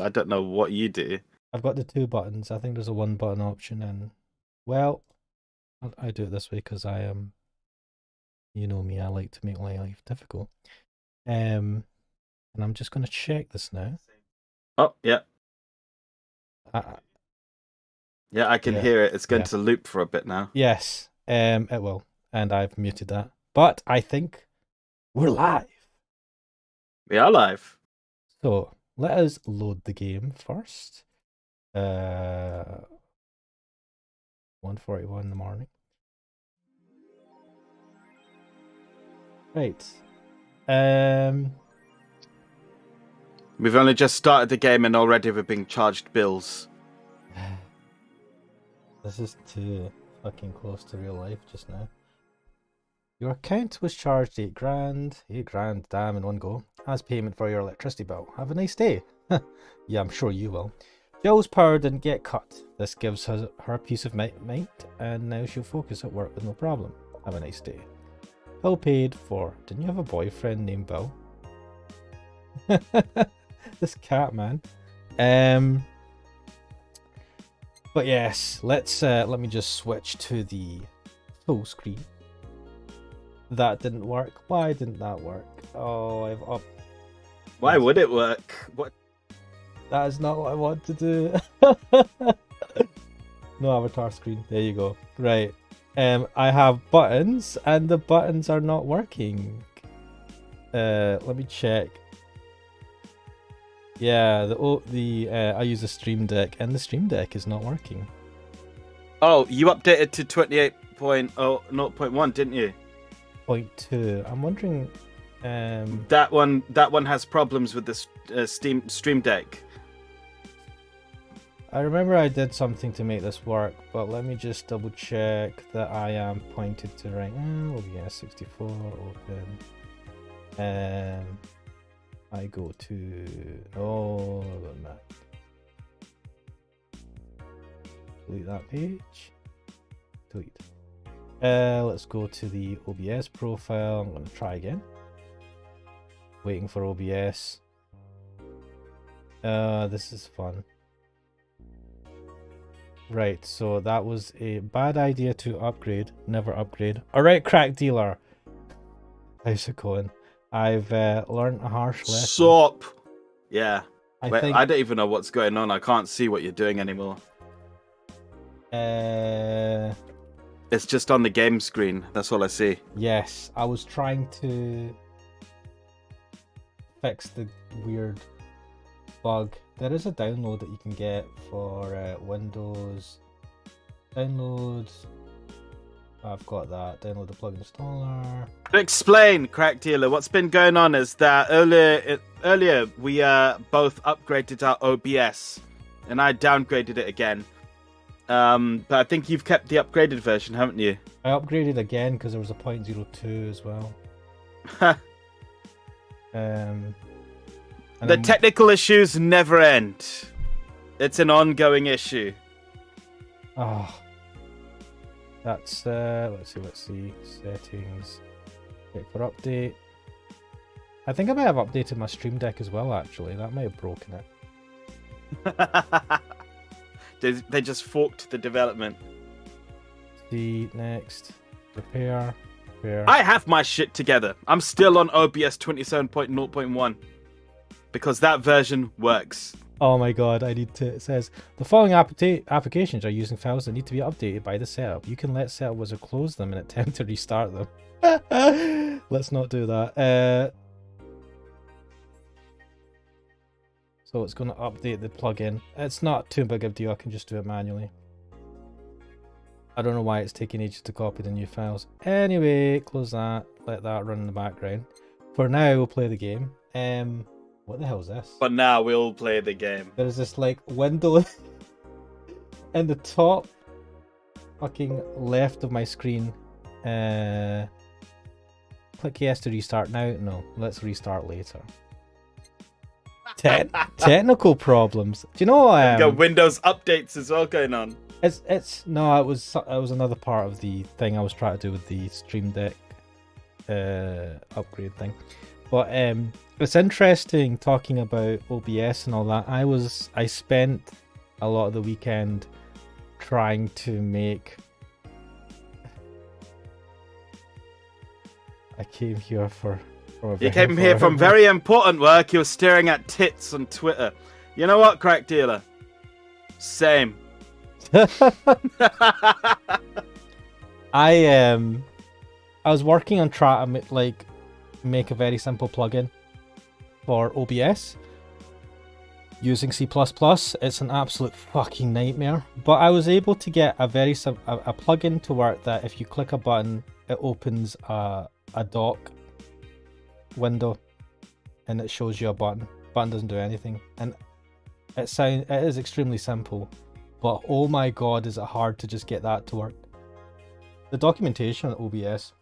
I don't know what you do. I've got the 2 buttons. I think there's a 1 button option, and well, I do it this way because I am, you know me, I like to make my life difficult. And I'm just going to check this now. Oh, yeah. I, Yeah, I can yeah, hear it. It's going yeah. to loop for a bit now. Yes, it will, and I've muted that. But I think we're live. We are live. So let us load the game first. 1:41 in the morning. Right. We've only just started the game and already we're being charged bills. This is too fucking close to real life just now. Your account was charged 8 grand. 8 grand, damn, in one go. As payment for your electricity bill. Have a nice day. Yeah, I'm sure you will. Jill's power didn't get cut. This gives her a peace of mind, and now she'll focus at work with no problem. Have a nice day. Bill paid for. Didn't you have a boyfriend named Bill? This cat, man. But yes, let me just switch to the full screen. That didn't work. Why didn't that work? Oh, I've up. Why would it work? What? That is not what I want to do. No avatar screen. There you go. Right. I have buttons, and the buttons are not working. Let me check. Yeah, I use the Stream Deck, and the Stream Deck is not working. Oh, you updated to 28.0.1, didn't you? 0.2. I'm wondering. That one has problems with the Stream Deck. I remember I did something to make this work, but let me just double check that I am pointed to right now. OBS 64 open. I go to Mac. Delete that page. Delete. Let's go to the OBS profile. I'm going to try again. Waiting for OBS. This is fun. Right, so that was a bad idea to upgrade. Never upgrade. Alright, crack dealer. How's it going? I've learned a harsh lesson. Stop! Yeah. I don't even know what's going on. I can't see what you're doing anymore. It's just on the game screen. That's all I see. Yes, I was trying to fix the weird bug. There is a download that you can get for Windows. Download. I've got that. Download the plugin installer. To explain, crack dealer, what's been going on is that earlier we both upgraded our OBS, and I downgraded it again. But I think you've kept the upgraded version, haven't you? I upgraded again because there was a 0.02 as well. The technical issues never end. It's an ongoing issue. Oh, that's let's see settings. Wait for update. I think I might have updated my Stream Deck as well. Actually, that might have broken it. They just forked the development. See next. Repair. I have my shit together. I'm still on OBS 27.0.1 because that version works. Oh my god, I need to. It says the following applications are using files that need to be updated by the setup. You can let Setup Wizard close them and attempt to restart them. Let's not do that. So it's going to update the plugin. It's not too big of a deal. I can just do it manually. I don't know why it's taking ages to copy the new files. Anyway, close that. Let that run in the background. For now, we'll play the game. What the hell is this? For now, we'll play the game. There's this like window in the top fucking left of my screen. Click yes to restart now. No, let's restart later. Technical problems. Do you know what? Got Windows updates as well going on. It was another part of the thing I was trying to do with the Stream Deck upgrade thing. But It's interesting talking about OBS and all that. I spent a lot of the weekend trying to make. I came here for. You came here from very important work. You were staring at tits on Twitter. You know what, Crack Dealer? Same. I was working on trying to make a very simple plugin for OBS using C++. It's an absolute fucking nightmare, but I was able to get a plugin to work that if you click a button, it opens a dock window and it shows you a button. Button doesn't do anything, and it is extremely simple, but oh my god, is it hard to just get that to work. The documentation on OBS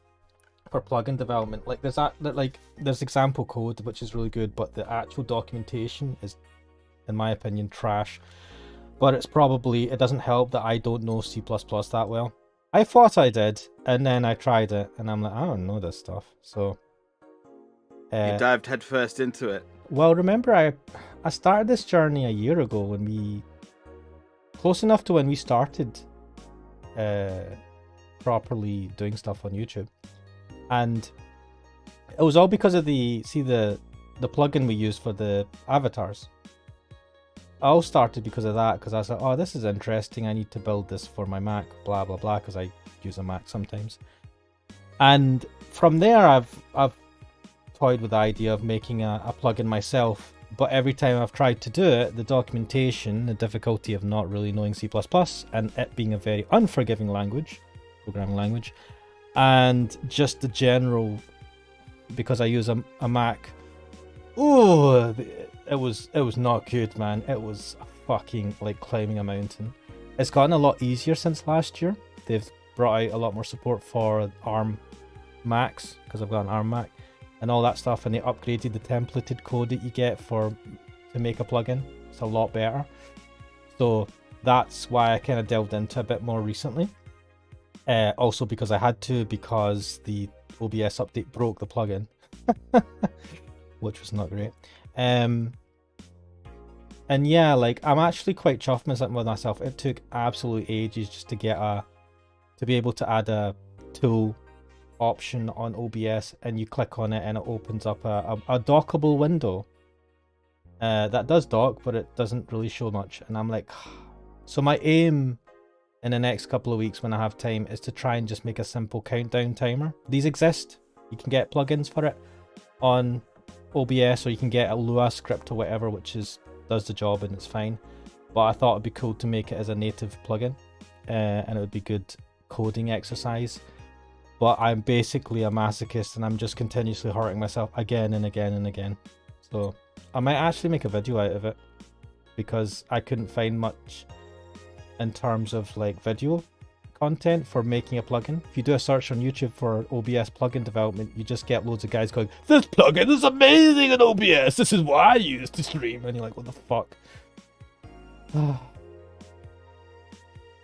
for plugin development, there's example code which is really good, but the actual documentation is, in my opinion, trash. But it doesn't help that I don't know C++ that well. I thought I did, and then I tried it, and I'm like, I don't know this stuff. So you dived headfirst into it. Well, remember, I started this journey a year ago close enough to when we started properly doing stuff on YouTube. And it was all because of the plugin we used for the avatars. It all started because of that, because I was like, oh, this is interesting, I need to build this for my Mac, blah blah blah, because I use a Mac sometimes. And from there I've toyed with the idea of making a plugin myself, but every time I've tried to do it, the documentation, the difficulty of not really knowing C++, and it being a very unforgiving programming language, and just the general, because I use a Mac, it was not good, man. It was fucking like climbing a mountain. It's gotten a lot easier since last year. They've brought out a lot more support for ARM Macs, because I've got an ARM Mac and all that stuff, and they upgraded the templated code that you get to make a plugin. It's a lot better. So that's why I kind of delved into a bit more recently. Also because I had to, because the OBS update broke the plugin, which was not great. And yeah, I'm actually quite chuffed with myself. It took absolute ages just to be able to add a tool option on OBS, and you click on it and it opens up a dockable window that does dock, but it doesn't really show much. And I'm like, so my aim in the next couple of weeks when I have time is to try and just make a simple countdown timer. These exist. You can get plugins for it on OBS, or you can get a Lua script or whatever, which does the job and it's fine. But I thought it'd be cool to make it as a native plugin, and it would be good coding exercise. But I'm basically a masochist, and I'm just continuously hurting myself again and again and again. So I might actually make a video out of it, because I couldn't find much in terms of video content for making a plugin. If you do a search on YouTube for OBS plugin development, you just get loads of guys going, "This plugin is amazing in OBS. This is what I use to stream." And you're like, what the fuck?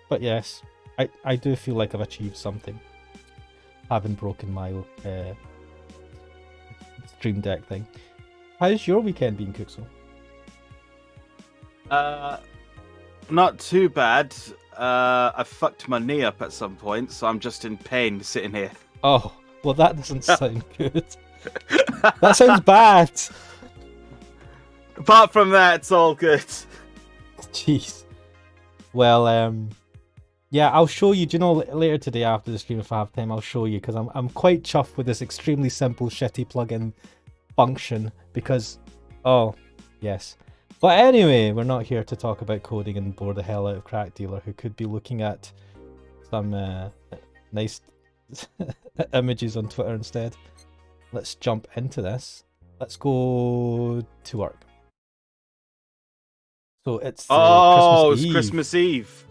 But yes, I do feel like I've achieved something, having broken my Stream Deck thing. How's your weekend been, Kuxel? Not too bad. I fucked my knee up at some point, so I'm just in pain sitting here. Oh, well, that doesn't sound good. That sounds bad. Apart from that, it's all good. Jeez. Well, yeah, I'll show you. Do you know, later today after the stream, if I have time, I'll show you, because I'm quite chuffed with this extremely simple shitty plugin function, because, oh, yes. But anyway, we're not here to talk about coding and bore the hell out of Crack Dealer, who could be looking at some nice images on Twitter instead. Let's jump into this. Let's go to work. So it's Christmas Eve.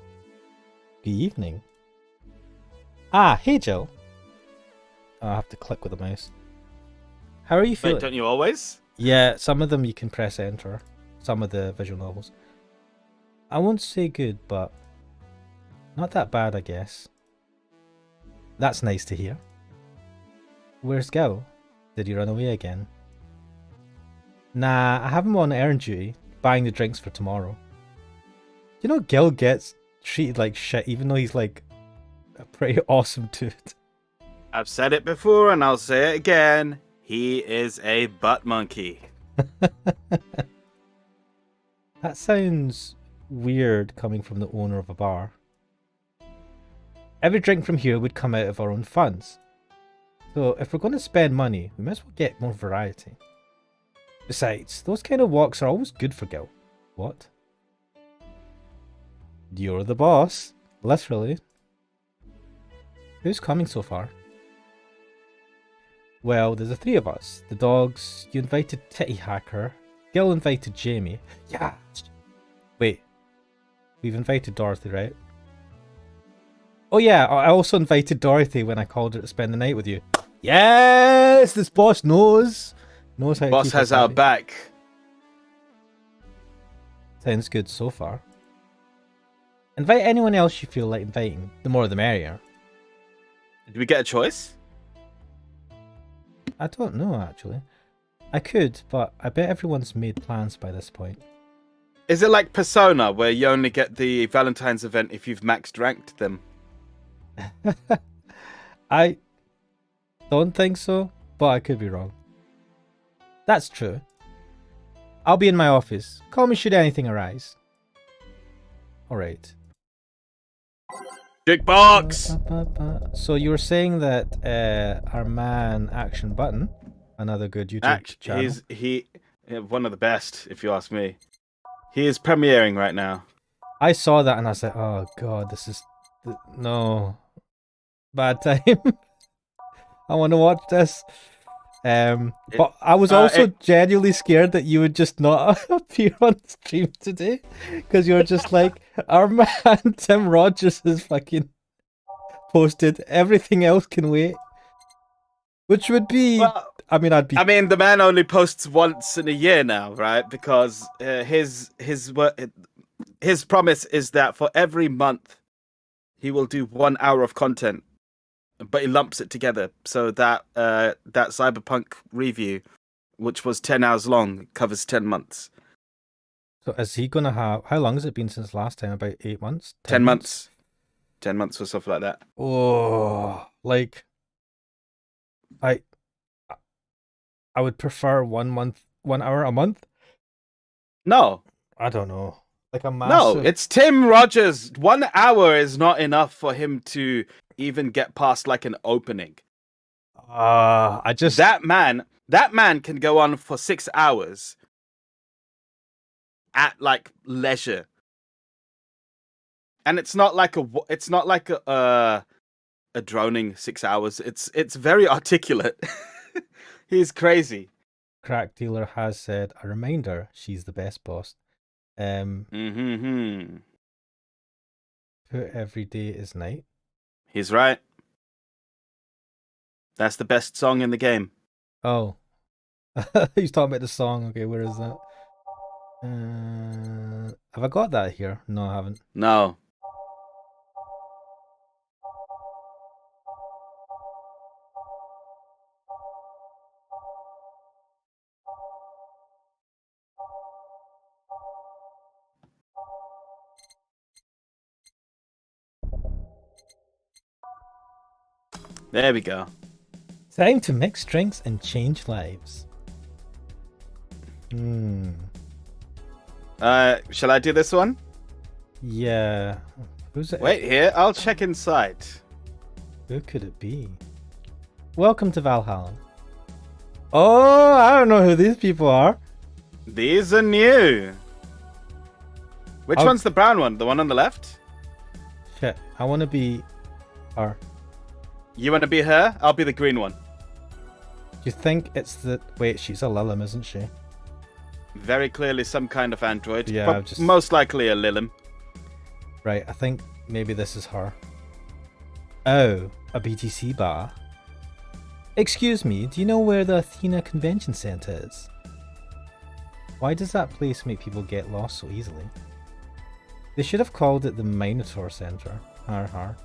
Good evening. Ah, hey Jill. Oh, I have to click with the mouse. How are you feeling? Wait, don't you always? Yeah, some of them you can press enter. Some of the visual novels. I won't say good, but not that bad, I guess. That's nice to hear. Where's Gil? Did he run away again? Nah, I have him on errand duty, buying the drinks for tomorrow. You know, Gil gets treated like shit, even though he's like a pretty awesome dude. I've said it before and I'll say it again. He is a butt monkey. That sounds weird coming from the owner of a bar. Every drink from here would come out of our own funds. So if we're going to spend money, we might as well get more variety. Besides, those kind of walks are always good for Gil. What? You're the boss. Literally. Who's coming so far? Well, there's the three of us. The dogs, you invited Titty Hacker, Gil invited Jamie. Yeah! Wait. We've invited Dorothy, right? Oh yeah, I also invited Dorothy when I called her to spend the night with you. Yes! This boss knows how to Boss keep has us our happy. back. Sounds good so far. Invite anyone else you feel like inviting. The more the merrier. Did we get a choice? I don't know, actually. I could, but I bet everyone's made plans by this point. Is it like Persona, where you only get the Valentine's event if you've max ranked them? I don't think so, but I could be wrong. That's true. I'll be in my office. Call me should anything arise. Alright. Jukebox! So you were saying that our man Action Button, another good YouTube channel. He's one of the best, if you ask me. He is premiering right now. I saw that and I was like, oh god, this is no bad time. I want to watch this. But I was also genuinely scared that you would just not appear on stream today, because you're just like, our man Tim Rogers has fucking posted, everything else can wait, which would be, Well, I mean, the man only posts once in a year now, right? Because his promise is that for every month he will do 1 hour of content. But he lumps it together, so that that Cyberpunk review, which was 10 hours long, covers 10 months. So is he gonna have? How long has it been since last time? About 8 months? 10 months. 10 months or something like that. Oh, like I would prefer 1 month, 1 hour a month. No, I don't know. Like a massive... No, it's Tim Rogers. 1 hour is not enough for him to even get past like an opening. That man can go on for 6 hours at like leisure, and it's not like a droning 6 hours. It's very articulate. He's crazy. Crack Dealer has said, a reminder, she's the best boss. Put every day is night. He's right. That's the best song in the game. Oh. He's talking about the song. Okay, where is that? Have I got that here? No, I haven't. No. There we go. Time to mix drinks and change lives. Shall I do this one? Yeah. Who's it? Wait here, I'll check inside. Who could it be? Welcome to Valhalla. Oh, I don't know who these people are. These are new. Which one's the brown one? The one on the left? Shit, I want to be her. You want to be her? I'll be the green one. You think it's the... Wait, she's a Lilim, isn't she? Very clearly some kind of android. Yeah, most likely a Lilim. Right, I think maybe this is her. Oh, a BTC bar. Excuse me, do you know where the Athena Convention Center is? Why does that place make people get lost so easily? They should have called it the Minotaur Center. Har har.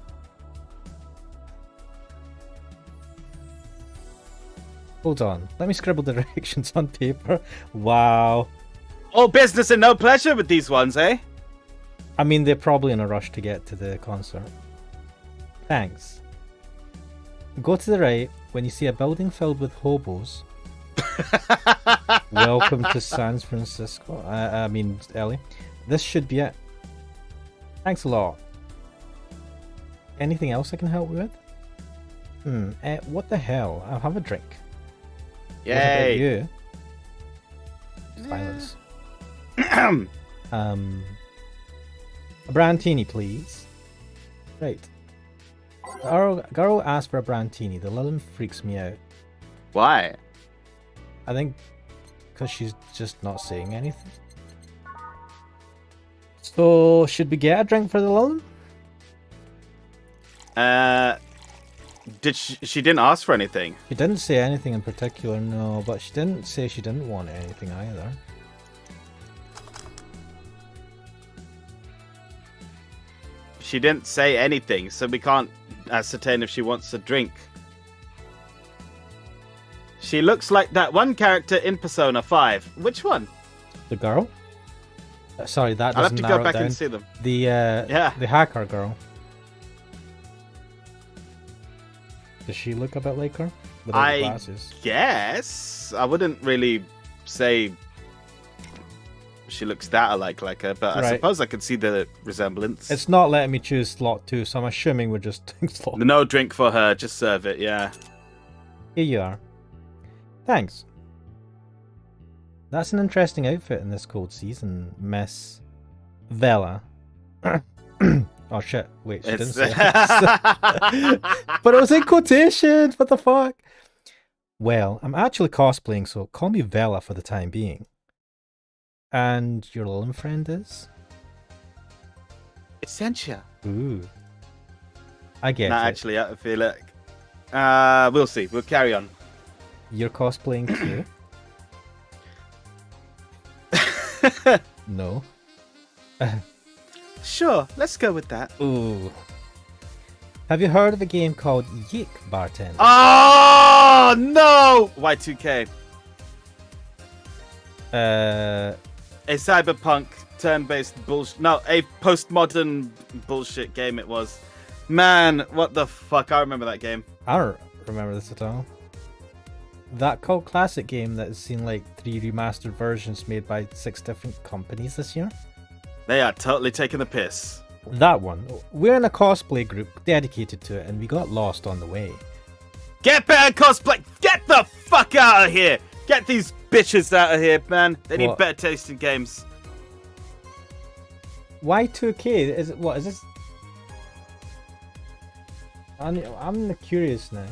Hold on. Let me scribble directions on paper. Wow. All business and no pleasure with these ones, eh? I mean, they're probably in a rush to get to the concert. Thanks. Go to the right when you see a building filled with hobos. Welcome to San Francisco. I mean, Ellie. This should be it. Thanks a lot. Anything else I can help you with? What the hell? I'll have a drink. Yay! What about you? Silence. A brandini, please. Right. Girl asked for a brandini. The Lilin freaks me out. Why? I think because she's just not saying anything. So, should we get a drink for the Lilin? She didn't ask for anything? She didn't say anything in particular, no, but she didn't say she didn't want anything either. She didn't say anything, so we can't ascertain if she wants a drink. She looks like that one character in Persona 5. Which one? The girl? Sorry, that I'll have doesn't to narrow go it back down. and see them. The hacker girl. Does she look a bit like her? Without the glasses? Guess. I wouldn't really say she looks that alike like her, but I suppose I could see the resemblance. It's not letting me choose slot 2, so I'm assuming we're just doing slot. No drink for her, just serve it, yeah. Here you are. Thanks. That's an interesting outfit in this cold season, Miss Vela. Oh shit, wait, she didn't say it. But it was in quotations, what the fuck? Well, I'm actually cosplaying, so call me Vela for the time being. And your Lilin friend is? Essentia. Ooh. I get it. Actually, I feel like... we'll see, we'll carry on. You're cosplaying too? No. Sure, let's go with that. Ooh. Have you heard of a game called Yeek Bartender? Oh no! Y2K. A cyberpunk turn-based bullshit. No, a postmodern bullshit game it was. Man, what the fuck? I remember that game. I don't remember this at all. That cult classic game that has seen like 3 remastered versions made by 6 different companies this year. They are totally taking the piss. That one. We're in a cosplay group dedicated to it and we got lost on the way. Get better cosplay! Get the fuck out of here! Get these bitches out of here, man. They need better taste in games. Y2K? Is it, what is this? I'm curious now.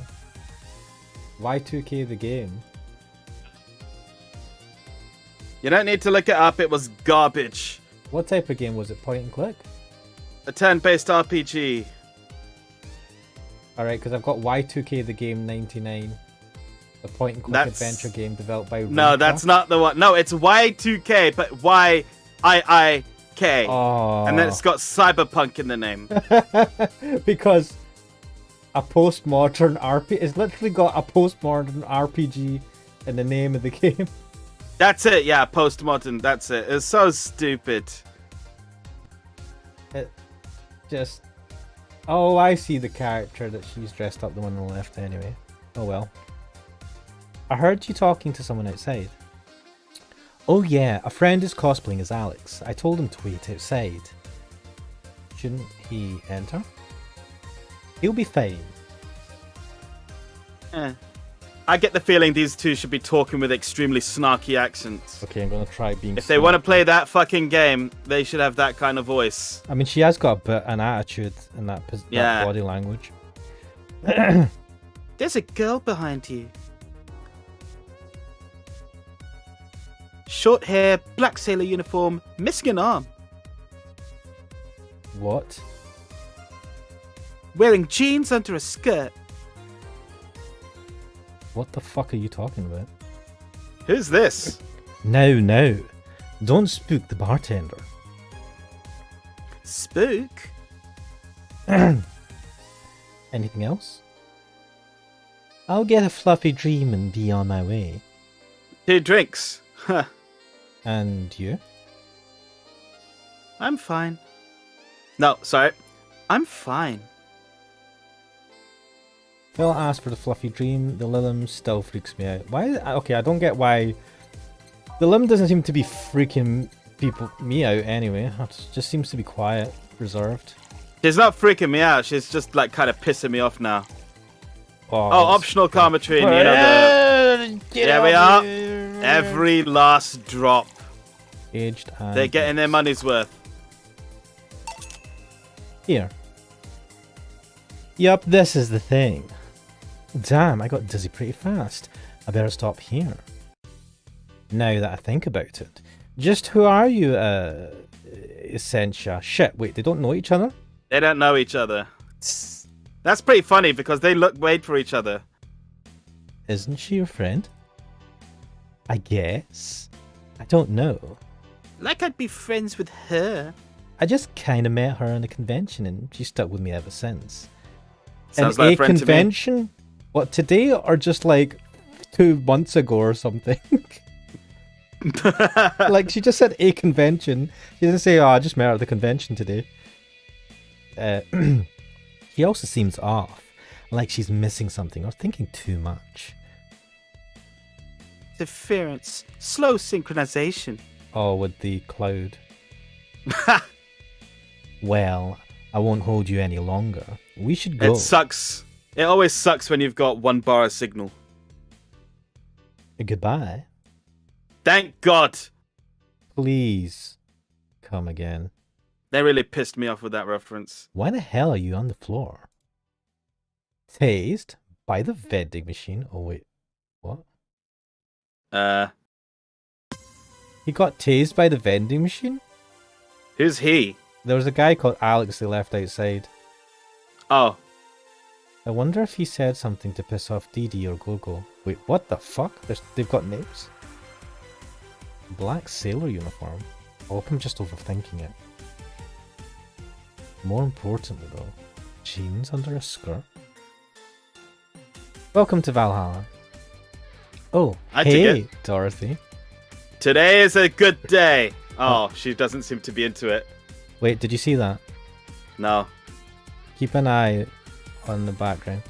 Y2K the game. You don't need to look it up, it was garbage. What type of game was it? Point and click? A turn-based RPG. Alright, because I've got Y2K the game 99. A point and click adventure game developed by No, that's not the one. No, it's Y2K, but Y-I-I-K. Oh. And then it's got cyberpunk in the name. Because a postmodern RPG. It's literally got a postmodern RPG in the name of the game. That's it, yeah, postmodern, that's it. It's so stupid. It just... Oh, I see the character that she's dressed up, the one on the left anyway. Oh well. I heard you talking to someone outside. Oh yeah, a friend is cosplaying as Alex. I told him to wait outside. Shouldn't he enter? He'll be fine. I get the feeling these two should be talking with extremely snarky accents. Okay, I'm gonna try being If they want to play that fucking game, they should have that kind of voice. I mean, she has got a bit an attitude in that body language. There's a girl behind you. Short hair, black sailor uniform, missing an arm. What? Wearing jeans under a skirt. What the fuck are you talking about? Who's this? No. Don't spook the bartender. Spook? Anything else? I'll get a fluffy dream and be on my way. 2 drinks. Huh. And you? I'm fine. No, sorry. I'm fine. Phil asked for the fluffy dream. The Lilim still freaks me out. Why? Okay, I don't get why. The Lilim doesn't seem to be freaking me out anyway. It just seems to be quiet, reserved. She's not freaking me out. She's just like kind of pissing me off now. Oh, optional commentary. And, you know, there we are. Every last drop. Aged and they're getting their money's worth. Here. Yup, this is the thing. Damn, I got dizzy pretty fast. I better stop here. Now that I think about it. Just who are you, Essentia? Shit, wait, they don't know each other? They don't know each other. That's pretty funny because they wait for each other. Isn't she your friend? I guess. I don't know. Like I'd be friends with her. I just kind of met her in a convention and she stuck with me ever since. Sounds like a friend convention? To me. What, today or just like 2 months ago or something? Like she just said a convention. She didn't say, oh, I just met her at the convention today. She also seems off. Like she's missing something or thinking too much. Interference. Slow synchronization. Oh, with the cloud. Well, I won't hold you any longer. We should go. It sucks. It always sucks when you've got 1 bar of signal. Goodbye. Thank God. Please come again. They really pissed me off with that reference. Why the hell are you on the floor? Tased by the vending machine. Oh wait, what? He got tased by the vending machine? Who's he? There was a guy called Alex they left outside. Oh. I wonder if he said something to piss off Dee Dee or Gogo. Wait, what the fuck? They've got names? Black sailor uniform. I hope I'm just overthinking it. More importantly though, jeans under a skirt? Welcome to Valhalla. Oh, hey, Dorothy. Today is a good day. Oh, she doesn't seem to be into it. Wait, did you see that? No. Keep an eye on the background.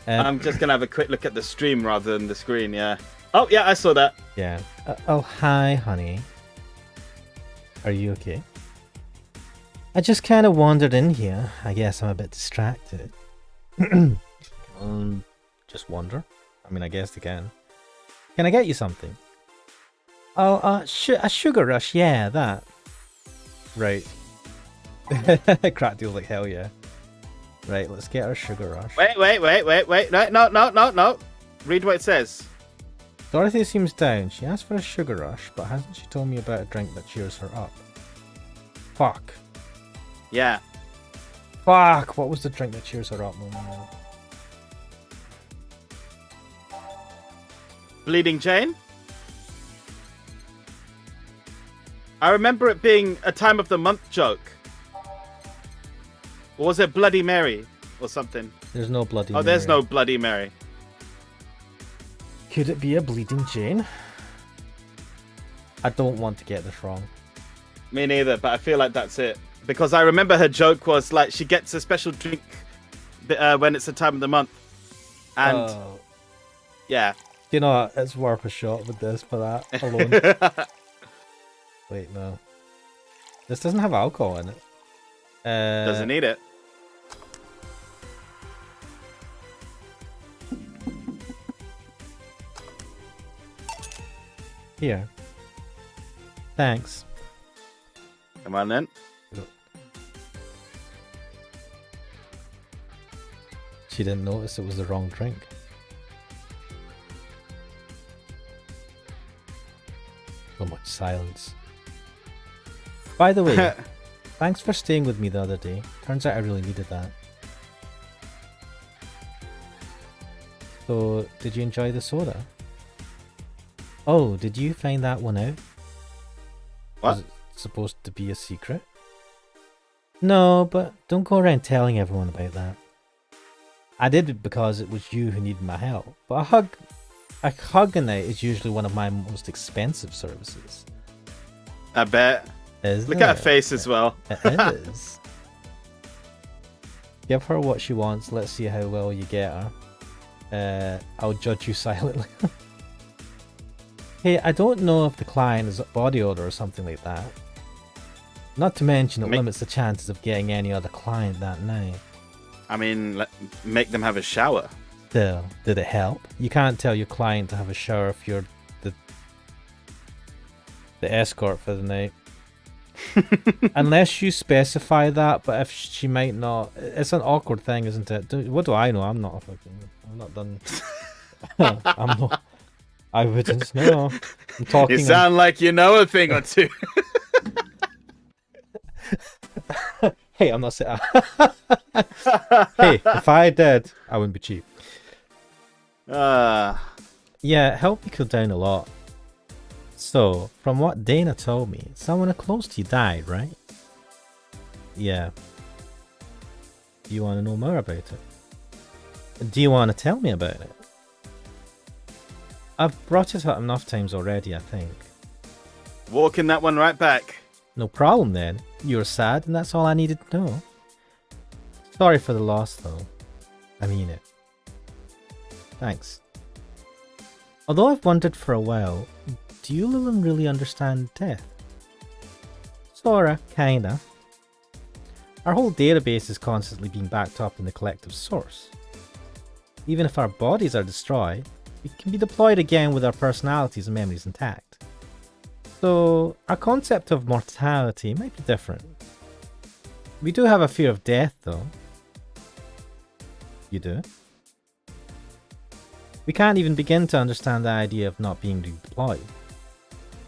I'm just going to have a quick look at the stream rather than the screen, yeah. Oh, yeah, I saw that. Yeah. Oh, hi, honey. Are you okay? I just kind of wandered in here. I guess I'm a bit distracted. Just wander? I mean, I guess they can. Can I get you something? Oh, a sugar rush, yeah, that. Right. Crack deal like hell, yeah. Right, let's get our sugar rush. Wait. No. Read what it says. Dorothy seems down. She asked for a sugar rush, but hasn't she told me about a drink that cheers her up? Fuck. Yeah. Fuck! What was the drink that cheers her up? Bleeding Jane? I remember it being a time of the month joke. Or was it Bloody Mary or something? There's no Bloody Mary. Oh, there's no Bloody Mary. Could it be a Bleeding Jane? I don't want to get this wrong. Me neither, but I feel like that's it. Because I remember her joke was like she gets a special drink when it's the time of the month. And yeah. You know what? It's worth a shot with this for that alone. Wait, no. This doesn't have alcohol in it. Doesn't need it. Here. Thanks. Come on then. She didn't notice it was the wrong drink. So much silence. By the way, thanks for staying with me the other day. Turns out I really needed that. So, did you enjoy the soda? Oh, did you find that one out? What? Was it supposed to be a secret? No, but don't go around telling everyone about that. I did it because it was you who needed my help. But a hug a night is usually one of my most expensive services. I bet. Look at her face as well. It is. Give her what she wants. Let's see how well you get her. I'll judge you silently. Hey, I don't know if the client is body odor or something like that. Not to mention it limits the chances of getting any other client that night. I mean, make them have a shower. Still, did it help? You can't tell your client to have a shower if you're the escort for the night. Unless you specify that, but if she might not, it's an awkward thing, isn't it? What do I know? I'm not done. I'm not. I wouldn't know. I'm talking. You sound like you know a thing or two. Hey, I'm not saying. Hey, if I did, I wouldn't be cheap. Yeah, it helped me cool down a lot. So, from what Dana told me, someone close to you died, right? Yeah. Do you want to know more about it? Do you want to tell me about it? I've brought it up enough times already, I think. Walking that one right back. No problem then. You were sad and that's all I needed to know. Sorry for the loss though. I mean it. Thanks. Although I've wondered for a while, do you Lilum really understand death? Sorta, kinda. Our whole database is constantly being backed up in the collective source. Even if our bodies are destroyed, we can be deployed again with our personalities and memories intact. So, our concept of mortality might be different. We do have a fear of death though. You do? We can't even begin to understand the idea of not being redeployed.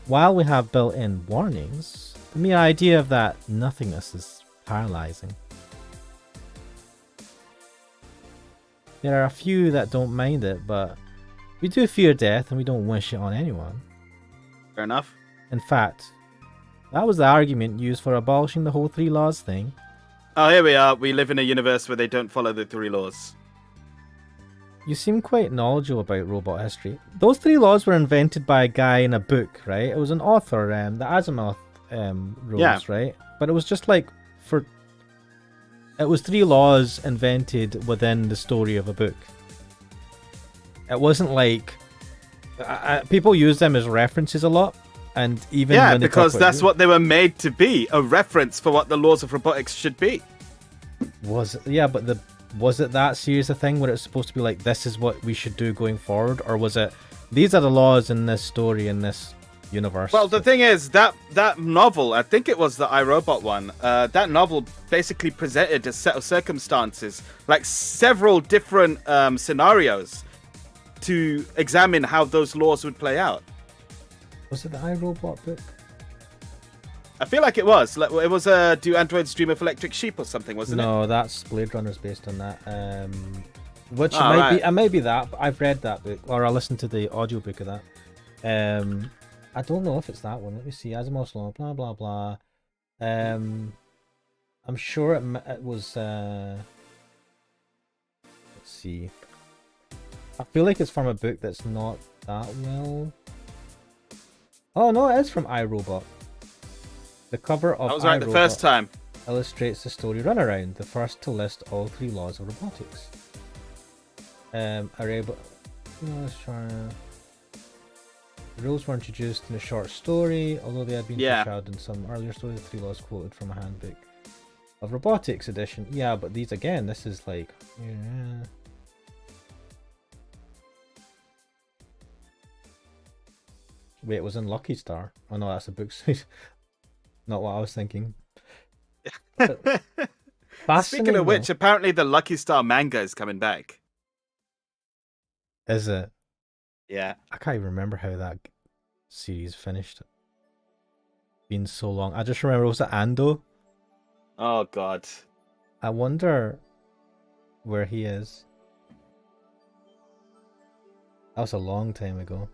While we have built-in warnings, the mere idea of that nothingness is paralyzing. There are a few that don't mind it, but we do fear death and we don't wish it on anyone. Fair enough. In fact, that was the argument used for abolishing the whole 3 laws thing. Oh, here we are. We live in a universe where they don't follow the 3 laws. You seem quite knowledgeable about robot history. Those 3 laws were invented by a guy in a book, right? It was an author, the Asimov rules, right? But it was just like it was 3 laws invented within the story of a book. It wasn't like people use them as references a lot, and even when they because that's what they were made to be, a reference for what the laws of robotics should be. Was it that serious a thing where it's supposed to be like, this is what we should do going forward, or was it these are the laws in this story in this universe? Well, the thing is that novel, I think it was the iRobot one, that novel basically presented a set of circumstances, like several different scenarios to examine how those laws would play out. Was it the iRobot book? I feel like it was. It was Do Androids Dream of Electric Sheep or something, wasn't it? No, that's Blade Runner's based on that. Which it might be that, but I've read that book, or I listened to the audiobook of that. I don't know if it's that one. Let me see. Asimov's Law, blah blah blah. I'm sure it was. Let's see. I feel like it's from a book that's not that well. Oh no, it is from iRobot. The cover of I was right iRobot the first time. Illustrates the story Runaround, the first to list all 3 laws of robotics. The rules were introduced in a short story, although they had been foreshadowed in some earlier stories. The 3 laws quoted from a handbook of robotics edition. Yeah, but these again, this is like. Yeah. Wait, it was in Lucky Star. Oh no, that's a book suit. Not what I was thinking. Speaking of which, apparently the Lucky Star manga is coming back. Is it? Yeah. I can't even remember how that series finished. Been so long. I just remember, was it Ando? Oh god. I wonder where he is. That was a long time ago.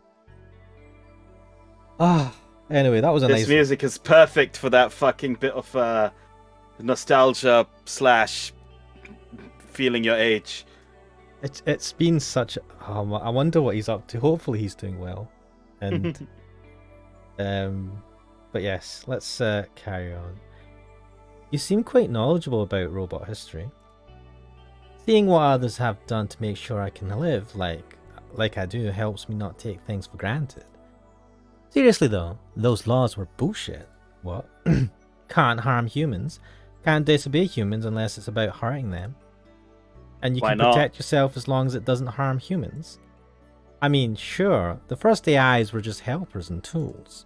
Anyway, that was a nice. This music is perfect for that fucking bit of nostalgia / feeling your age. It's been such. I wonder what he's up to. Hopefully he's doing well. And but yes, let's carry on. You seem quite knowledgeable about robot history. Seeing what others have done to make sure I can live like I do helps me not take things for granted. Seriously though, those laws were bullshit. What? Can't harm humans. Can't disobey humans unless it's about hurting them. And you Why can not? protect yourself as long as it doesn't harm humans. I mean, sure, the first AIs were just helpers and tools.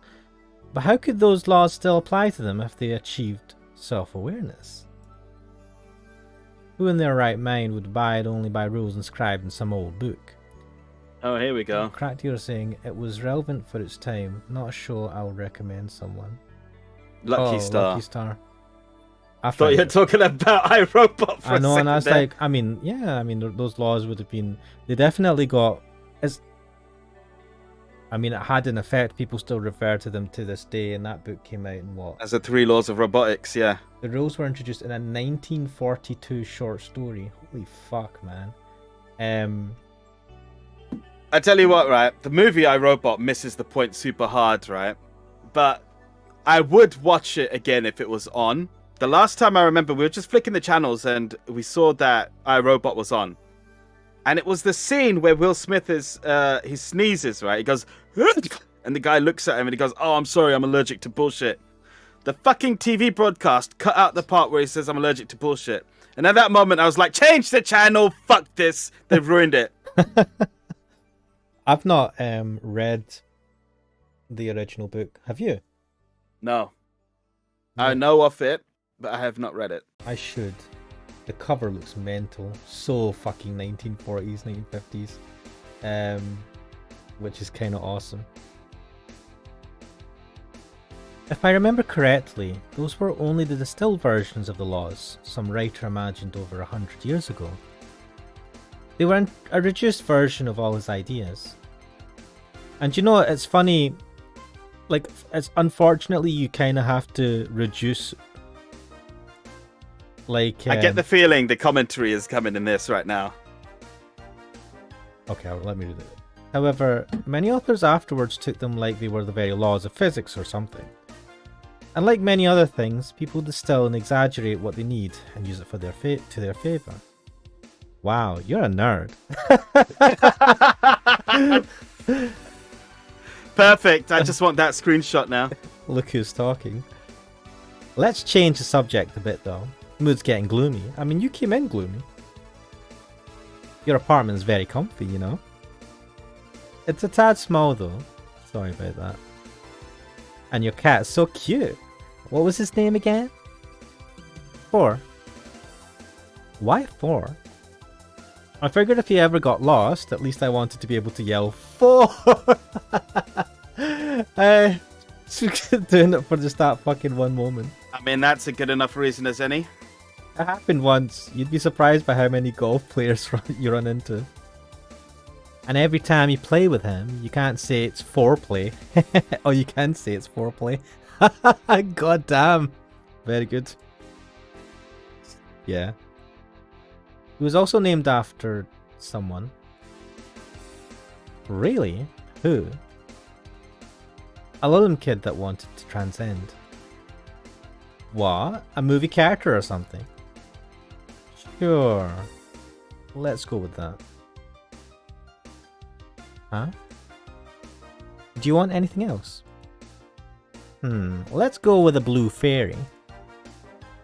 But how could those laws still apply to them if they achieved self-awareness? Who in their right mind would abide only by rules inscribed in some old book? Oh, here we go. Cracked here saying it was relevant for its time. Not a show I would recommend someone. Lucky Star. Lucky Star. I thought you were talking about iRobot for I know, a second and I was there. like, I mean, yeah, I mean, those laws would have been. They definitely got. I mean, it had an effect. People still refer to them to this day, and that book came out in what? As the 3 laws of robotics, yeah. The rules were introduced in a 1942 short story. Holy fuck, man. I tell you what, right? The movie iRobot misses the point super hard, right? But I would watch it again if it was on. The last time I remember, we were just flicking the channels and we saw that iRobot was on. And it was the scene where Will Smith he sneezes, right? He goes, and the guy looks at him and he goes, "Oh, I'm sorry, I'm allergic to bullshit." The fucking TV broadcast cut out the part where he says, "I'm allergic to bullshit." And at that moment, I was like, change the channel, fuck this. They've ruined it. I've not read the original book. Have you? No. I know of it, but I have not read it. I should. The cover looks mental. So fucking 1940s, 1950s. Which is kind of awesome. If I remember correctly, those were only the distilled versions of the laws some writer imagined over 100 years ago. They were a reduced version of all his ideas. And you know, it's funny, like, it's unfortunately you kind of have to reduce, like... I get the feeling the commentary is coming in this right now. Okay, let me read it. However, many authors afterwards took them like they were the very laws of physics or something. And like many other things, people distill and exaggerate what they need and use it for to their favour. Wow, you're a nerd. Perfect. I just want that screenshot now. Look who's talking. Let's change the subject a bit though. Mood's getting gloomy. I mean, you came in gloomy. Your apartment's very comfy, you know. It's a tad small though. Sorry about that. And your cat's so cute. What was his name again? 4. Why 4? I figured if he ever got lost, at least I wanted to be able to yell 4. Doing it for just that fucking one moment. I mean, that's a good enough reason as any. It happened once. You'd be surprised by how many golf players you run into. And every time you play with him, you can't say it's foreplay. Or you can say it's foreplay. God damn. Very good. Yeah. He was also named after someone. Really? Who? A little kid that wanted to transcend. What? A movie character or something? Sure. Let's go with that. Huh? Do you want anything else? Let's go with a blue fairy.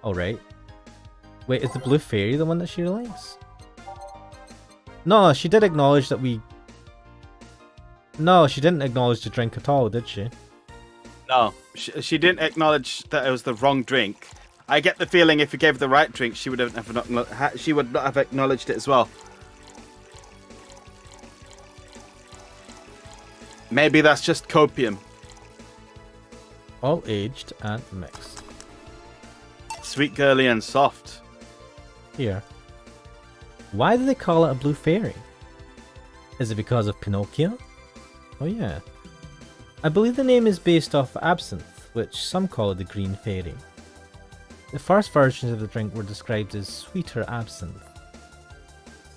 Alright. Wait, is the blue fairy the one that she likes? No, she did acknowledge that we... No, she didn't acknowledge the drink at all, did she? No, she didn't acknowledge that it was the wrong drink. I get the feeling if you gave her the right drink, she would not have acknowledged it as well. Maybe that's just copium. All aged and mixed. Sweet, girly, and soft. Here. Why do they call it a blue fairy? Is it because of Pinocchio? Oh yeah. I believe the name is based off absinthe, which some call the green fairy. The first versions of the drink were described as sweeter absinthe.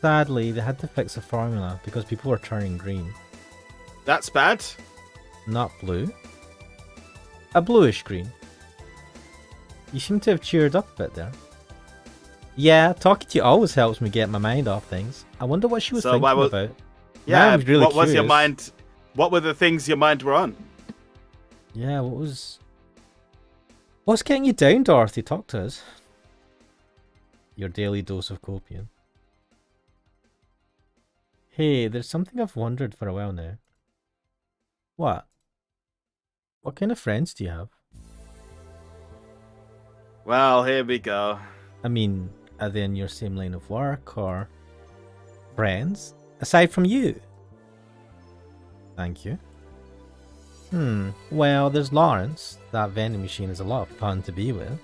Sadly, they had to fix the formula because people were turning green. That's bad. Not blue. A bluish green. You seem to have cheered up a bit there. Yeah, talking to you always helps me get my mind off things. I wonder what she was thinking about. Yeah, I'm really what was your curious. mind? What were the things your mind were on? Yeah, what's getting you down, Dorothy? Talk to us. Your daily dose of copium. Hey, there's something I've wondered for a while now. What? What kind of friends do you have? Well, here we go. I mean, are they in your same line of work or friends? Aside from you? Thank you. Well, there's Lawrence. That vending machine is a lot of fun to be with.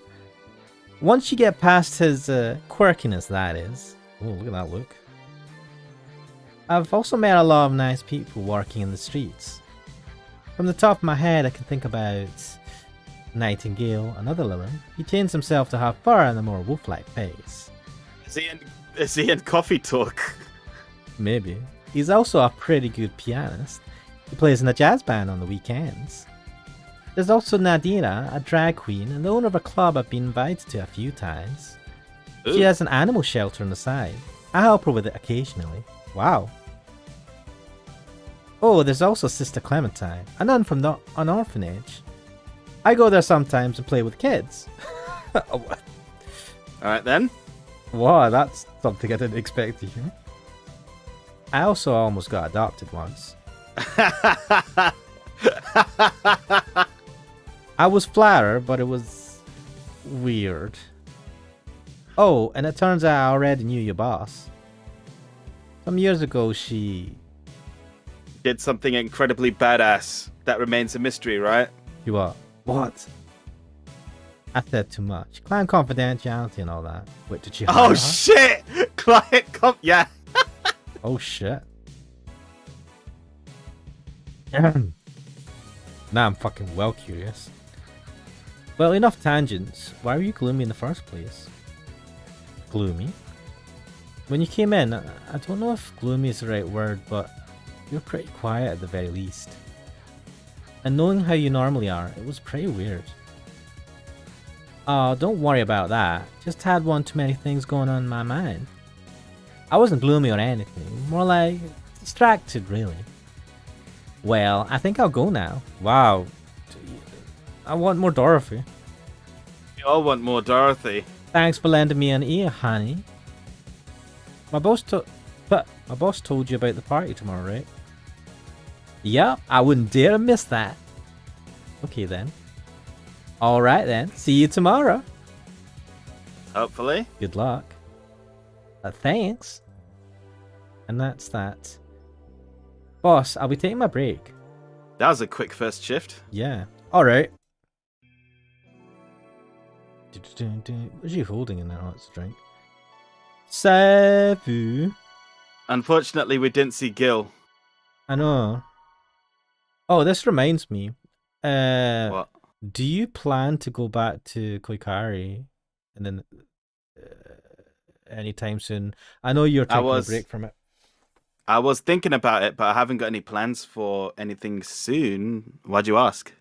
Once you get past his quirkiness, that is. Oh, look at that look. I've also met a lot of nice people working in the streets. From the top of my head, I can think about Nightingale, another Lilin. He chains himself to have fur and a more wolf-like face. Is he in Coffee Talk? Maybe. He's also a pretty good pianist. He plays in a jazz band on the weekends. There's also Nadira, a drag queen and the owner of a club I've been invited to a few times. Ooh. She has an animal shelter on the side. I help her with it occasionally. Wow. Oh, there's also Sister Clementine, a nun from an orphanage. I go there sometimes and play with kids. Alright then. Wow, that's something I didn't expect to hear. I also almost got adopted once. I was flattered, but it was weird. Oh, and it turns out I already knew your boss. Some years ago, she did something incredibly badass. That remains a mystery, right? You what? What? I said too much. Client confidentiality and all that. Wait, did she hire Oh her? shit! Yeah. Oh shit. Now I'm fucking well curious. Well, enough tangents. Why were you gloomy in the first place? Gloomy? When you came in, I don't know if gloomy is the right word, but you're pretty quiet at the very least. And knowing how you normally are, it was pretty weird. Oh, don't worry about that. Just had one too many things going on in my mind. I wasn't gloomy or anything, more like distracted, really. Well, I think I'll go now. Wow. I want more Dorothy. We all want more Dorothy. Thanks for lending me an ear, honey. My boss told you about the party tomorrow, right? Yep, I wouldn't dare miss that. Okay then. Alright then, see you tomorrow. Hopefully. Good luck. Thanks. And that's that. Boss, I'll be taking my break. That was a quick first shift. Yeah. Alright. What is you holding in there? Oh, it's a drink. Savu. Unfortunately, we didn't see Gil. I know. Oh, this reminds me. What? Do you plan to go back to Koikari and then anytime soon? I know you're taking a break from it. I was thinking about it, but I haven't got any plans for anything soon. Why'd you ask?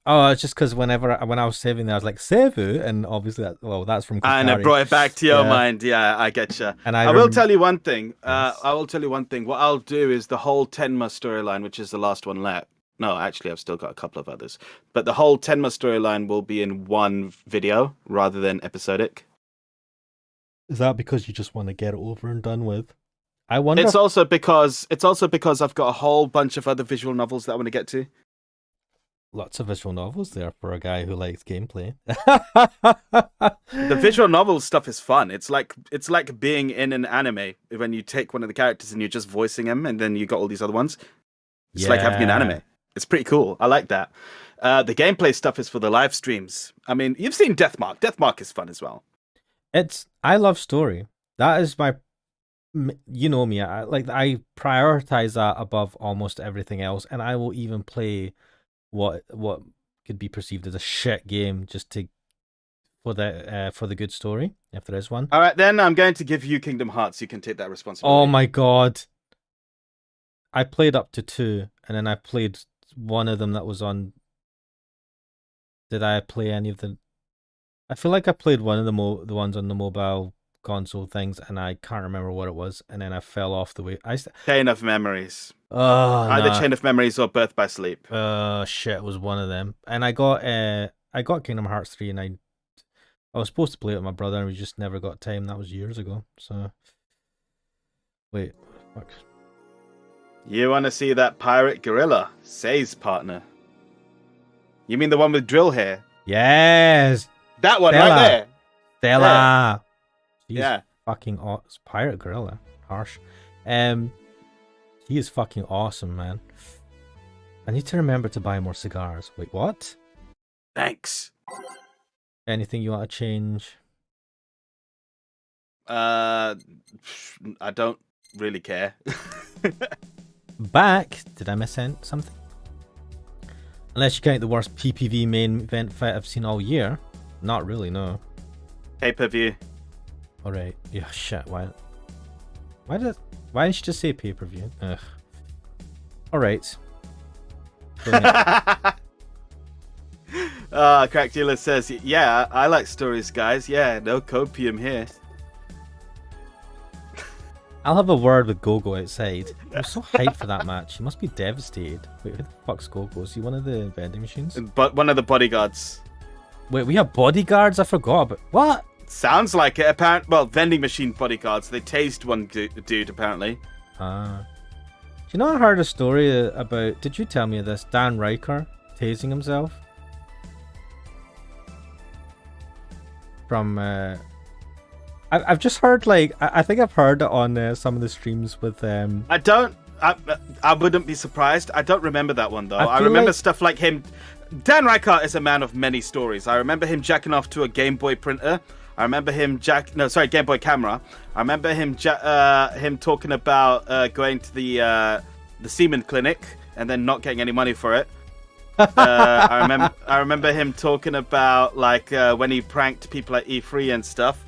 Oh, it's just because when I was saving there, I was like Sevu, and obviously that's from Koikari. And I brought it back to your mind. Yeah, I get you. And I will tell you one thing. Yes. I will tell you one thing. What I'll do is the whole Tenma storyline, which is the last one left. No, actually, I've still got a couple of others. But the whole Tenma storyline will be in one video rather than episodic. Is that because you just want to get it over and done with? I wonder. It's also because I've got a whole bunch of other visual novels that I want to get to. Lots of visual novels there for a guy who likes gameplay. The visual novel stuff is fun. It's like being in an anime when you take one of the characters and you're just voicing him, and then you got all these other ones. It's like having an anime. It's pretty cool. I like that. The gameplay stuff is for the live streams. I mean, you've seen Deathmark. Deathmark is fun as well. I love story. That is my, you know me. I prioritize that above almost everything else, and I will even play what could be perceived as a shit game just to for the good story, if there is one. All right, then I'm going to give you Kingdom Hearts. You can take that responsibility. Oh my god. I played up to 2, and then I played one of them that was on... Did I play any of the... I feel like I played one of the ones on the mobile console things, and I can't remember what it was, and then I fell off the way. Chain of Memories. Oh, Either Chain of Memories or Birth by Sleep. Shit, it was one of them. And I got Kingdom Hearts 3, and I was supposed to play it with my brother, and we just never got time. That was years ago. So, wait, fuck. You want to see that pirate gorilla? Say's partner. You mean the one with drill hair? Yes! That one Stella. right there. Stella! Yeah. She's fucking awesome. Pirate gorilla. Harsh. He is fucking awesome, man. I need to remember to buy more cigars. Wait, what? Thanks. Anything you want to change? I don't really care. Back? Did I miss something? Unless you count the worst PPV main event fight I've seen all year. Not really, no. Pay-per-view. Alright. Yeah, shit. Why didn't you just say pay-per-view? Ugh. Alright. Crack Dealer says, yeah, I like stories, guys. Yeah, no copium here. I'll have a word with Gogo outside. I'm so hyped for that match. He must be devastated. Wait, who the fuck's Gogo? Is he one of the vending machines? But one of the bodyguards. Wait, we have bodyguards? I forgot about... What? Sounds like it. Well, vending machine bodyguards. They tased one dude, apparently. Ah. Do you know I heard a story about... Did you tell me this? Dan Riker tasing himself? From... I've just heard, like, I think I've heard it on some of the streams with... I wouldn't be surprised. I don't remember that one, though. I feel remember like... stuff like him... Dan Riker is a man of many stories. I remember him jacking off to a Game Boy printer. I remember him Game Boy camera. I remember him talking about going to the semen clinic and then not getting any money for it. I remember him talking about like when he pranked people at E3 and stuff.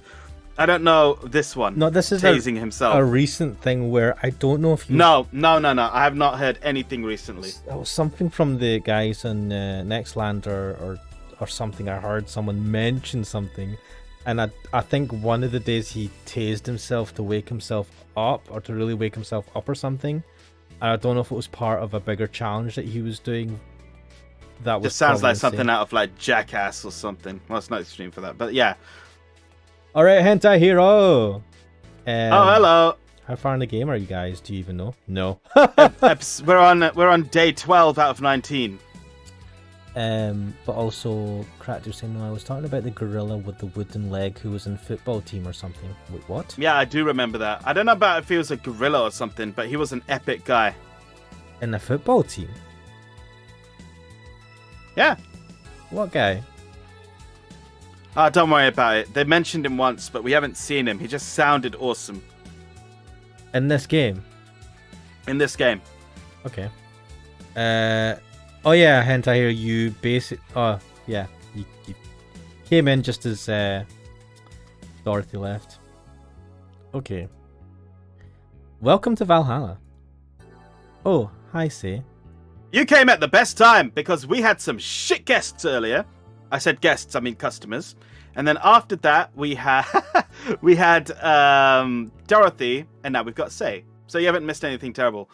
I don't know this one. No, this is tasing himself. A recent thing where I don't know if you... No. I have not heard anything recently. It was something from the guys on Nextland or something. I heard someone mention something, and I think one of the days he tased himself to wake himself up, or to really wake himself up or something. And I don't know if it was part of a bigger challenge that he was doing. That was just sounds like something out of like Jackass or something. Well, it's not extreme for that, but yeah. All right, Hentai Hero. Oh, hello. How far in the game are you guys? Do you even know? No. We're on day 12 out of 19. But also, Crack was saying, no, I was talking about the gorilla with the wooden leg who was in football team or something. Wait, what? Yeah, I do remember that. I don't know about if he was a gorilla or something, but he was an epic guy. In the football team? Yeah. What guy? Don't worry about it. They mentioned him once, but we haven't seen him. He just sounded awesome. In this game? In this game. Okay. Oh yeah, Hentai Hero, you basic... Oh, yeah. You came in just as Dorothy left. Okay. Welcome to Valhalla. Oh, hi, Say. You came at the best time, because we had some shit guests earlier. I said guests, I mean customers. And then after that, we had Dorothy, and now we've got Say. So you haven't missed anything terrible.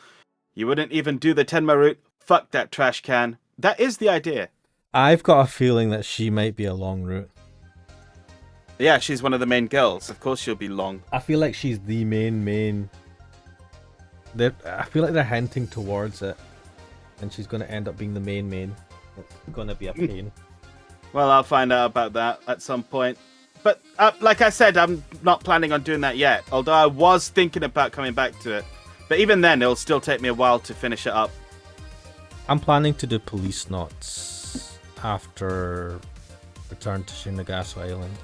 You wouldn't even do the Tenma route. Fuck that trash can. That is the idea. I've got a feeling that she might be a long route. Yeah, she's one of the main girls. Of course she'll be long. I feel like she's the main. I feel like they're hinting towards it. And she's going to end up being the main. It's going to be a pain. Well, I'll find out about that at some point. But like I said, I'm not planning on doing that yet. Although I was thinking about coming back to it. But even then, it'll still take me a while to finish it up. I'm planning to do Police Knots after Return to Shinagasu Island.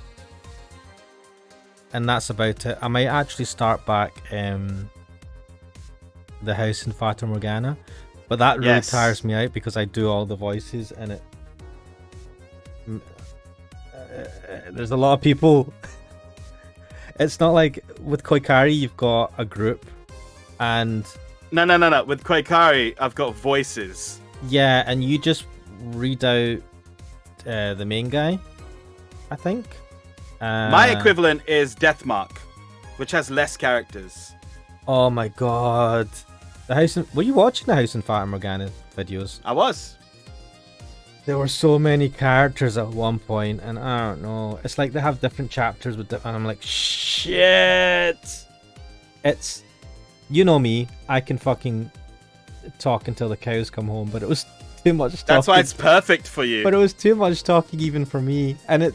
And that's about it. I might actually start back the house in Fata Morgana. But that really tires me out because I do all the voices and there's a lot of people. It's not like with Koikari you've got a group, and No. With Koikari, I've got voices. yeah, and you just read out the main guy, I think. My equivalent is Deathmark, which has less characters. Oh my god. Were you watching the House and Fata Morgana videos? I was. There were so many characters at one point, and I don't know. It's like they have different chapters and I'm like, shit. It's, you know me, I can fucking talk until the cows come home, but it was too much talking. That's why it's perfect for you. But it was too much talking even for me, and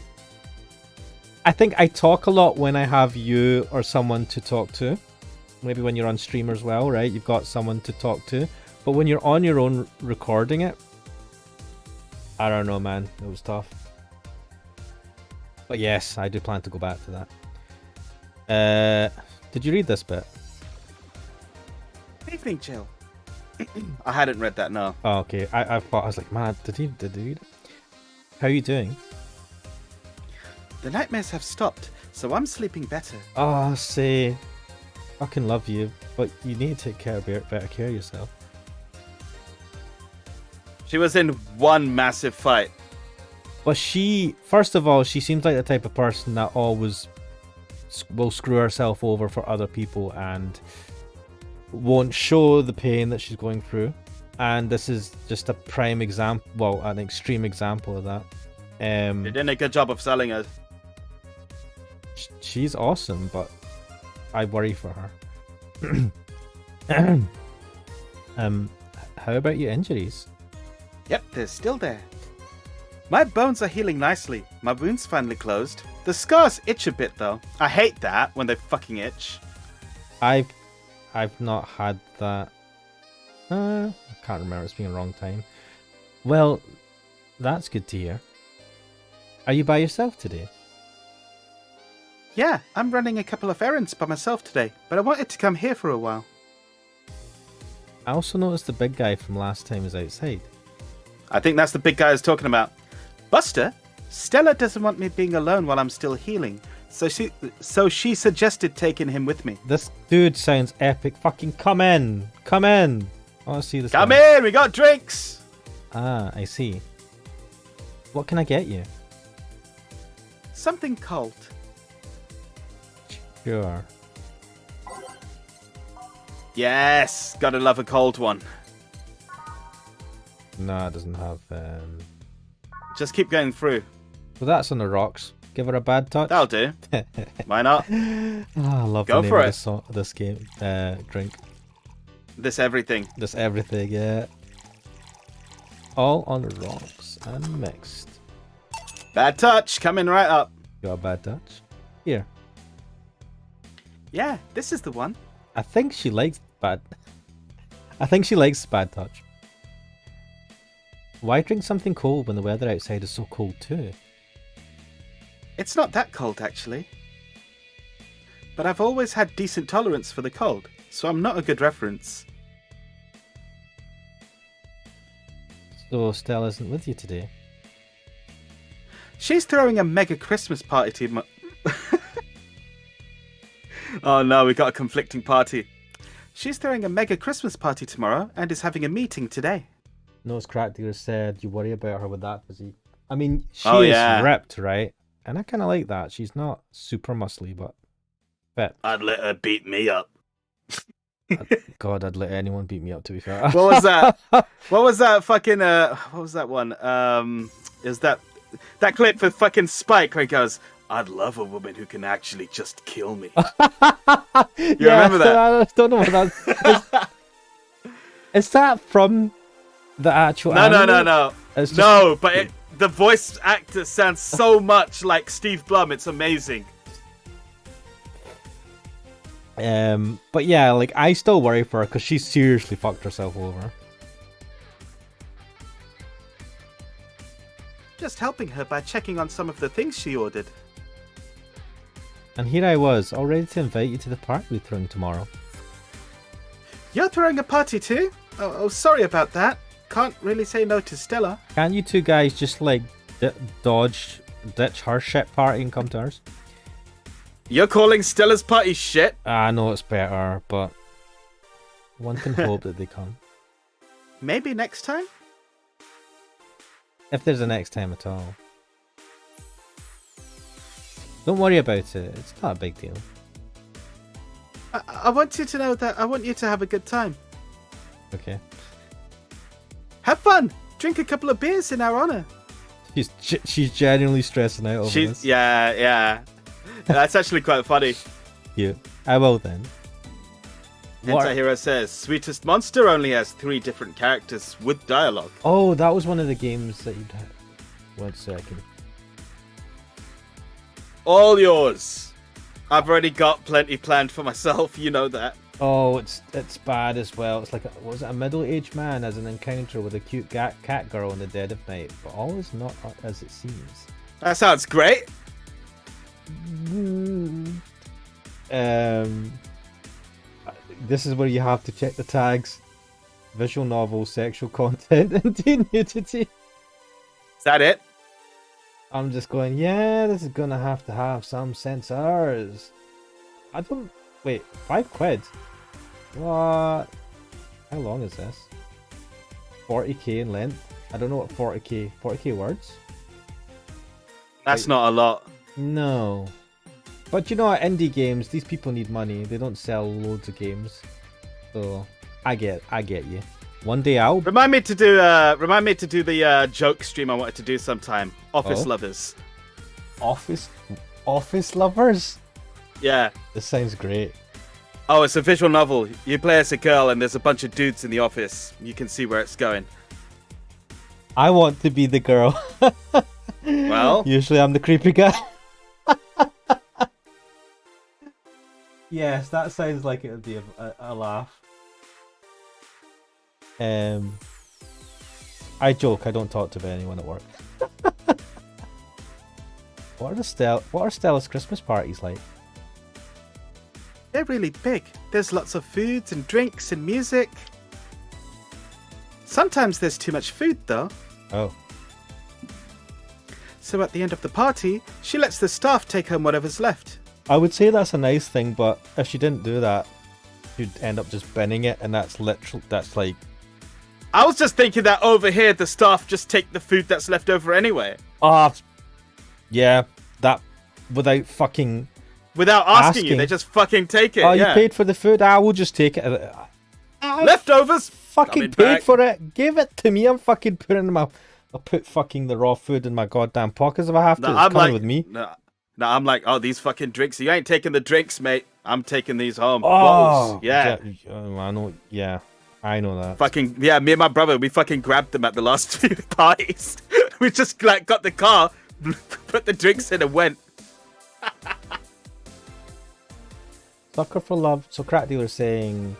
I think I talk a lot when I have you or someone to talk to. Maybe when you're on stream as well, right? You've got someone to talk to. But when you're on your own recording it, I don't know, man. It was tough. But yes, I do plan to go back to that. Did you read this bit? Evening, Jill. I hadn't read that, no. Oh, okay. I thought, I was like, man, did he read it? How are you doing? The nightmares have stopped, so I'm sleeping better. Oh, say, fucking love you, but you need to take better care of yourself. She was in one massive fight. But first of all, she seems like the type of person that always will screw herself over for other people and won't show the pain that she's going through. And this is just a prime example, well, an extreme example of that. You're doing a good job of selling her. She's awesome, but I worry for her. How about your injuries? Yep, they're still there. My bones are healing nicely. My wound's finally closed. The scars itch a bit though. I hate that when they fucking itch. I've not had that. I can't remember. It's been a long time. Well, that's good to hear. Are you by yourself today? Yeah, I'm running a couple of errands by myself today, but I wanted to come here for a while. I also noticed the big guy from last time is outside. I think that's the big guy I was talking about. Buster, Stella doesn't want me being alone while I'm still healing, so she suggested taking him with me. This dude sounds epic. Fucking come in. Come in. I want to see this. Come in, we got drinks. Ah, I see. What can I get you? Something cold. Sure. Yes, gotta love a cold one. No, it doesn't have. Just keep going through. Well, that's on the rocks. Give her a bad touch. That'll do. Why not? Oh, I love Go the name for of it. this game. Drink. This everything. This everything, yeah. All on the rocks and mixed. Bad touch, coming right up. Got a bad touch? Here. Yeah, this is the one. I think she likes bad touch. Why drink something cold when the weather outside is so cold too? It's not that cold, actually. But I've always had decent tolerance for the cold, so I'm not a good reference. So Stella isn't with you today? She's throwing a mega Christmas party to Oh no, we got a conflicting party. She's throwing a mega Christmas party tomorrow and is having a meeting today. Nose Crackdeer said you worry about her with that physique. I mean, she is ripped, right? And I kind of like that. She's not super muscly, but fit. I'd let her beat me up. God, I'd let anyone beat me up, to be fair. What was that? What was that fucking, what was that one? Is that clip for fucking Spike where he goes, I'd love a woman who can actually just kill me. You remember that? I don't know what that is. That from the actual anime? No. It's just... No, but the voice actor sounds so much like Steve Blum. It's amazing. But yeah, like, I still worry for her because she seriously fucked herself over. Just helping her by checking on some of the things she ordered. And here I was, all ready to invite you to the party we're throwing tomorrow. You're throwing a party too? Oh, sorry about that. Can't really say no to Stella. Can't you two guys just, like, dodge ditch her shit party and come to ours. You're calling Stella's party shit? I know it's better, but one can hope that they come. Maybe next time? If there's a next time at all. Don't worry about it. It's not a big deal. I want you to know that I want you to have a good time. Okay. Have fun! Drink a couple of beers in our honor. She's genuinely stressing out over this. Yeah. That's actually quite funny. Yeah. I will then. Anti-Hero says, Sweetest Monster only has 3 different characters with dialogue. Oh, that was one of the games that you'd had. 1 second. All yours. I've already got plenty planned for myself, you know that. Oh, it's bad as well. It's like, was it a middle-aged man as an encounter with a cute cat girl in the dead of night, but all is not as it seems. That sounds great. This is where you have to check the tags. Visual novel, sexual content, and teen nudity. Is that it? I'm just going, yeah, this is gonna have to have some censors. I don't... Wait, £5? What? How long is this? 40k in length? I don't know what 40k words? That's not a lot. No. But you know what, indie games, these people need money. They don't sell loads of games. So, I get you. One day I'll... Remind me to do the joke stream I wanted to do sometime. Office Lovers. Office Lovers? Yeah. This sounds great. Oh, it's a visual novel. You play as a girl and there's a bunch of dudes in the office. You can see where it's going. I want to be the girl. Well? Usually I'm the creepy guy. Yes, that sounds like it would be a laugh. I joke, I don't talk to anyone at work. What are Stella's Christmas parties like? They're really big. There's lots of foods and drinks and music. Sometimes there's too much food, though. Oh. So at the end of the party, she lets the staff take home whatever's left. I would say that's a nice thing, but if she didn't do that, you'd end up just binning it, and that's like... I was just thinking that over here, the staff just take the food that's left over anyway. Yeah, that without fucking... Without asking you, they just fucking take it. Oh, you paid for the food? I will just take it. Leftovers? Fucking paid for it. Give it to me. I'm fucking putting in I'll put fucking the raw food in my goddamn pockets if I have to. No, it's I'm coming like, with me. No, I'm like, oh, these fucking drinks. You ain't taking the drinks, mate. I'm taking these home. Oh, bottles. Yeah. I know. Yeah, I know that. Fucking, yeah, me and my brother, we fucking grabbed them at the last few parties. We just, like, got the car, put the drinks in and went. Sucker for Love. So Crack Dealer saying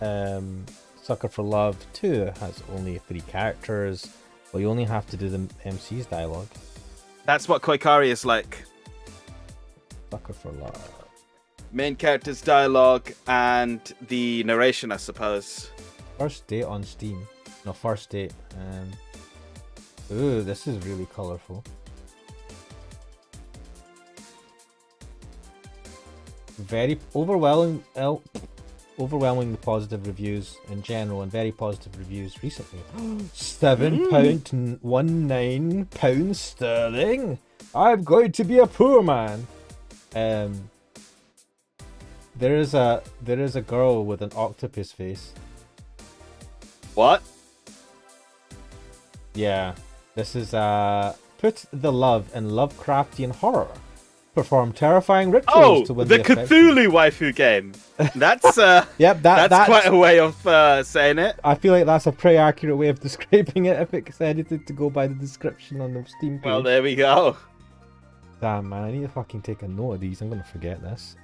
Sucker for Love 2 has only 3 characters, but you only have to do the MC's dialogue. That's what Koikari is like. Sucker for Love. Main character's dialogue and the narration, I suppose. First Date on Steam. No, First Date. Ooh, this is really colourful. Very overwhelming positive reviews in general, and very positive reviews recently. £7.19 sterling. I'm going to be a poor man. There is a girl with an octopus face. What? Yeah, this is put the love in Lovecraftian horror. Perform terrifying rituals to win the Cthulhu waifu game. That's yep, that's quite a way of saying it. I feel like that's a pretty accurate way of describing it if it's edited to go by the description on the Steam page. Well, there we go. Damn, man, I need to fucking take a note of these. I'm gonna forget this.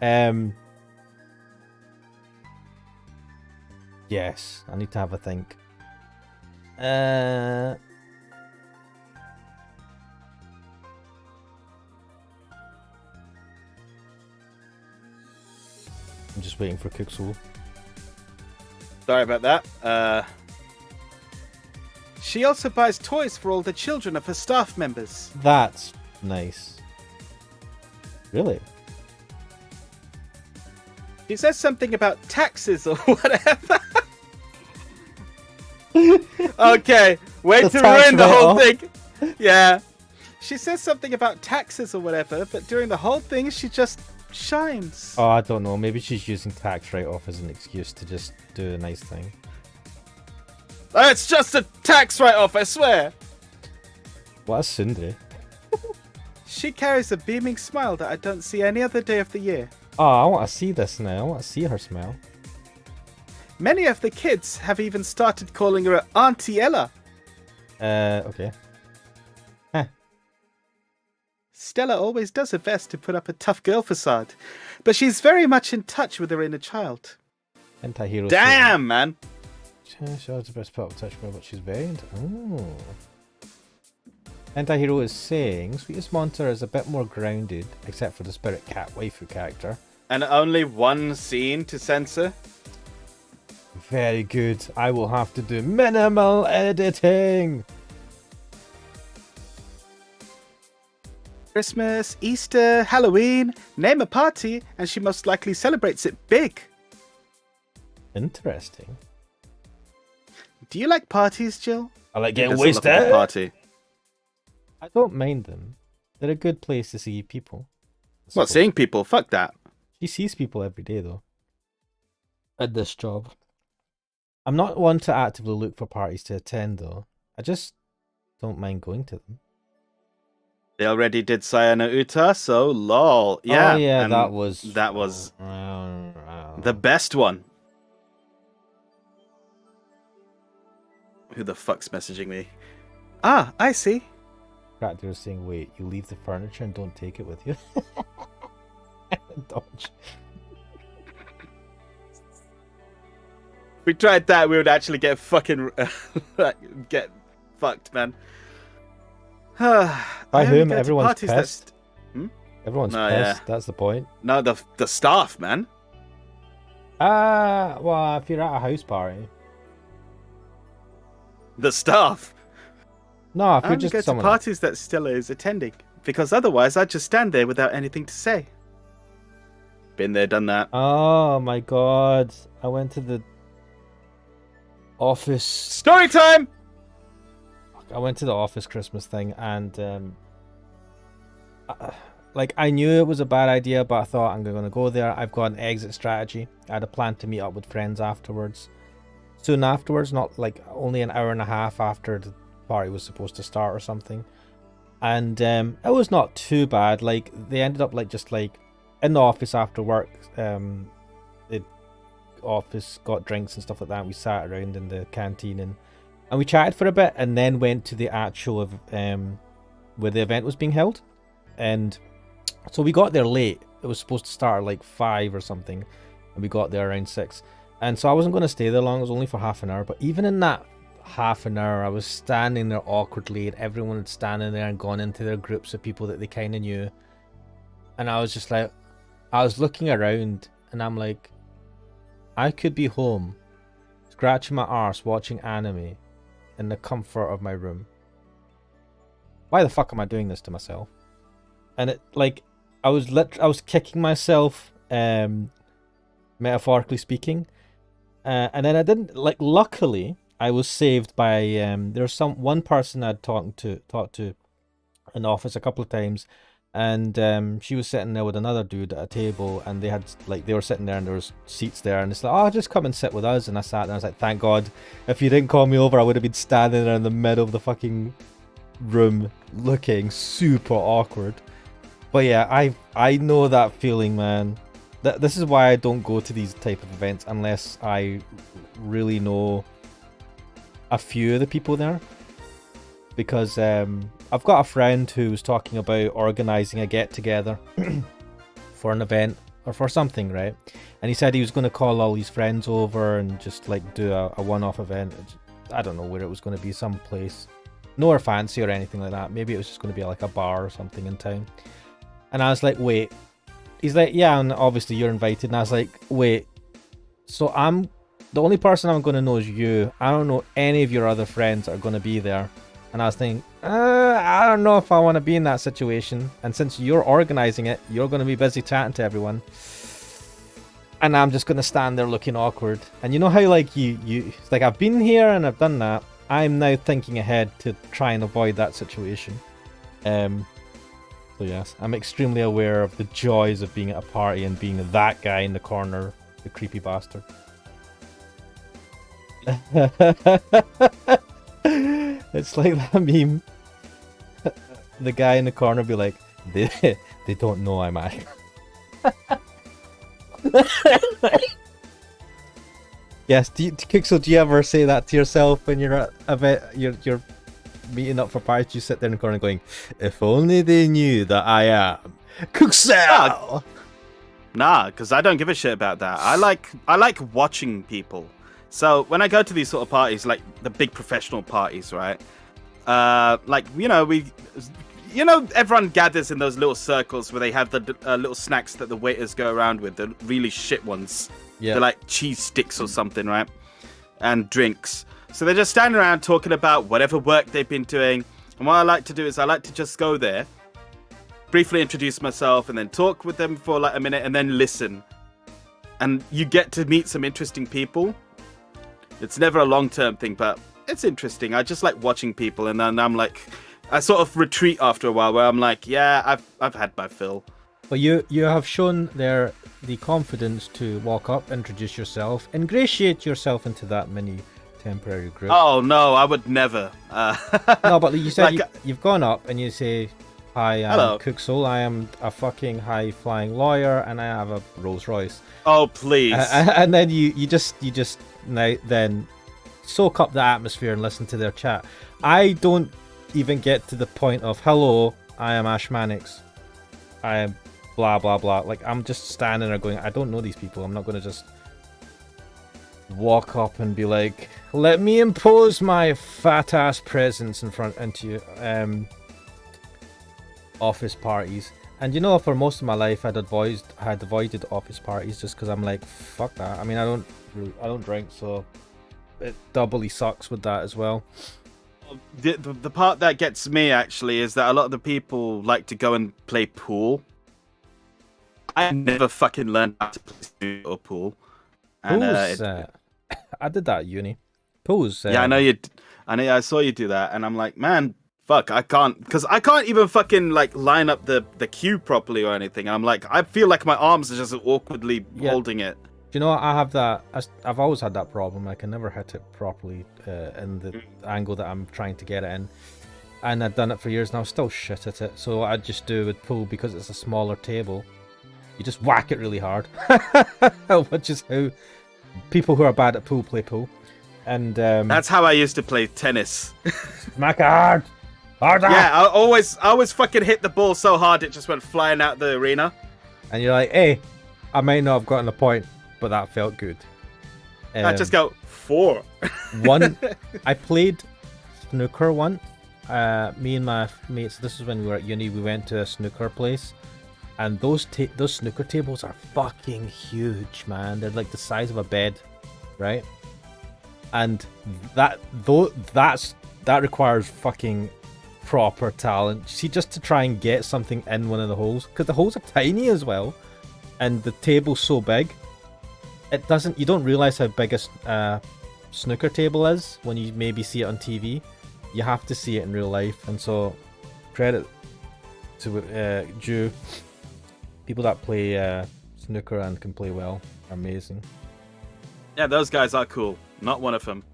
Yes, I need to have a think. I'm just waiting for Cooksoul. Sorry about that. She also buys toys for all the children of her staff members. That's Nice. Really? She says something about taxes or whatever. Okay, way The to tax ruin the whole write-off. thing. Yeah. She says something about taxes or whatever, but during the whole thing, she just shines. Oh, I don't know. Maybe she's using tax write-off as an excuse to just do a nice thing. It's just a tax write-off, I swear. What a tsundere. She carries a beaming smile that I don't see any other day of the year. Oh, I want to see this now. I want to see her smile. Many of the kids have even started calling her Auntie Ella. Okay. Stella always does her best to put up a tough girl facade, but she's very much in touch with her inner child. Anti-hero. Damn, man. She has the best part of touch girl, but she's very into... Oh. Anti-hero is saying Sweetest Monster is a bit more grounded, except for the Spirit Cat waifu character. And only one scene to censor. Very good. I will have to do minimal editing. Christmas, Easter, Halloween, name a party, and she most likely celebrates it big. Interesting. Do you like parties, Jill? I like He getting doesn't look like a wasted. party. I don't mind them. They're a good place to see people. What, seeing people? Fuck that. She sees people every day, though. At this job. I'm not one to actively look for parties to attend, though. I just don't mind going to them. They already did Sayana Uta, so lol. Yeah, Oh, yeah, and that was the best one. Who the fuck's messaging me? Ah, I see. Cracked was saying, wait, you leave the furniture and don't take it with you? Dodge. If we tried that, we would actually get fucking get fucked, man. By whom? Everyone's pissed. Everyone's No, pissed. yeah. That's the point. No, the staff, man. Well, if you're at a house party. The staff. No, if I you're only just go to someone. parties that Stella is attending, because otherwise I'd just stand there without anything to say. Been there, done that. Oh my god. I went to the office. Story time! I went to the office Christmas thing and I knew it was a bad idea, but I thought I'm going to go there. I've got an exit strategy. I had a plan to meet up with friends afterwards. Soon afterwards, not like only an hour and a half after the party was supposed to start or something. And it was not too bad. Like they ended up just in the office after work. The office got drinks and stuff like that. We sat around in the canteen and we chatted for a bit, and then went to the actual where the event was being held. And so we got there late. It was supposed to start at like 5 or something, and we got there around 6. And so I wasn't going to stay there long. It was only for half an hour. But even in that half an hour, I was standing there awkwardly, and everyone had standing there and gone into their groups of people that they kind of knew. And I was just like, I was looking around, and I'm like, I could be home, scratching my arse, watching anime in the comfort of my room. Why the fuck am I doing this to myself? And it I was kicking myself, metaphorically speaking, and then I didn't luckily I was saved by there was one person I'd talked to in the office a couple of times, and she was sitting there with another dude at a table, and they had they were sitting there and there was seats there, and it's like, oh, just come and sit with us. And I sat there and I was like, thank God, if you didn't call me over, I would have been standing there in the middle of the fucking room looking super awkward. But yeah, I know that feeling, man. This is why I don't go to these type of events unless I really know a few of the people there. Because I've got a friend who was talking about organising a get-together for an event or for something, right? And he said he was going to call all his friends over and just do a one-off event. I don't know where it was going to be, some place. Nowhere fancy or anything like that. Maybe it was just going to be like a bar or something in town. And I was like, wait. He's like, yeah, and obviously you're invited. And I was like, wait. So the only person I'm going to know is you. I don't know any of your other friends that are going to be there. And I was thinking, I don't know if I want to be in that situation. And since you're organizing it, you're going to be busy chatting to everyone. And I'm just going to stand there looking awkward. And you know how like it's like I've been here and I've done that. I'm now thinking ahead to try and avoid that situation. So yes, I'm extremely aware of the joys of being at a party and being that guy in the corner, the creepy bastard. It's like that meme. The guy in the corner be like, they don't know I'm at. Yes, Kixel, do you ever say that to yourself when you're at you're meeting up for parties? You sit there in the corner going, if only they knew that I am Kixel. Nah, because I don't give a shit about that. I like watching people. So when I go to these sort of parties, like the big professional parties, right? Like everyone gathers in those little circles where they have the little snacks that the waiters go around with, the really shit ones. Yeah. They're like cheese sticks or something, right? And drinks. So they're just standing around talking about whatever work they've been doing. And what I like to do is I like to just go there, briefly introduce myself, and then talk with them for like a minute, and then listen. And you get to meet some interesting people. It's never a long-term thing, but it's interesting. I just like watching people, and then I'm like, I sort of retreat after a while, where I'm like, yeah, I've had my fill. But you have shown there the confidence to walk up, introduce yourself, ingratiate yourself into that mini temporary group. Oh no, I would never. No, but you said like, you've gone up and you say, "Hi, I'm hello. Cooksoul. I am a fucking high-flying lawyer, and I have a Rolls Royce." Oh please! And then you just now then soak up the atmosphere and listen to their chat. I don't even get to the point of, "Hello, I am Ash Mannix. I am blah blah blah." Like I'm just standing there going, I don't know these people. I'm not going to just walk up and be like, let me impose my fat ass presence into office parties. And you know, for most of my life I'd avoided office parties just because I'm like, fuck that. I mean, I don't drink, so it doubly sucks with that as well. The part that gets me actually is that a lot of the people like to go and play pool. I never fucking learned how to play pool. And, I did that at uni. Pool's yeah, I know you. I saw you do that, and I'm like, man, fuck, I can't, because I can't even fucking like line up the cue properly or anything. I'm like, I feel like my arms are just awkwardly holding it. Do you know what? I have that. I've always had that problem. I can never hit it properly in the angle that I'm trying to get it in. And I've done it for years now. Still shit at it. So I just do with pool because it's a smaller table. You just whack it really hard, which is how people who are bad at pool play pool. And that's how I used to play tennis. Smack it hard. Harder. Yeah, I always fucking hit the ball so hard it just went flying out the arena. And you're like, hey, I might not have gotten a point, but that felt good. I just go 4. I played snooker once. Me and my mates, this is when we were at uni, we went to a snooker place. And those snooker tables are fucking huge, man. They're like the size of a bed, right? And that requires fucking proper talent. See, just to try and get something in one of the holes, because the holes are tiny as well, and the table's so big. You don't realize how big a snooker table is when you maybe see it on TV. You have to see it in real life, and so credit to Jew. People that play snooker and can play well are amazing. Yeah, those guys are cool. Not one of them.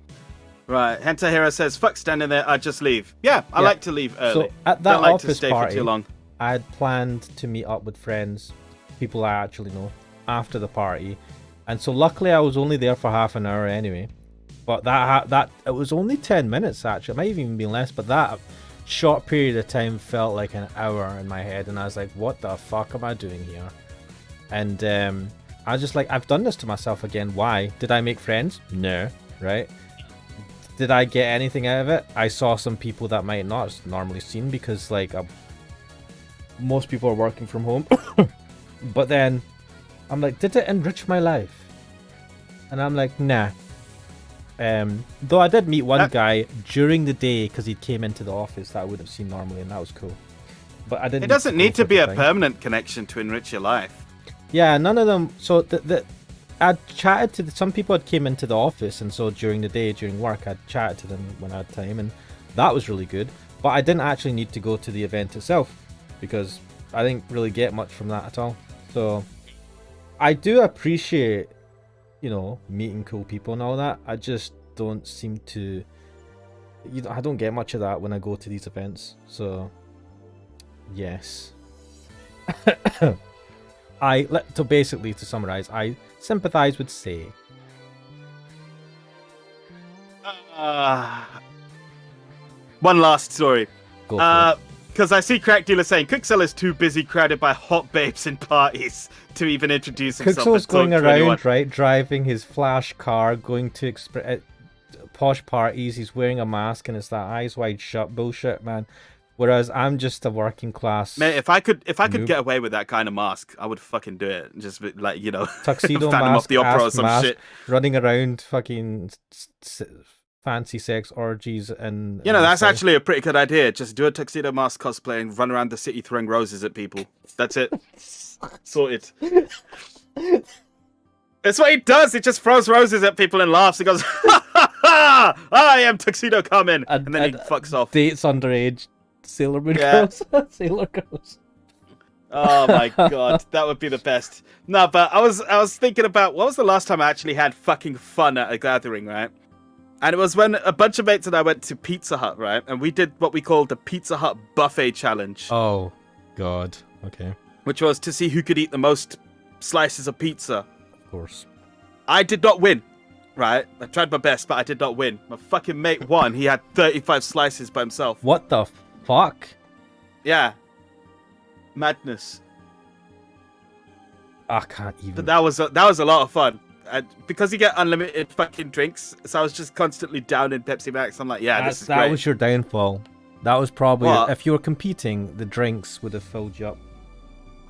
Right, Henta Hero says, fuck standing there, I'd just leave. Yeah, I like to leave early. So at that Don't like office to stay party, for too long. I had planned to meet up with friends, people I actually know, after the party. And so luckily I was only there for half an hour anyway. But that it was only 10 minutes actually. It might have even been less, but that short period of time felt like an hour in my head, and I was like, what the fuck am I doing here? And I was just like, I've done this to myself again. Why? Did I make friends? No. Right? Did I get anything out of it? I saw some people that might not have normally seen, because like most people are working from home. But then I'm like, did it enrich my life? And I'm like, nah. Though I did meet one guy during the day because he came into the office that I would have seen normally, and that was cool. But I didn't. It doesn't need to be a thing. permanent connection to enrich your life. Yeah, none of them. So I chatted to some people that came into the office, and so during the day, during work, I'd chatted to them when I had time, and that was really good. But I didn't actually need to go to the event itself because I didn't really get much from that at all. So I do appreciate, meeting cool people and all that. I just don't seem to. I don't get much of that when I go to these events. So yes. So basically, to summarize, I sympathize with Say. One last story. Go for it. Because I see Crack Dealer saying Cookcell is too busy crowded by hot babes in parties to even introduce himself. Cookcell's going around, right, driving his flash car, going to posh parties. He's wearing a mask and it's that eyes wide shut bullshit, man. Whereas I'm just a working class. Mate, if I could get away with that kind of mask, I would fucking do it. Just like tuxedo Phantom mask, of the Opera or some mask, shit, running around fucking fancy sex orgies and. That's actually a pretty good idea. Just do a tuxedo mask cosplay and run around the city throwing roses at people. That's it. Sorted. That's what he does. He just throws roses at people and laughs. He goes, "Ha ha ha! I am Tuxedo Coming," and then he fucks off. Dates underage Sailor Moon girls. Sailor girls. Oh my god, that would be the best. No, but I was thinking about what was the last time I actually had fucking fun at a gathering, right? And it was when a bunch of mates and I went to Pizza Hut, right? And we did what we called the Pizza Hut buffet challenge. Oh god. Okay. Which was to see who could eat the most slices of pizza. Of course. I did not win, right? I tried my best, but I did not win. My fucking mate won. He had 35 slices by himself. What the fuck? Yeah. Madness. I can't even. But that was a lot of fun. And because you get unlimited fucking drinks, so I was just constantly down in Pepsi Max. I'm like, this is great. That was your downfall. That was probably what? If you were competing, the drinks would have filled you up.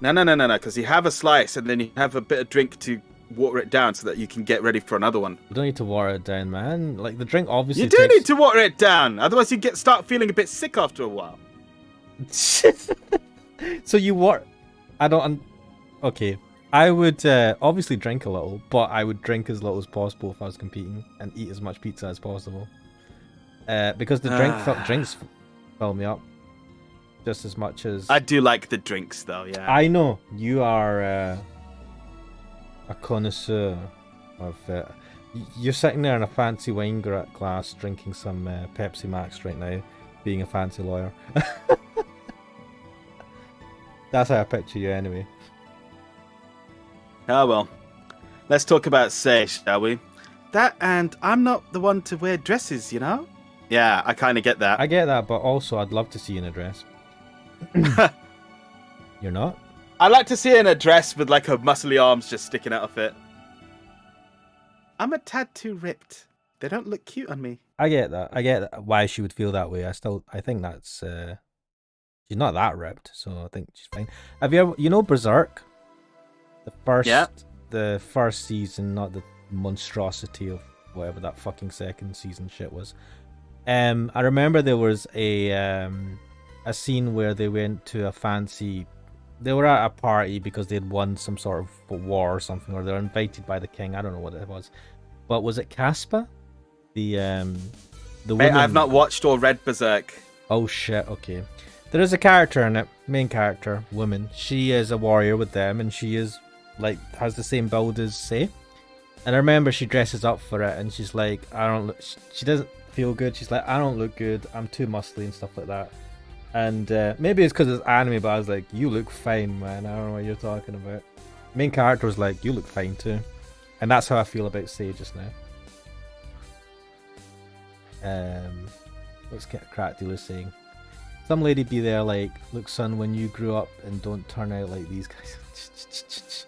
No, because you have a slice and then you have a bit of drink to water it down so that you can get ready for another one. You don't need to water it down, man. Like the drink obviously. You do need to water it down, otherwise you start feeling a bit sick after a while. So you water. I don't. Okay. I would obviously drink a little, but I would drink as little as possible if I was competing and eat as much pizza as possible. Because the drinks fill me up just as much as. I do like the drinks though, yeah. I know you are a connoisseur of. You're sitting there in a fancy wine glass drinking some Pepsi Max right now, being a fancy lawyer. That's how I picture you anyway. Oh well, let's talk about Say, shall we? That and I'm not the one to wear dresses, Yeah, I kind of get that. I get that, but also I'd love to see you in a dress. You're not? I'd like to see her in a dress with like her muscly arms just sticking out of it. I'm a tad too ripped. They don't look cute on me. I get that. I get why she would feel that way. I think that's she's not that ripped, so I think she's fine. Have you ever, Berserk? The first season, not the monstrosity of whatever that fucking second season shit was. I remember there was a scene where they went to a fancy. They were at a party because they'd won some sort of war or something, or they're invited by the king. I don't know what it was, but was it Caspa? The Mate, I've not watched or read Berserk. Oh shit! Okay, there is a character in it, main character, woman. She is a warrior with them, and she is. Has the same build as Say, and I remember she dresses up for it, and she's like, I don't look. She doesn't feel good. She's like, I don't look good. I'm too muscly and stuff like that. And maybe it's because it's anime, but I was like, you look fine, man. I don't know what you're talking about. Main character was like, you look fine too, and that's how I feel about Say just now. Let's get a Crack Dealer saying. Some lady be there like, look son, when you grew up and don't turn out like these guys.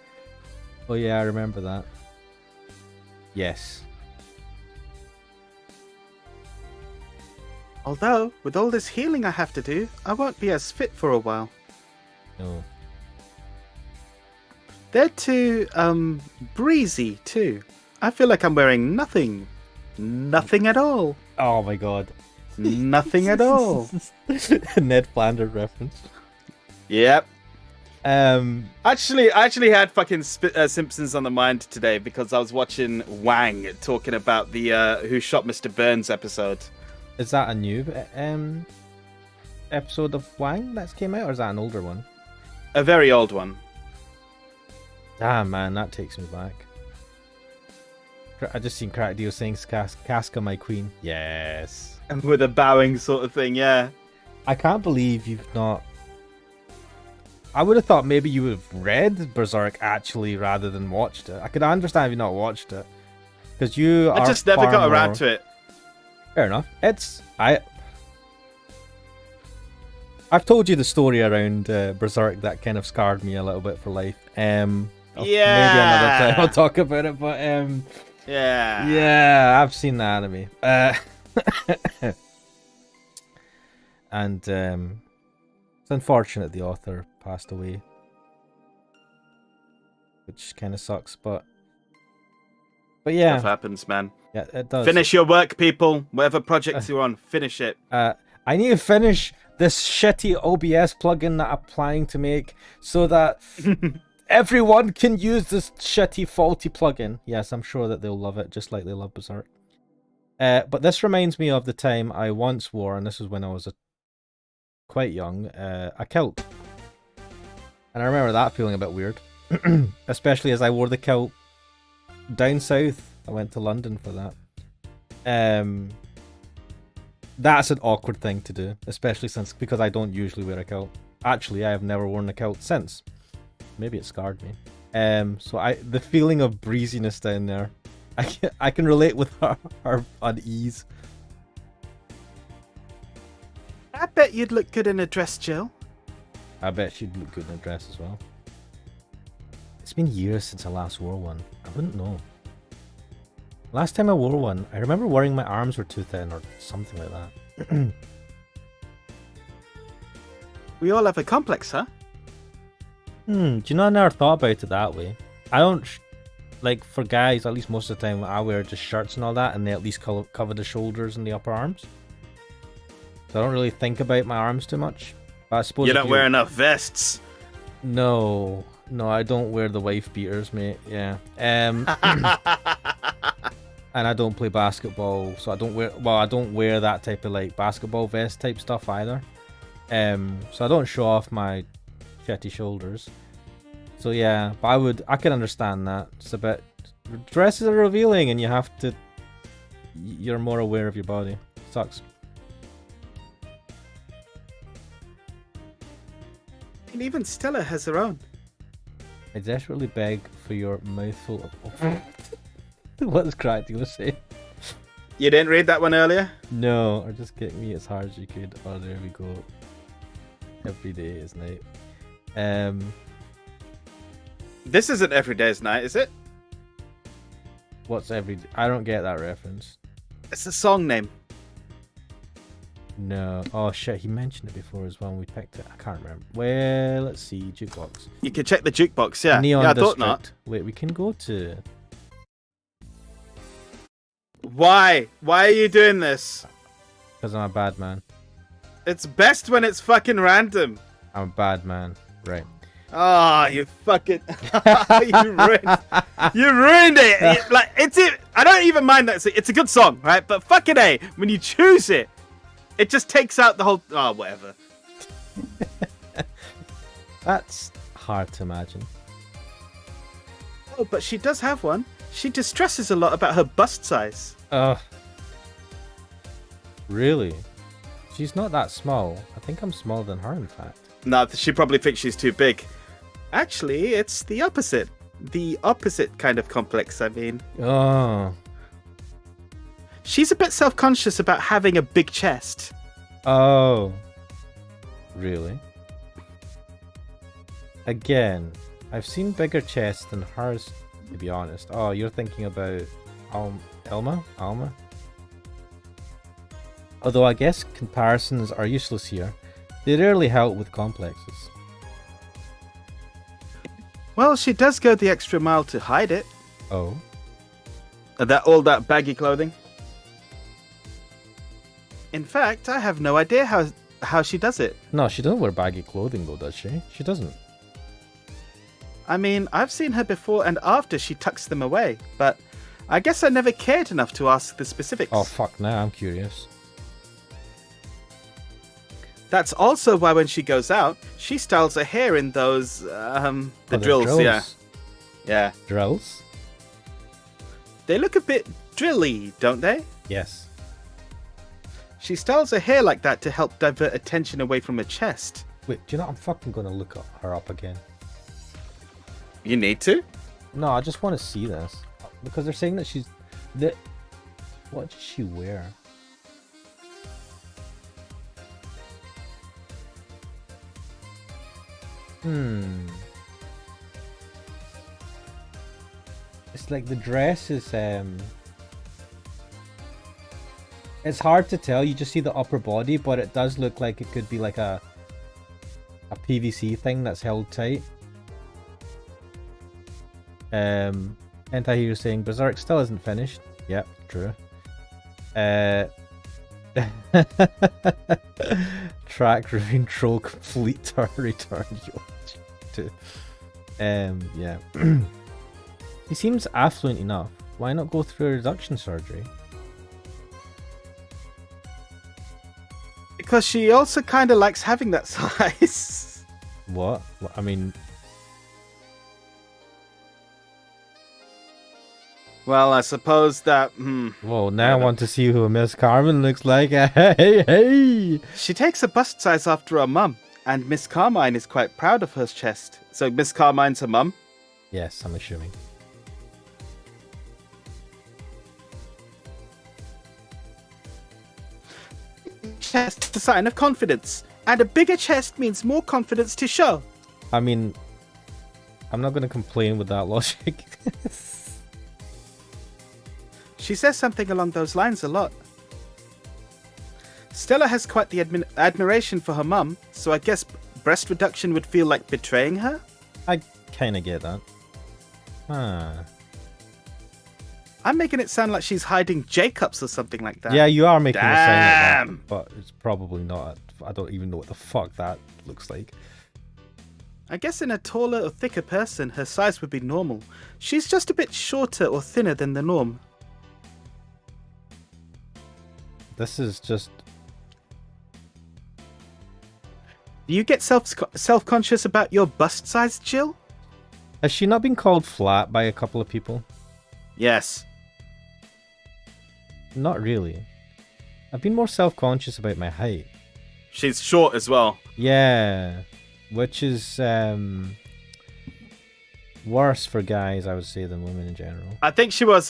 Oh yeah, I remember that. Yes. Although, with all this healing I have to do, I won't be as fit for a while. No. They're too, breezy too. I feel like I'm wearing nothing. Nothing at all. Oh my god. Nothing at all. Ned Flanders reference. Yep. Um, I actually had fucking Simpsons on the mind today because I was watching Wang talking about the Who Shot Mr. Burns episode. is that a new episode of Wang that's came out, or is that an older one? A very old one. Damn, man, that takes me back. I just seen Crack Deal saying Casca my queen. Yes. And with a bowing sort of thing, yeah. I can't believe you've not... I would have thought maybe you would have read Berserk actually rather than watched it. I could understand if you not watched it. Because you I just never got around to it. Fair enough. I've told you the story around Berserk that kind of scarred me a little bit for life. Maybe another time I'll talk about it, but yeah, I've seen the anime. And it's unfortunate the author passed away, which kind of sucks, but yeah, Stuff happens, man. Yeah, it does. Finish your work, people. Whatever projects you're on, finish it. I need to finish this shitty OBS plugin that I'm planning to make so that everyone can use this shitty faulty plugin. Yes, I'm sure that they'll love it, just like they love Berserk. But this reminds me of the time I once wore, and this was when I was quite young, a kilt. And I remember that feeling a bit weird, especially as I wore the kilt down south. I went to London for that. That's an awkward thing to do, especially because I don't usually wear a kilt. Actually, I have never worn a kilt since. Maybe it scarred me. So the feeling of breeziness down there, I can relate with her unease. I bet you'd look good in a dress, Jill. I bet she'd look good in a dress as well. It's been years since I last wore one. I wouldn't know. Last time I wore one, I remember worrying my arms were too thin or something like that. We all have a complex, huh? Do you know, I never thought about it that way. I don't, like, for guys, at least most of the time, I wear just shirts and all that, and they at least cover the shoulders and the upper arms. So I don't really think about my arms too much. But I suppose you don't wear enough vests. No, I don't wear the wife beaters, mate. Yeah. And I don't play basketball, so I don't wear that type of like basketball vest type stuff either. So I don't show off my shitty shoulders. So yeah, but I can understand that. It's a bit, dresses are revealing and you're more aware of your body. Sucks. And even Stella has her own. I desperately beg for your mouthful of... What does Crackdealer say? You didn't read that one earlier? No, or just get me as hard as you could. Oh, there we go. Every day is night. This isn't Every Day is Night, is it? What's every day? I don't get that reference. It's a song name. No. Oh shit, he mentioned it before as well when we picked it. I can't remember. Well, let's see. Jukebox. You can check the jukebox, yeah. Neon yeah, I District. thought not. Wait, we can go to... Why? Why are you doing this? Because I'm a bad man. It's best when it's fucking random. I'm a bad man. Right. Ah, you fucking... you ruined it. I don't even mind that. It's a good song, right? But fucking A, when you choose it, it just takes out the whole... Oh, whatever. That's hard to imagine. Oh, but she does have one. She distresses a lot about her bust size. Really? She's not that small. I think I'm smaller than her, in fact. No, she probably thinks she's too big. Actually, it's the opposite. The opposite kind of complex, I mean. Oh. She's a bit self-conscious about having a big chest. Oh. Really? Again, I've seen bigger chests than hers, to be honest. Oh, you're thinking about Alma? Although I guess comparisons are useless here. They rarely help with complexes. Well, she does go the extra mile to hide it. Oh. All that baggy clothing. In fact, I have no idea how she does it. No, she doesn't wear baggy clothing though, does she? She doesn't. I mean, I've seen her before and after she tucks them away, but I guess I never cared enough to ask the specifics. Oh, fuck, now I'm curious. That's also why when she goes out, she styles her hair in those, the drills, yeah. Yeah. Drills? They look a bit drilly, don't they? Yes. She styles her hair like that to help divert attention away from her chest. Wait, do you know I'm fucking gonna look her up again? You need to? No, I just want to see this. Because they're saying that she's... What does she wear? It's like the dress is... It's hard to tell, you just see the upper body, but it does look like it could be like a PVC thing that's held tight. Anti-hero saying Berserk still isn't finished. Yep, true. Track Ravine Troll complete to return to. Yeah. He seems affluent enough. Why not go through a reduction surgery? Because she also kind of likes having that size. What? I mean... Well, I suppose that... Well, now I want to see who Miss Carmen looks like. Hey! She takes a bust size after her mum, and Miss Carmine is quite proud of her chest. So Miss Carmine's her mum? Yes, I'm assuming. Chest is a sign of confidence, and a bigger chest means more confidence to show. I mean, I'm not going to complain with that logic. She says something along those lines a lot. Stella has quite the admiration for her mum, so I guess breast reduction would feel like betraying her? I kind of get that. Huh. I'm making it sound like she's hiding J-cups or something like that. Yeah, you are making it sound like Damn! that, but it's probably not. I don't even know what the fuck that looks like. I guess in a taller or thicker person, her size would be normal. She's just a bit shorter or thinner than the norm. This is just... Do you get self-conscious about your bust size, Jill? Has she not been called flat by a couple of people? Yes. Not really. I've been more self-conscious about my height. She's short as well. Yeah. Which is worse for guys, I would say, than women in general. I think she was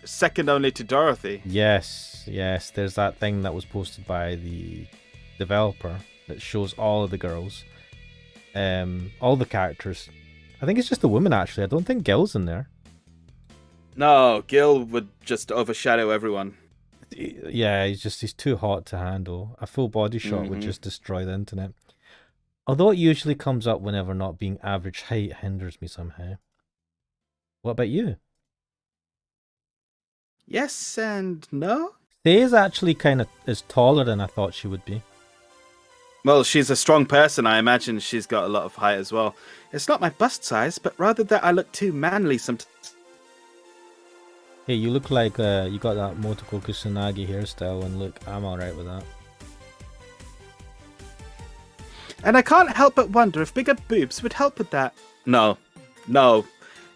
second only to Dorothy. Yes, yes. There's that thing that was posted by the developer that shows all of the girls. All the characters. I think it's just the women, actually. I don't think Gil's in there. No, Gil would just overshadow everyone. Yeah, he's too hot to handle. A full body shot would just destroy the internet. Although it usually comes up whenever not being average height hinders me somehow. What about you? Yes and no? Faye's actually is taller than I thought she would be. Well, she's a strong person. I imagine she's got a lot of height as well. It's not my bust size, but rather that I look too manly sometimes. Hey, you look like you got that Motoko Kusanagi hairstyle, and look, I'm alright with that. And I can't help but wonder if bigger boobs would help with that. No. No.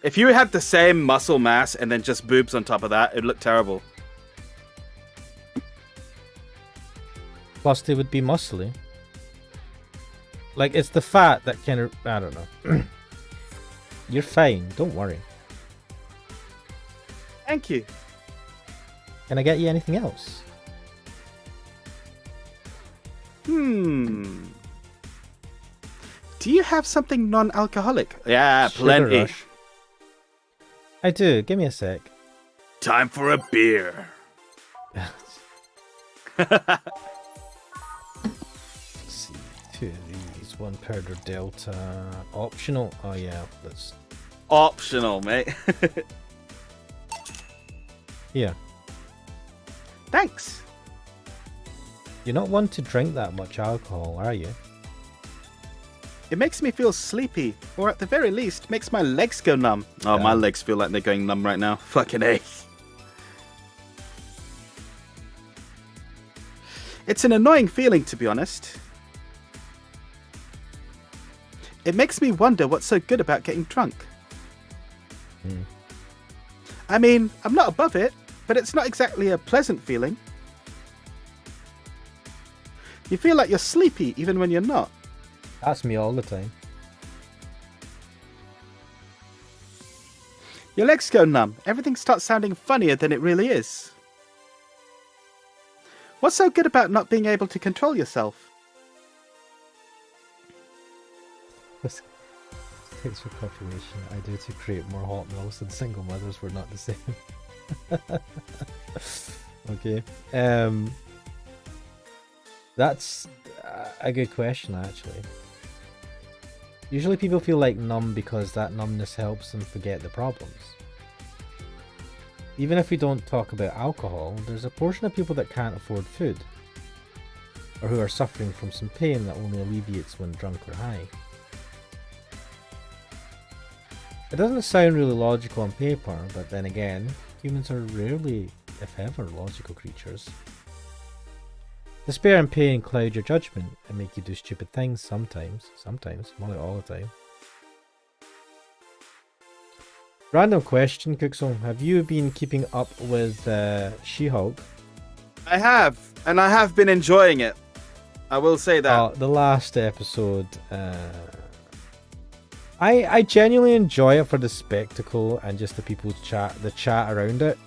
If you had the same muscle mass and then just boobs on top of that, it'd look terrible. Plus, they would be muscly. Like, it's the fat that kind of... I don't know. You're fine. Don't worry. Thank you. Can I get you anything else? Do you have something non-alcoholic? Yeah, Sugar plenty. Rush. I do. Give me a sec. Time for a beer. Let's see. 2 of these. 1 powder delta. Optional. Oh yeah, that's Optional, mate. here. Thanks. You're not one to drink that much alcohol, are you? It makes me feel sleepy, or at the very least, makes my legs go numb. Oh, my legs feel like they're going numb right now. Fucking A. It's an annoying feeling, to be honest. It makes me wonder what's so good about getting drunk. I mean, I'm not above it, but it's not exactly a pleasant feeling. You feel like you're sleepy even when you're not. That's me all the time. Your legs go numb. Everything starts sounding funnier than it really is. What's so good about not being able to control yourself? Thanks for confirmation. I do to create more hot meals than single mothers were not the same. Okay. That's a good question, actually. Usually people feel like numb because that numbness helps them forget the problems. Even if we don't talk about alcohol, there's a portion of people that can't afford food, or who are suffering from some pain that only alleviates when drunk or high. It doesn't sound really logical on paper, but then again, humans are rarely, if ever, logical creatures. Despair and pain cloud your judgment and make you do stupid things sometimes, more like all the time. Random question, Cooksong. Have you been keeping up with She-Hulk? I have, and I have been enjoying it. I will say that. The last episode, I genuinely enjoy it for the spectacle and just the chat around it.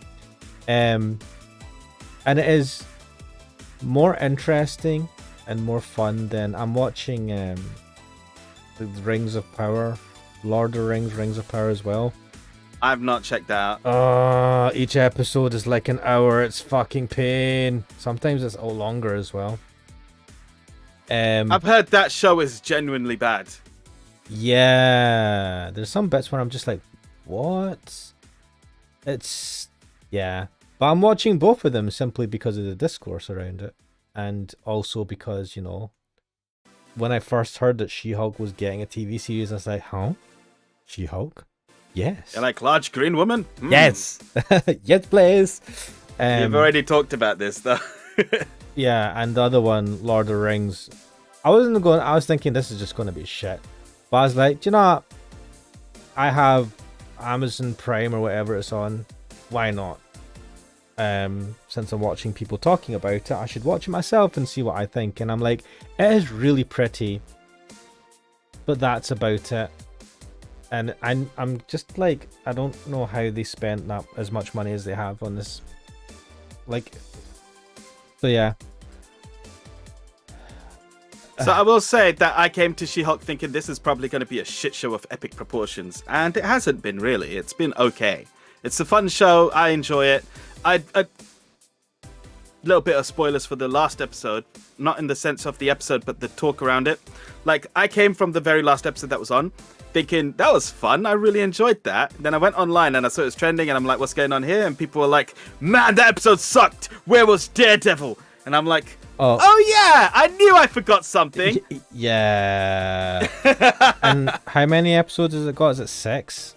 And it is more interesting and more fun than I'm watching the Rings of Power, Lord of the Rings of Power as well. I've not checked that out. Each episode is like an hour. It's fucking pain. Sometimes it's all longer as well. I've heard that show is genuinely bad. Yeah, there's some bits where I'm just like, what? Yeah. But I'm watching both of them simply because of the discourse around it. And also because, you know, when I first heard that She-Hulk was getting a TV series, I was like, huh? She-Hulk? Yes. You're like, large green woman? Mm. Yes. Yes, please. You've already talked about this, though. Yeah, and the other one, Lord of the Rings. I was thinking this is just going to be shit. But I was like, do you know what? I have Amazon Prime or whatever it's on. Why not? Since I'm watching people talking about it, I should watch it myself and see what I think. And I'm like, it is really pretty, but that's about it. And I'm just like, I don't know how they spent that as much money as they have on this. Like, so yeah. So I will say that I came to She-Hulk thinking this is probably going to be a shit show of epic proportions, and it hasn't been really. It's been okay. It's a fun show. I enjoy it. A little bit of spoilers for the last episode, not in the sense of the episode, but the talk around it. Like, I came from the very last episode that was on, thinking that was fun. I really enjoyed that. Then I went online and I saw it was trending, and I'm like, what's going on here? And people were like, man, that episode sucked. Where was Daredevil? And I'm like, oh yeah, I knew I forgot something. Yeah. And how many episodes has it got? Is it 6?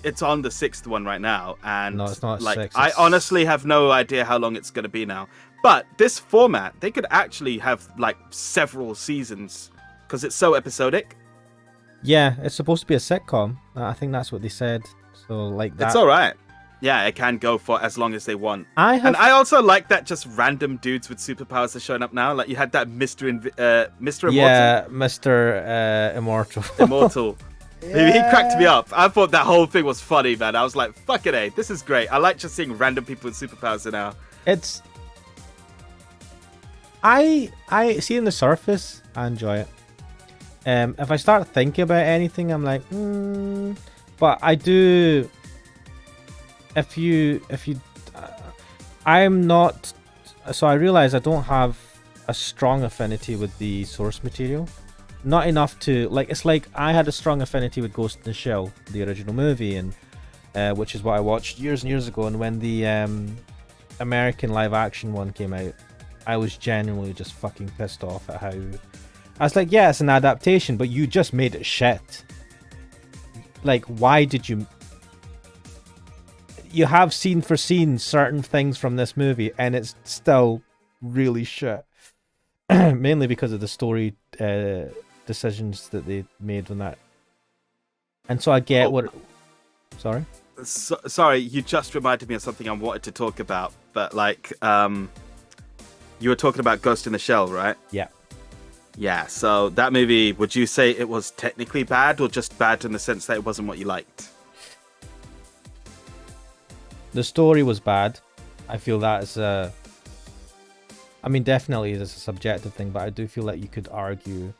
It's on the 6th one right now, and no, it's not like 6. I honestly have no idea how long it's going to be now. But this format, they could actually have like several seasons because it's so episodic. Yeah, it's supposed to be a sitcom. I think that's what they said. So like that. It's all right. Yeah, it can go for as long as they want. And I also like that just random dudes with superpowers are showing up now. Like you had that Mr. Immortal. Yeah, Mr. Immortal. Immortal. Yeah. He cracked me up. I thought that whole thing was funny, man. I was like, fuck it, this is great. I like just seeing random people with superpowers now. It's... I see in the surface, I enjoy it. If I start thinking about anything, I'm like, but I do... If you I'm not... So I realize I don't have a strong affinity with the source material. Not enough to... Like, it's like I had a strong affinity with Ghost in the Shell, the original movie, and which is what I watched years and years ago. And when the American live action one came out, I was genuinely just fucking pissed off at how... I was like, yeah, it's an adaptation, but you just made it shit. Like, why did you... You have scene for scene certain things from this movie, and it's still really shit. Mainly because of the story decisions that they made on that. And so I get what... Sorry? Sorry, you just reminded me of something I wanted to talk about, but like, you were talking about Ghost in the Shell, right? Yeah. Yeah, so that movie, would you say it was technically bad, or just bad in the sense that it wasn't what you liked? The story was bad. I feel that is a... I mean, definitely it's a subjective thing, but I do feel like you could argue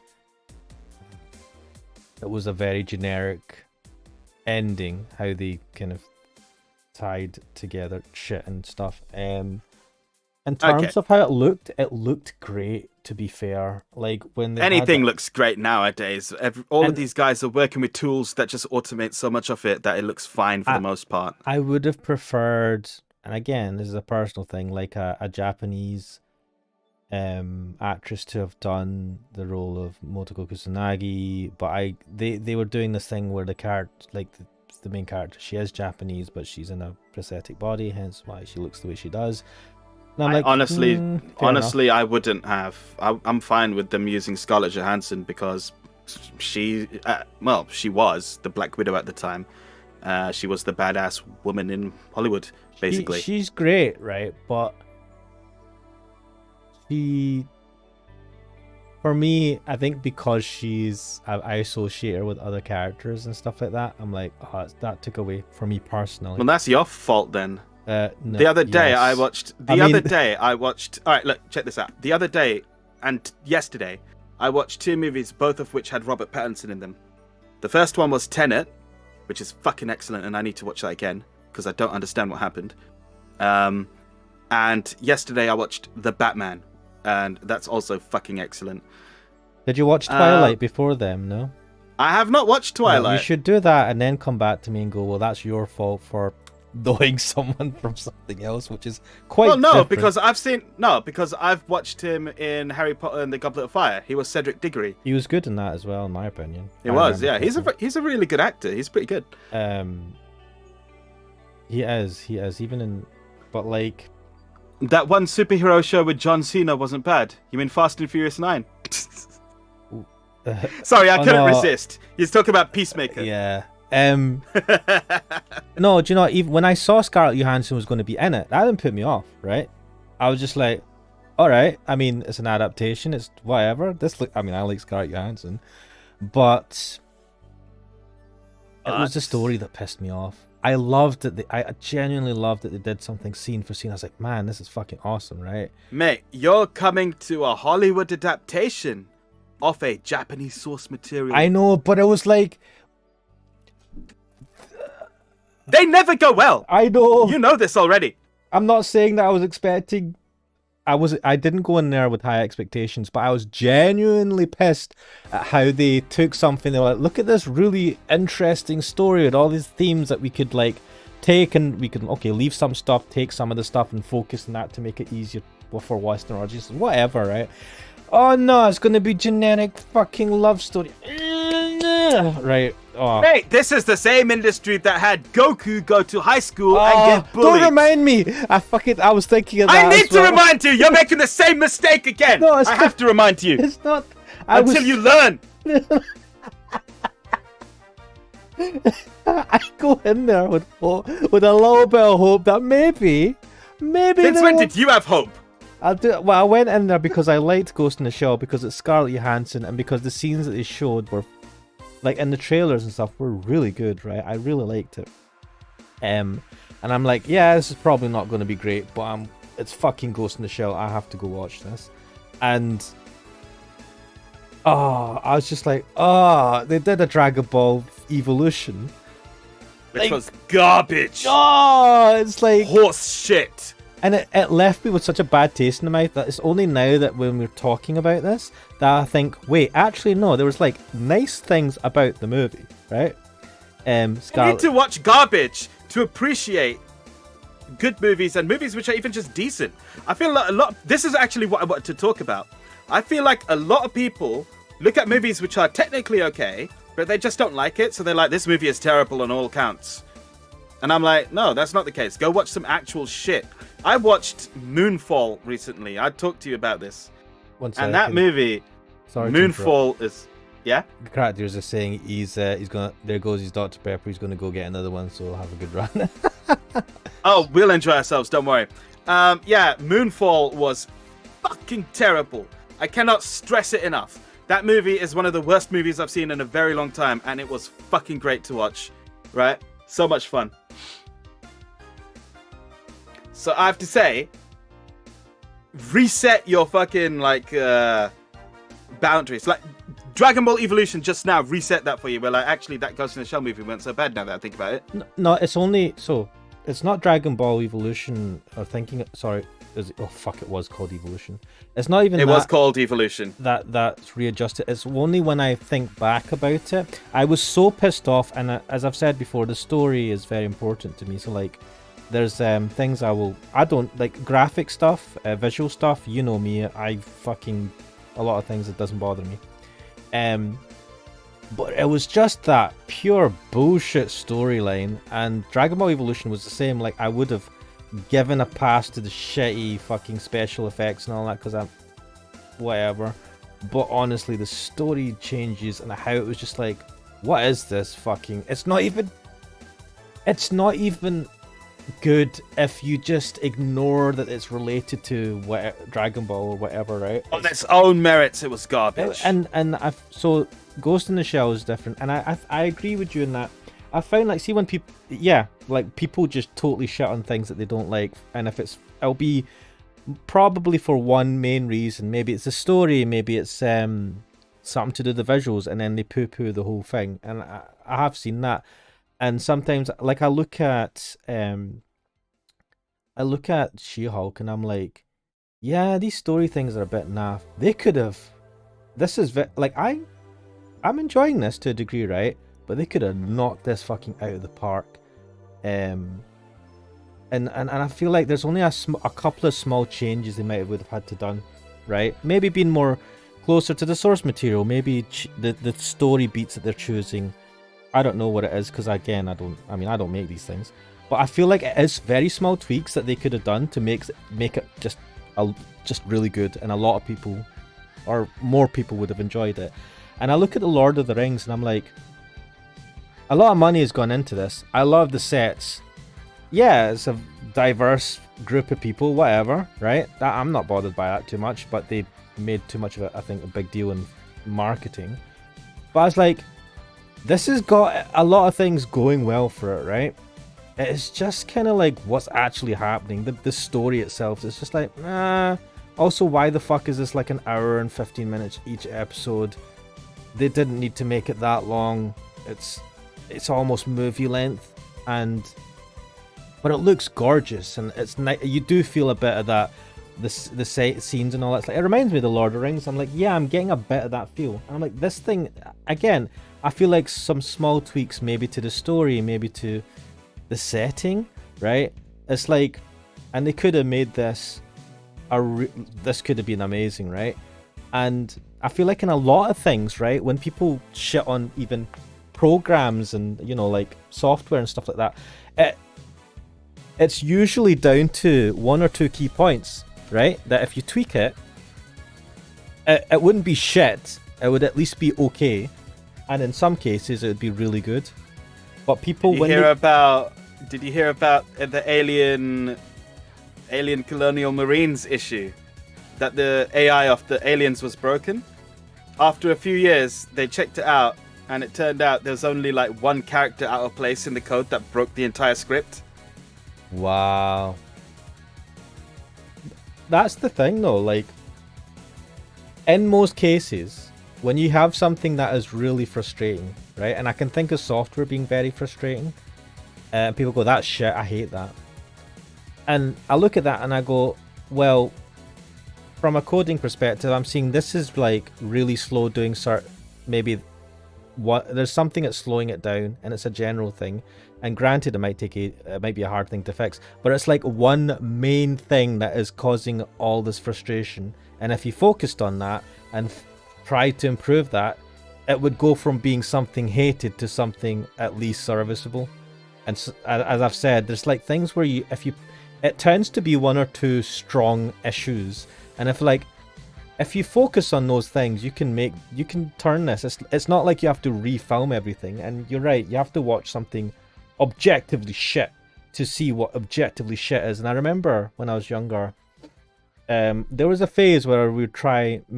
it was a very generic ending, how they kind of tied together shit and stuff. In terms of how it looked great, to be fair. Like, when they anything looks great nowadays. All of these guys are working with tools that just automate so much of it that it looks fine for the most part. I would have preferred, and again, this is a personal thing, like a Japanese actress to have done the role of Motoko Kusanagi, but they were doing this thing where the character, like the main character, she is Japanese, but she's in a prosthetic body, hence why she looks the way she does. And I'm like, honestly, I wouldn't have. I'm fine with them using Scarlett Johansson because she was the Black Widow at the time. She was the badass woman in Hollywood, basically. She's great, right? But for me, I think because I associate her with other characters and stuff like that, I'm like, oh, that took away from me personally. Well, that's your fault then. No, the other day I watched. All right, look, check this out. The other day and yesterday, I watched two movies, both of which had Robert Pattinson in them. The first one was Tenet, which is fucking excellent, and I need to watch that again because I don't understand what happened. And yesterday I watched The Batman, and that's also fucking excellent. Did you watch Twilight before them? No, I have not watched Twilight. No, you should do that and then come back to me and go, well, that's your fault for knowing someone from something else, which is quite different. because I've watched him in Harry Potter and the Goblet of Fire. He was Cedric Diggory. He was good in that as well, in my opinion. He was, yeah. He's a really good actor. He's pretty good. He is even in, but like that one superhero show with John Cena wasn't bad. You mean Fast and Furious 9? Sorry, I couldn't resist. He's talking about Peacemaker. Yeah. No, do you know, even when I saw Scarlett Johansson was going to be in it, that didn't put me off, right? I was just like, all right, I mean, it's an adaptation, it's whatever. I like Scarlett Johansson, but it was the story that pissed me off. I genuinely loved that they did something scene for scene. I was like, man, this is fucking awesome, right? Mate, you're coming to a Hollywood adaptation of a Japanese source material. I know, but it was like, they never go well. I know. You know this already. I'm not saying that I was expecting... I didn't go in there with high expectations, but I was genuinely pissed at how they took something. They were like, look at this really interesting story with all these themes that we could like take, and we can leave some stuff, take some of the stuff and focus on that to make it easier for Western audiences, whatever, right? Oh no, it's going to be generic fucking love story. Right. Oh. Mate, this is the same industry that had Goku go to high school and get bullied. Don't remind me. I was thinking of that. I need to remind you. You're making the same mistake again. No, I have to remind you. It's not. Until you learn. I go in there with a little bit of hope that maybe. Since when did you have hope? I went in there because I liked Ghost in the Shell because it's Scarlett Johansson and because the scenes that they showed were, like in the trailers and stuff, were really good, right? I really liked it. And I'm like, yeah, this is probably not going to be great, but it's fucking Ghost in the Shell. I have to go watch this. And I was just like, they did a Dragon Ball Evolution, which was garbage. It's like horse shit. And it left me with such a bad taste in the mouth that it's only now that when we're talking about this that I think, wait, actually no, there was like nice things about the movie, right? You need to watch garbage to appreciate good movies and movies which are even just decent. I feel like a lot. This is actually what I wanted to talk about. I feel like a lot of people look at movies which are technically okay, but they just don't like it. So they're like, this movie is terrible on all counts. And I'm like, no, that's not the case. Go watch some actual shit. I watched Moonfall recently. I talked to you about this. And that movie, Moonfall, is... Yeah? The character is just saying he's gonna... There goes his Dr. Pepper. He's going to go get another one, so have a good run. Oh, we'll enjoy ourselves. Don't worry. Yeah, Moonfall was fucking terrible. I cannot stress it enough. That movie is one of the worst movies I've seen in a very long time, and it was fucking great to watch. Right? So much fun. So I have to say, reset your fucking boundaries. Like Dragon Ball Evolution just now reset that for you. Where like actually that Ghost in the Shell movie weren't so bad now that I think about it. No, it's only it's not Dragon Ball Evolution or thinking. Sorry, it was called Evolution. It's not even. It was called Evolution. That's readjusted. It's only when I think back about it, I was so pissed off. And as I've said before, the story is very important to me. So like. There's things I don't like graphic stuff, visual stuff. You know me, a lot of things that doesn't bother me. But it was just that pure bullshit storyline, and Dragon Ball Evolution was the same. Like I would have given a pass to the shitty fucking special effects and all that because I'm whatever. But honestly, the story changes and how it was just like, what is this fucking? It's not even good if you just ignore that it's related to Dragon Ball or whatever, right? On its own merits, it was garbage. So Ghost in the Shell is different, and I agree with you in that. I found like when people just totally shit on things that they don't like, and it'll be probably for one main reason. Maybe it's the story, maybe it's something to do with the visuals, and then they poo-poo the whole thing. And I have seen that. And sometimes, like I look at She-Hulk, and I'm like, yeah, these story things are a bit naff. They could have. This is like I'm enjoying this to a degree, right? But they could have knocked this fucking out of the park. And I feel like there's only a couple of small changes they would have had to done, right? Maybe being more closer to the source material. Maybe the story beats that they're choosing. I don't know what it is because again, I don't make these things, but I feel like it is very small tweaks that they could have done to make it just really good, and a lot of people, or more people, would have enjoyed it. And I look at the Lord of the Rings, and I'm like, a lot of money has gone into this. I love the sets. Yeah, it's a diverse group of people, whatever, right? I'm not bothered by that too much, but they made too much of it, I think, a big deal in marketing. But I was like, this has got a lot of things going well for it, right? It's just kind of like what's actually happening. The story itself is just like, nah. Also, why the fuck is this like an hour and 15 minutes each episode? They didn't need to make it that long. It's almost movie length, but it looks gorgeous, and it's you do feel a bit of that, the scenes and all that. It's like, it reminds me of the Lord of the Rings. I'm like, yeah, I'm getting a bit of that feel. And I'm like, this thing again. I feel like some small tweaks, maybe to the story, maybe to the setting, right? It's like, and they could have made this this could have been amazing, right? And I feel like in a lot of things, right, when people shit on even programs and like software and stuff like that, it's usually down to one or two key points, right? That if you tweak it, it wouldn't be shit. It would at least be okay. And in some cases, it would be really good. But people, did you hear about the alien colonial marines issue? That the AI of the aliens was broken? After a few years, they checked it out, and it turned out there's only like one character out of place in the code that broke the entire script. Wow. That's the thing, though. Like, in most cases, when you have something that is really frustrating, right? And I can think of software being very frustrating. And people go, that's shit, I hate that. And I look at that and I go, well, from a coding perspective, I'm seeing this is like really slow doing maybe there's something that's slowing it down, and it's a general thing. And granted, it might be a hard thing to fix, but it's like one main thing that is causing all this frustration. And if you focused on that and tried to improve that, it would go from being something hated to something at least serviceable. And as I've said, there's like things where it tends to be one or two strong issues, and if you focus on those things, you can turn this. It's not like you have to refilm everything. And you're right, you have to watch something objectively shit to see what objectively shit is. And I remember when I was younger, there was a phase where me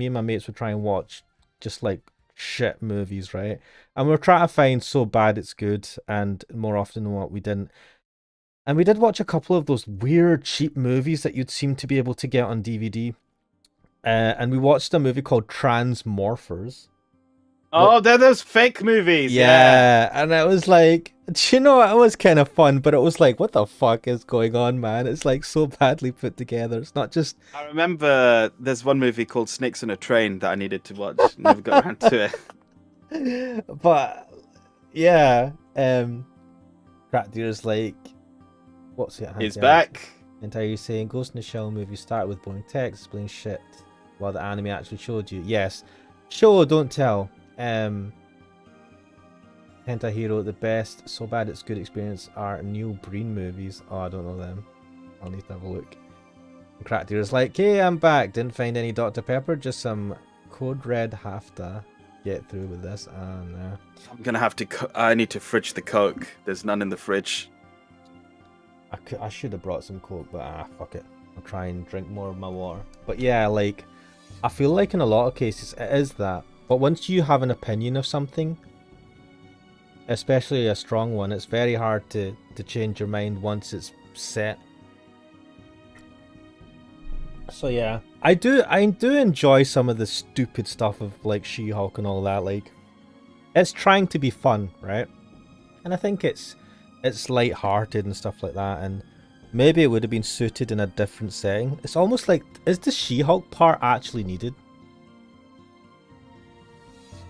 and my mates would try and watch just like shit movies, right? And we were trying to find so bad it's good, and more often than not, we didn't. And we did watch a couple of those weird cheap movies that you'd seem to be able to get on DVD. And we watched a movie called Transmorphers. Oh, they're those fake movies. Yeah, and it was like, do you know what? It was kind of fun, but it was like, what the fuck is going on, man? It's like so badly put together. It's not just. I remember there's one movie called Snakes on a Train that I needed to watch. Never got around to it. But yeah, Crackdeer's like, what's it? He's back. And are you saying Ghost in the Shell movie started with boring text, explain shit, while the anime actually showed you? Yes. Show, don't tell. Hentai Hero, the best so bad it's good experience are Neil Breen movies. Oh, I don't know them. I'll need to have a look. And Crackdeer is like, hey, I'm back. Didn't find any Dr. Pepper, just some Code Red. Have to get through with this. No. I'm gonna have to. I need to fridge the Coke. There's none in the fridge. I should have brought some Coke, but fuck it. I'll try and drink more of my water. But yeah, like, I feel like in a lot of cases it is that. But once you have an opinion of something, especially a strong one, it's very hard to change your mind once it's set. So yeah, I do enjoy some of the stupid stuff of like She-Hulk and all that. Like, it's trying to be fun, right? And I think it's light-hearted and stuff like that, and maybe it would have been suited in a different setting. It's almost like, is the She-Hulk part actually needed?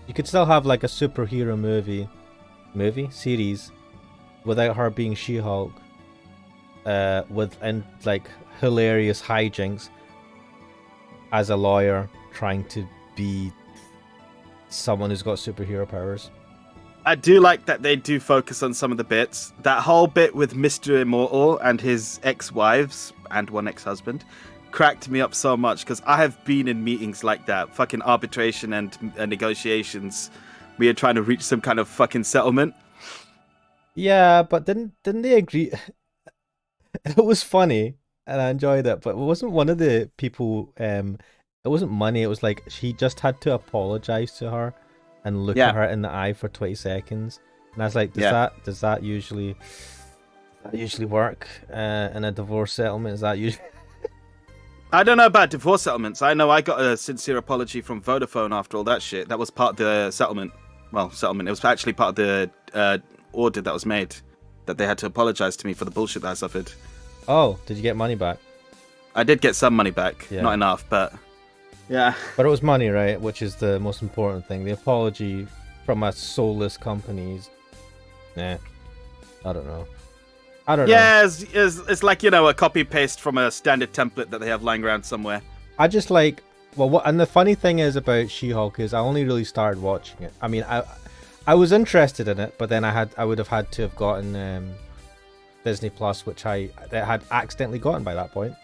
You could still have like a superhero series without her being She-Hulk, and like hilarious hijinks as a lawyer trying to be someone who's got superhero powers. I do like that they do focus on some of the bits. That whole bit with Mr. Immortal and his ex-wives and one ex-husband cracked me up so much, because I have been in meetings like that, fucking arbitration and negotiations. We are trying to reach some kind of fucking settlement. Yeah, but didn't they agree? It was funny and I enjoyed it, but it wasn't one of the people. It wasn't money. It was like he just had to apologize to her and look at her in the eye for 20 seconds. And I was like, does that usually work in a divorce settlement? Is that usually? I don't know about divorce settlements. I know I got a sincere apology from Vodafone after all that shit. That was part of the settlement. Well, settlement. It was actually part of the order that was made, that they had to apologize to me for the bullshit that I suffered. Oh, did you get money back? I did get some money back. Yeah. Not enough, but yeah. But it was money, right? Which is the most important thing. The apology from a soulless company is... I don't know. Yeah, it's like, a copy-paste from a standard template that they have lying around somewhere. I just like... and the funny thing is about She-Hulk is I only really started watching it. I mean, I was interested in it, but then I would have had to have gotten Disney Plus, which I had accidentally gotten by that point.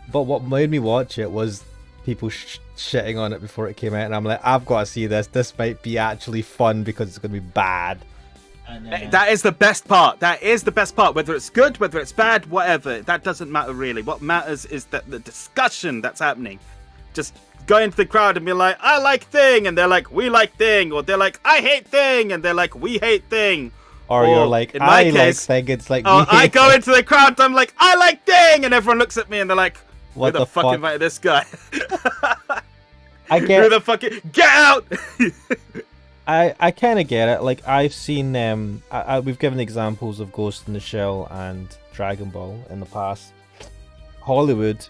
But what made me watch it was people shitting on it before it came out, and I'm like, I've got to see this. This might be actually fun because it's going to be bad. And, that is the best part. That is the best part. Whether it's good, whether it's bad, whatever, that doesn't matter really. What matters is that the discussion that's happening. Just go into the crowd and be like, I like Thing, and they're like, we like Thing, or they're like, I hate Thing, and they're like, we hate Thing. Or you're like, in my case, like Thing, it's like, I go into the crowd and I'm like, I like Thing, and everyone looks at me and they're like, who the fuck invited this guy? Who the fuck? Get out! I kind of get it. Like, I've seen we've given examples of Ghost in the Shell and Dragon Ball in the past. Hollywood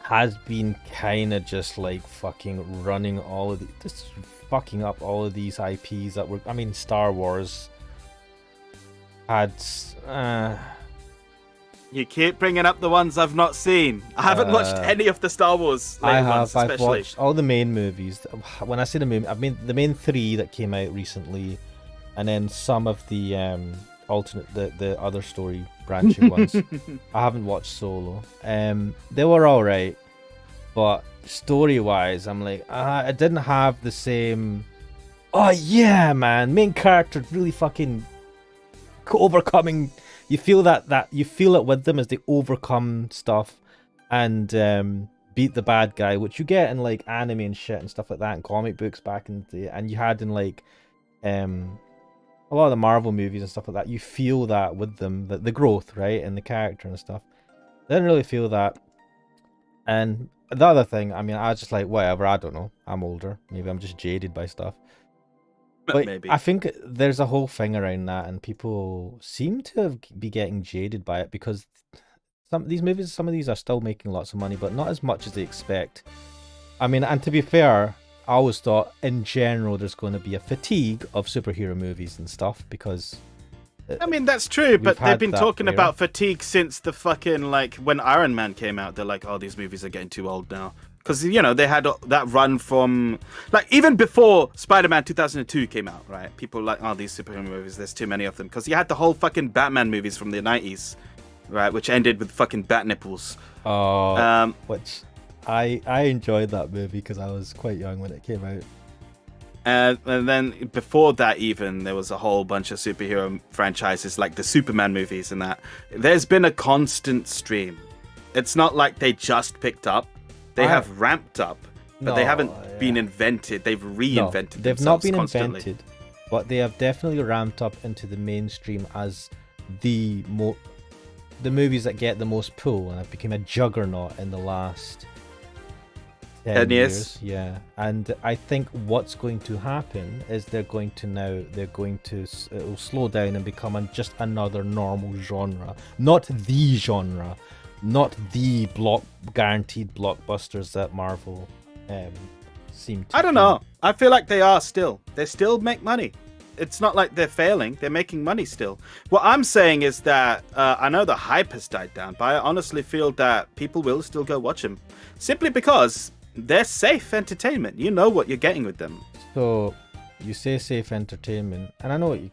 has been kind of just like fucking running all of this fucking up all of these IPs that were. I mean, Star Wars had. You keep bringing up the ones I've not seen. I haven't watched any of the Star Wars later ones, I've watched all the main movies. When I say the main, I mean the main 3 that came out recently, and then some of the alternate, the other story branching ones. I haven't watched Solo. They were all right, but story-wise, I'm like, it didn't have the same. Oh yeah, man, main character really fucking overcoming. You feel that you feel it with them as they overcome stuff and beat the bad guy, which you get in like anime and shit and stuff like that, and comic books back in the day, and you had in like a lot of the Marvel movies and stuff like that. You feel that with them, the growth, right, and the character and stuff. I didn't really feel that. And the other thing, I mean, I was just like, whatever, I don't know. I'm older. Maybe I'm just jaded by stuff. But maybe. I think there's a whole thing around that, and people seem to be getting jaded by it because some of these are still making lots of money, but not as much as they expect. I mean, and to be fair, I always thought in general there's going to be a fatigue of superhero movies and stuff because. I mean, that's true, but they've been talking about fatigue since the fucking, like, when Iron Man came out. They're like, oh, these movies are getting too old now. Because, you know, they had that run from, like, even before Spider-Man 2002 came out, right? People were like, oh, these superhero movies, there's too many of them. Because you had the whole fucking Batman movies from the 90s, right? Which ended with fucking bat nipples. Oh, which I enjoyed that movie because I was quite young when it came out. And then before that, even, there was a whole bunch of superhero franchises, like the Superman movies and that. There's been a constant stream. It's not like they just picked up. They have ramped up, but they haven't been invented. They've reinvented they've not been constantly. Invented, but they have definitely ramped up into the mainstream as the movies that get the most pull, and it became a juggernaut in the last 10 years. Yeah, and I think what's going to happen is it'll slow down and become just another normal genre, not the genre. Not the guaranteed blockbusters that Marvel seem to. I don't know. I feel like they are still. They still make money. It's not like they're failing. They're making money still. What I'm saying is that I know the hype has died down, but I honestly feel that people will still go watch them. Simply because they're safe entertainment. You know what you're getting with them. So, you say safe entertainment, and I know what you're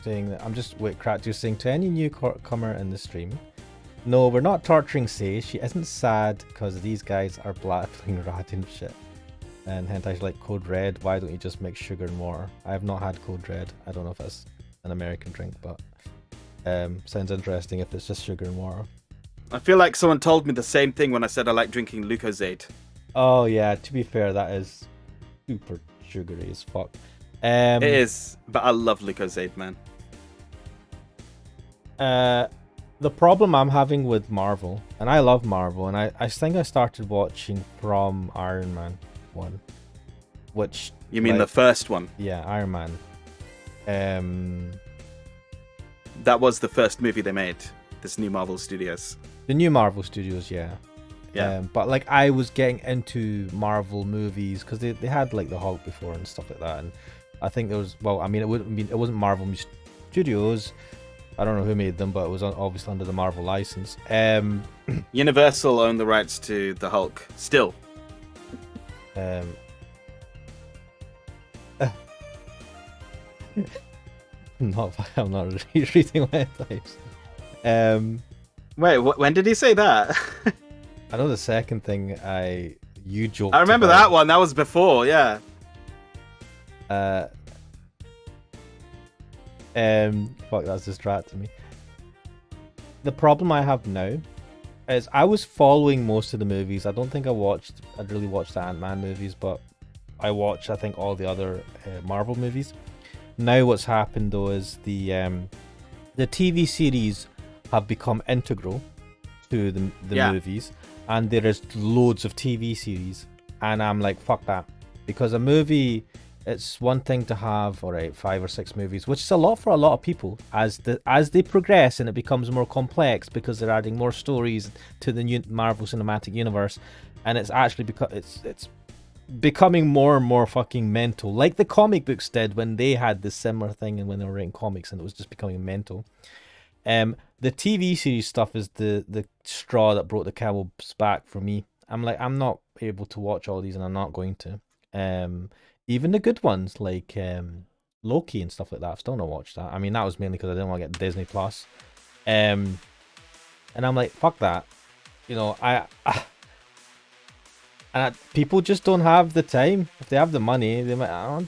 saying. I'm just, you're saying to any newcomer in the stream, no, we're not torturing Say. She isn't sad because these guys are blabbering rat and shit. And Hentai's like, Code Red, why don't you just mix sugar and water? I have not had Code Red. I don't know if that's an American drink, but sounds interesting if it's just sugar and water. I feel like someone told me the same thing when I said I like drinking Lucozade. Oh yeah, to be fair, that is super sugary as fuck. It is, but I love Lucozade, man. The problem I'm having with Marvel, and I love Marvel, and I think I started watching from Iron Man 1, which... You mean the first one? Yeah, Iron Man. That was the first movie they made, this new Marvel Studios. The new Marvel Studios, yeah. Yeah. But like I was getting into Marvel movies because they had like the Hulk before and stuff like that, and I think there was, well, I mean, it wasn't Marvel Studios. I don't know who made them, but it was obviously under the Marvel license. Universal owned the rights to the Hulk, still. I'm not reading my types. Wait, when did he say that? I know the second thing you joked I remember about. that one. That was before, yeah. Fuck, that's distracting me. The problem I have now is I was following most of the movies. I don't think I'd really watched the Ant-Man movies, but I watched, I think, all the other Marvel movies. Now what's happened though is the TV series have become integral to the movies, and there is loads of TV series, and I'm like, fuck that, because a movie, it's one thing to have, all right, 5 or 6 movies, which is a lot for a lot of people. As they progress and it becomes more complex because they're adding more stories to the new Marvel Cinematic Universe, and it's actually because it's becoming more and more fucking mental, like the comic books did when they had the similar thing and when they were writing comics, and it was just becoming mental. The TV series stuff is the straw that broke the camel's back for me. I'm like, I'm not able to watch all these, and I'm not going to. Even the good ones like Loki and stuff like that, I've still not watched that. I mean, that was mainly because I didn't want to get Disney Plus. And I'm like, fuck that. You know, people just don't have the time. If they have the money, they might. I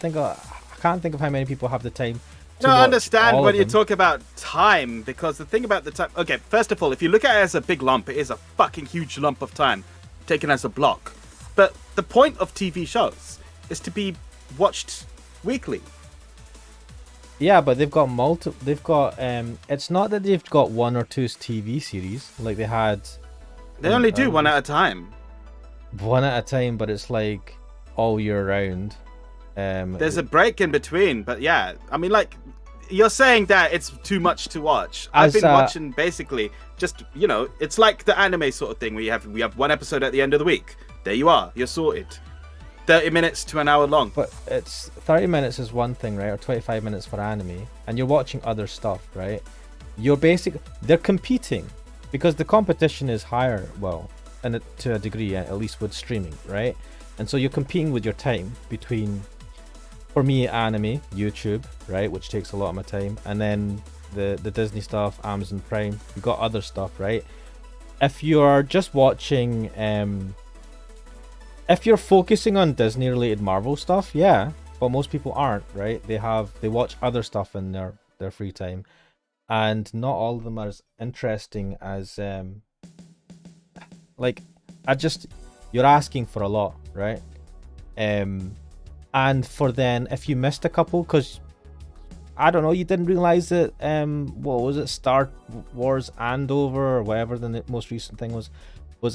can't think of how many people have the time. No, I understand when you talk about time, because the thing about the time. Okay, first of all, if you look at it as a big lump, it is a fucking huge lump of time taken as a block. But the point of TV shows is to be watched weekly. Yeah, but they've got multiple. They've got. It's not that they've got one or two TV series like they had. They only do one at a time. One at a time, but it's like all year round. There's a break in between, but yeah, I mean, like, you're saying that it's too much to watch. I've been watching basically just, you know, it's like the anime sort of thing where we have one episode at the end of the week. There you are, you're sorted. 30 minutes to an hour long. But it's 30 minutes is one thing, right? Or 25 minutes for anime, and you're watching other stuff, right? They're competing because the competition is higher, well, and to a degree, at least with streaming, right? And so you're competing with your time between, for me, anime, YouTube, right, which takes a lot of my time, and then the Disney stuff, Amazon Prime. You've got other stuff, right? If you're just watching, if you're focusing on Disney related Marvel stuff, yeah, but most people aren't, right? They watch other stuff in their free time, and not all of them are as interesting as like, you're asking for a lot, right? And for then, if you missed a couple, because I don't know, you didn't realize that what was it, Star Wars Andover or whatever the most recent thing was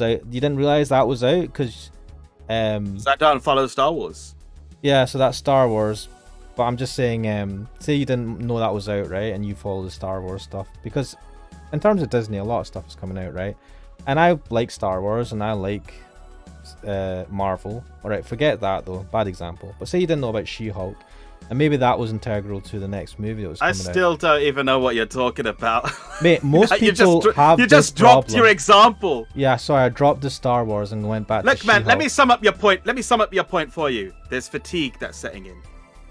out. You didn't realize that was out because that don't follow Star Wars. Yeah, so that's Star Wars. But I'm just saying, say you didn't know that was out, right? And you follow the Star Wars stuff, because in terms of Disney, a lot of stuff is coming out, right? And I like Star Wars and I like Marvel. Alright, forget that though, bad example. But say you didn't know about She-Hulk, and maybe that was integral to the next movie that was coming out. I still don't even know what you're talking about. Mate, most people you just dropped your example. Yeah, sorry, I dropped the Star Wars and went back to Look, man, She-Hulk. let me sum up your point. Let me sum up your point for you. There's fatigue that's setting in.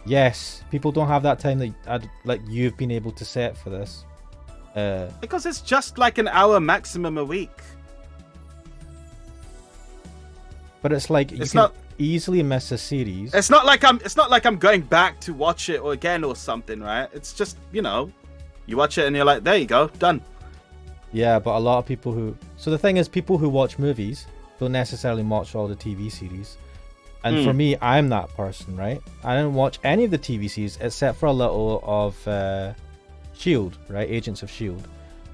Yes, people don't have that time that like you've been able to set for this. Because it's just like an hour maximum a week. But it's like you can easily miss a series. It's not like I'm going back to watch it or again or something, right? It's just, you know, you watch it and you're like, there you go, done. Yeah, but a lot of people who... So the thing is, people who watch movies don't necessarily watch all the TV series. And for me, I'm that person, right? I didn't watch any of the TV series except for a little of S.H.I.E.L.D., right? Agents of S.H.I.E.L.D.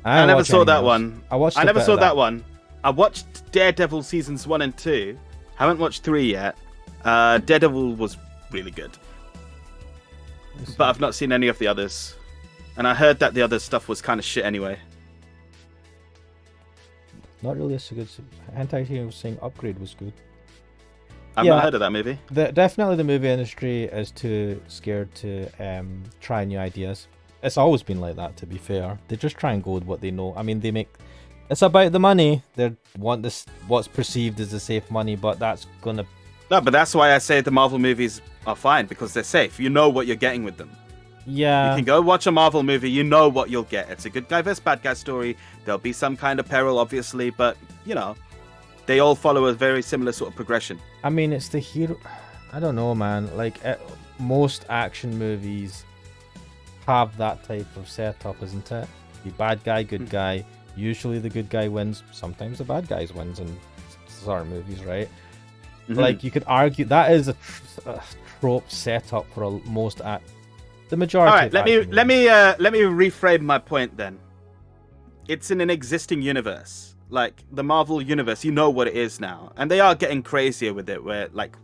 I never saw that one. I never saw that one. I watched Daredevil seasons 1 and 2. Haven't watched 3 yet. Daredevil was really good. But I've not seen any of the others. And I heard that the other stuff was kind of shit anyway. Not really so good. Hentai was saying Upgrade was good. I've not heard of that movie. Definitely the movie industry is too scared to try new ideas. It's always been like that, to be fair. They just try and go with what they know. I mean, it's about the money. They want what's perceived as the safe money, but that's gonna... No, but that's why I say the Marvel movies are fine, because they're safe. You know what you're getting with them. Yeah. You can go watch a Marvel movie, you know what you'll get. It's a good guy versus bad guy story. There'll be some kind of peril, obviously, but, you know, they all follow a very similar sort of progression. I mean, it's the hero... I don't know, man. Like, most action movies have that type of setup, isn't it? The bad guy, good guy. Usually the good guy wins. Sometimes the bad guy wins in certain movies, right? Mm-hmm. Like, you could argue that is a trope setup for most the majority. All right, let me reframe my point then. It's in an existing universe, like the Marvel universe. You know what it is now, and they are getting crazier with it. Where like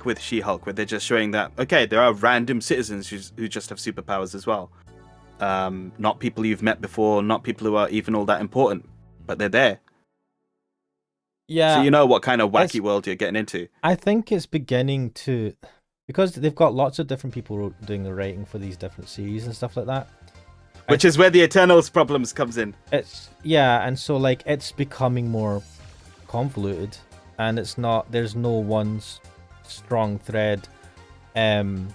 with She-Hulk, where they're just showing that okay, there are random citizens who just have superpowers as well. Not people you've met before, not people who are even all that important, but they're there. So Yeah, you know what kind of it's wacky world you're getting into. I think it's beginning to, because they've got lots of different people doing the writing for these different series and stuff like that. I Which is where the Eternals problems comes in. It's yeah, and so like it's becoming more convoluted, and it's not. There's no one strong thread. Um,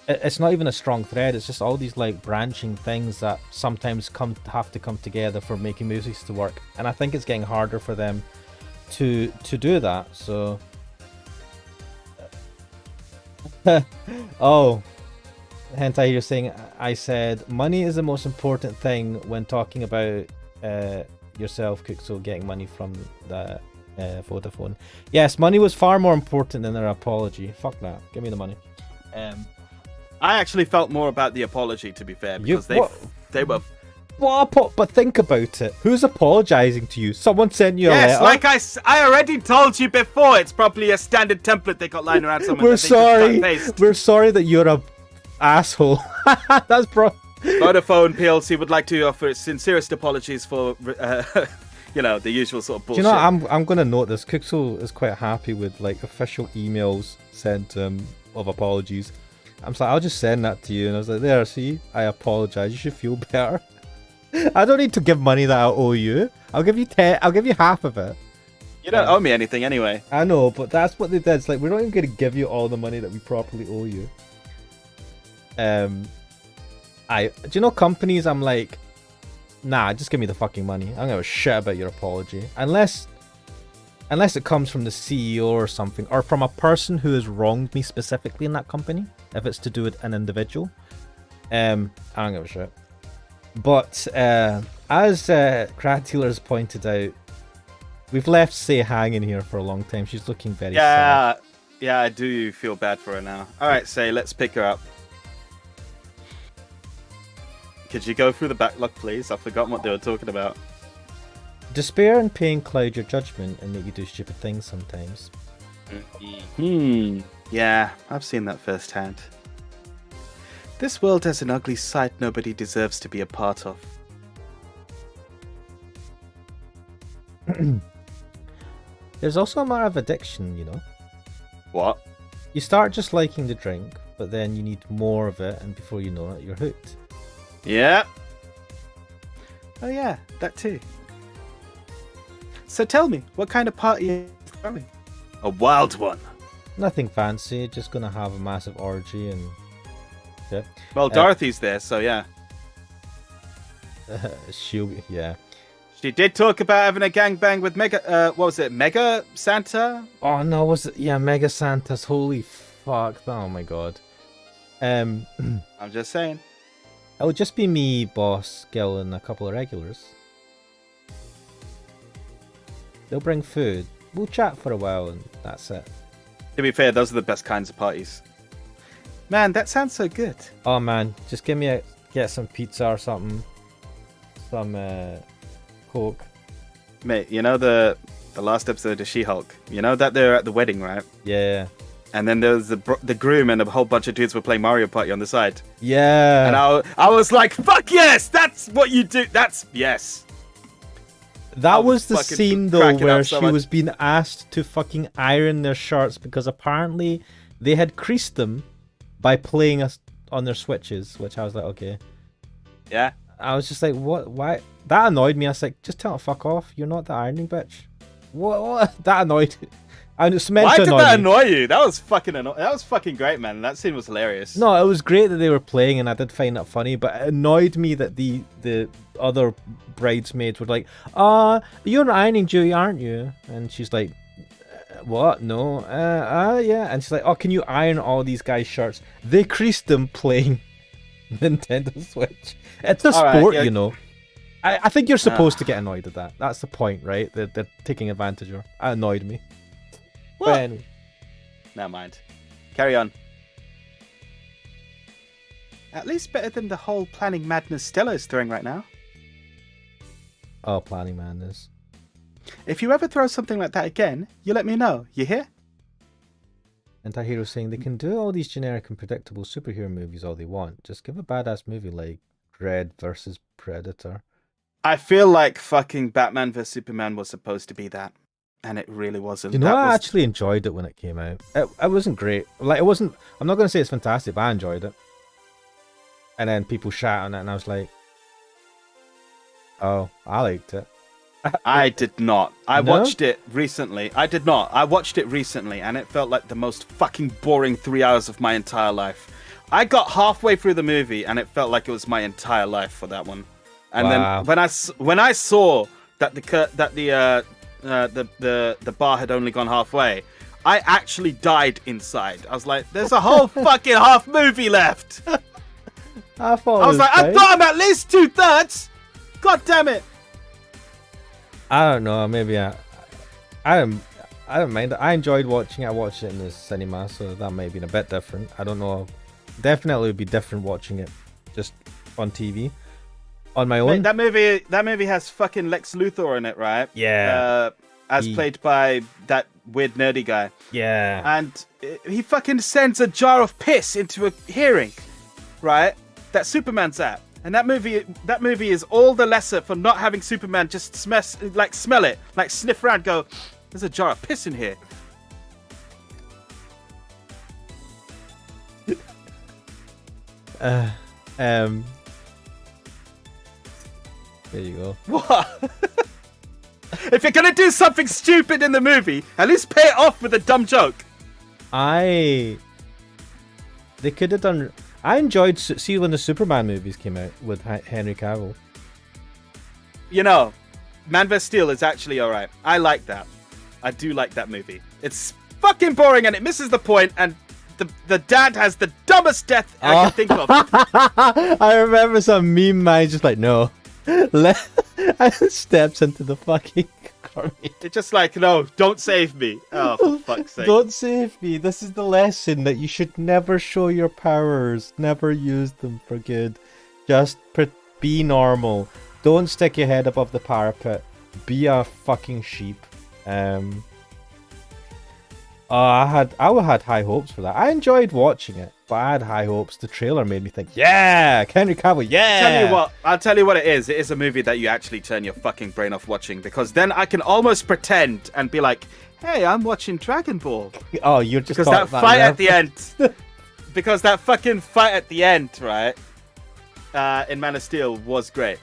it's not even a strong thread. It's just all these like branching things that sometimes have to come together for making movies to work. And I think it's getting harder for them to do that. So, oh, Hentai, you're saying I said money is the most important thing when talking about yourself, Cookso, getting money from the Vodafone. Yes, money was far more important than their apology. Fuck that. Give me the money. I actually felt more about the apology, to be fair, because they were. But think about it. Who's apologizing to you? Someone sent you a letter. Like I already told you before, it's probably a standard template they got lying around somewhere. We're sorry. We're sorry that you're a asshole. That's Vodafone PLC would like to offer its sincerest apologies for, the usual sort of bullshit. Do you know, I'm going to note this. Cookso is quite happy with like official emails sent of apologies. I'm like, I'll just send that to you. And I was like, there, see, I apologize. You should feel better. I don't need to give money that I owe you. I'll give you I'll give you half of it. You don't owe me anything anyway. I know, but that's what they did. It's like, we're not even going to give you all the money that we properly owe you. Do you know companies? I'm like, nah, just give me the fucking money. I don't give a shit about your apology, unless it comes from the CEO or something, or from a person who has wronged me specifically in that company. If it's to do with an individual, I don't give a shit. But as Crat Dealer's pointed out, we've left Say hanging here for a long time. She's looking very sad. Yeah, I do feel bad for her now. All right, Say, let's pick her up. Could you go through the backlog, please? I've forgotten what they were talking about. Despair and pain cloud your judgment and make you do stupid things sometimes. Yeah, I've seen that firsthand. This world has an ugly side nobody deserves to be a part of. There's also a matter of addiction, you know. What? You start just liking the drink, but then you need more of it, and before you know it, you're hooked. Yeah. Oh yeah, that too. So tell me, what kind of party are you throwing? A wild one. Nothing fancy, just gonna have a massive orgy and shit. Well, Dorothy's there, so yeah. Yeah. She did talk about having a gangbang with Mega, what was it, Mega Santa? Oh no, was it? Yeah, Mega Santas, holy fuck, oh my god. I'm just saying. It'll just be me, Boss, Gil, and a couple of regulars. They'll bring food. We'll chat for a while and that's it. To be fair, those are the best kinds of parties. Man, that sounds so good. Oh man, just get some pizza or something. Some Coke. Mate, you know the last episode of She-Hulk? You know that they're at the wedding, right? Yeah. And then there was the groom and a whole bunch of dudes were playing Mario Party on the side. Yeah. And I was like, fuck yes! That's what you do! Yes! That was the scene though where she was being asked to fucking iron their shirts because apparently they had creased them by playing us on their Switches, which I was like, okay. Yeah. I was just like, what? Why? That annoyed me. I was like, just tell her fuck off. You're not the ironing bitch. What? That annoyed me. And it's meant Why to did annoy that me. annoy you? That was fucking that was fucking great, man. That scene was hilarious. No, it was great that they were playing, and I did find that funny. But it annoyed me that the other bridesmaids were like, you're an ironing Joey, aren't you?" And she's like, "What? No. Yeah." And she's like, "Oh, can you iron all these guys' shirts? They creased them playing Nintendo Switch. It's a sport, you know." I think you're supposed to get annoyed at that. That's the point, right? They're taking advantage of her. That annoyed me. What? But anyway. Never mind. Carry on. At least better than the whole planning madness Stella is throwing right now. Oh, planning madness. If you ever throw something like that again, you let me know. You hear? Anti-hero saying they can do all these generic and predictable superhero movies all they want. Just give a badass movie like Dread versus Predator. I feel like fucking Batman vs Superman was supposed to be that. and it really wasn't. You know, That I was actually enjoyed it when it came out. It wasn't great. Like, it wasn't. I'm not going to say it's fantastic, but I enjoyed it. And then people shat on it, and I was like, "Oh, I liked it." I did not. I No? watched it recently. I did not. I watched it recently, and it felt like the most fucking boring 3 hours of my entire life. I got halfway through the movie, and it felt like it was my entire life for that one. And Wow. then when I saw that the bar had only gone halfway, I actually died inside. I was like, "There's a whole fucking half movie left." I thought I was like, "I thought I'm at least 2/3. God damn it!" I don't know. Maybe I don't mind it. I enjoyed watching it. I watched it in the cinema, so that may have been a bit different. I don't know. Definitely would be different watching it just on TV. On my own. Mate, that movie has fucking Lex Luthor in it, right? Yeah. As played by that weird nerdy guy. Yeah. And he fucking sends a jar of piss into a hearing, right? That Superman's at. And that movie is all the lesser for not having Superman just smell it, like sniff around, go, "There's a jar of piss in here." There you go. What? If you're gonna do something stupid in the movie, at least pay it off with a dumb joke. They could have done. I enjoyed see when the Superman movies came out with Henry Cavill. You know, Man vs. Steel is actually alright. I like that. I do like that movie. It's fucking boring and it misses the point, and the dad has the dumbest death I can think of. I remember some meme man just like, no. Steps into the fucking grenade. It's just like, "No, don't save me." Oh, for fuck's sake. Don't save me. This is the lesson that you should never show your powers. Never use them for good. Just be normal. Don't stick your head above the parapet. Be a fucking sheep. I had high hopes for that. I enjoyed watching it, but I had high hopes. The trailer made me think, yeah, Henry Cavill, yeah. I'll tell you what it is. It is a movie that you actually turn your fucking brain off watching, because then I can almost pretend and be like, "Hey, I'm watching Dragon Ball." Oh, you're just because that fight at the end, because that fucking fight at the end, right? In Man of Steel was great,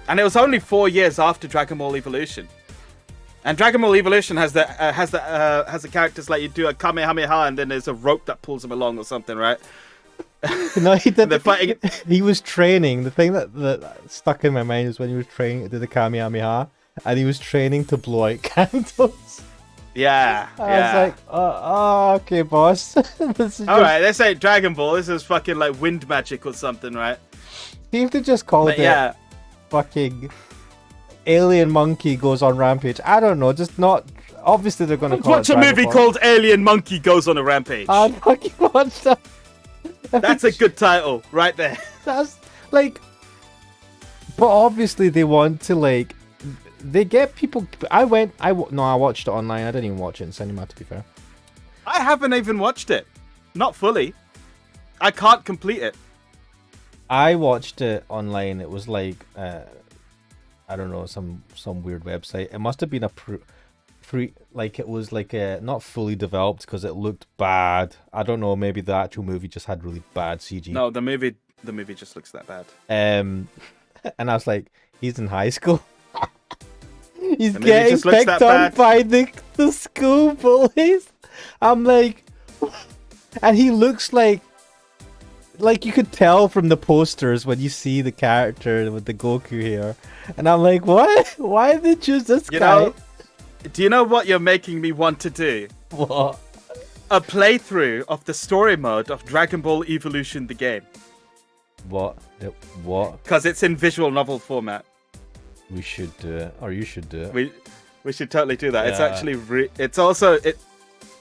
and it was only 4 years after Dragon Ball Evolution. And Dragon Ball Evolution has the characters like you do a Kamehameha and then there's a rope that pulls them along or something, right? No, he did. They're fighting. He was training. The thing that stuck in my mind is when he was training to do the Kamehameha, and he was training to blow out candles. Yeah. I was like, oh, okay, boss. This is Alright, this ain't Dragon Ball. This is fucking like wind magic or something, right? Seem to just call it fucking alien monkey goes on rampage. I don't know, just not. Obviously, they're going to call watch it a movie called Alien Monkey Goes on a Rampage. I fucking watch that. That's a good title, right there. That's like. But obviously, they want to like. They get people. I watched it online. I didn't even watch it in cinema, to be fair. I haven't even watched it. Not fully. I can't complete it. I watched it online. It was like. I don't know, some weird website. It must have been a free, like it was like not fully developed because it looked bad. I don't know, maybe the actual movie just had really bad CG. No, the movie just looks that bad. And I was like, he's in high school. He's getting picked on by the school bullies. I'm like, and he looks like you could tell from the posters when you see the character with the Goku hair. And I'm like, what? Why did they choose this guy? Do you know what you're making me want to do? What? A playthrough of the story mode of Dragon Ball Evolution the game. What? Because it's in visual novel format. We should do it. Or you should do it. We should totally do that. Yeah. It's actually...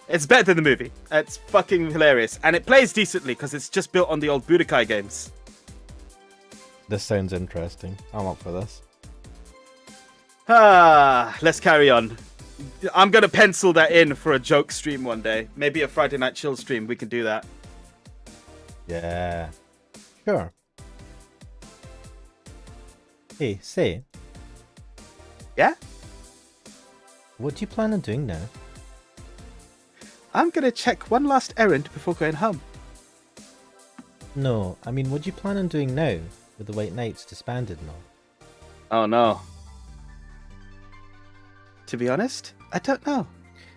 It's better than the movie. It's fucking hilarious. And it plays decently because it's just built on the old Budokai games. This sounds interesting. I'm up for this. Let's carry on. I'm going to pencil that in for a joke stream one day. Maybe a Friday Night Chill stream. We can do that. Yeah. Sure. Hey, say. Yeah? What do you plan on doing now? I'm gonna check one last errand before going home. No, I mean, what do you plan on doing now with the White Knights disbanded and all? Oh no. To be honest, I don't know.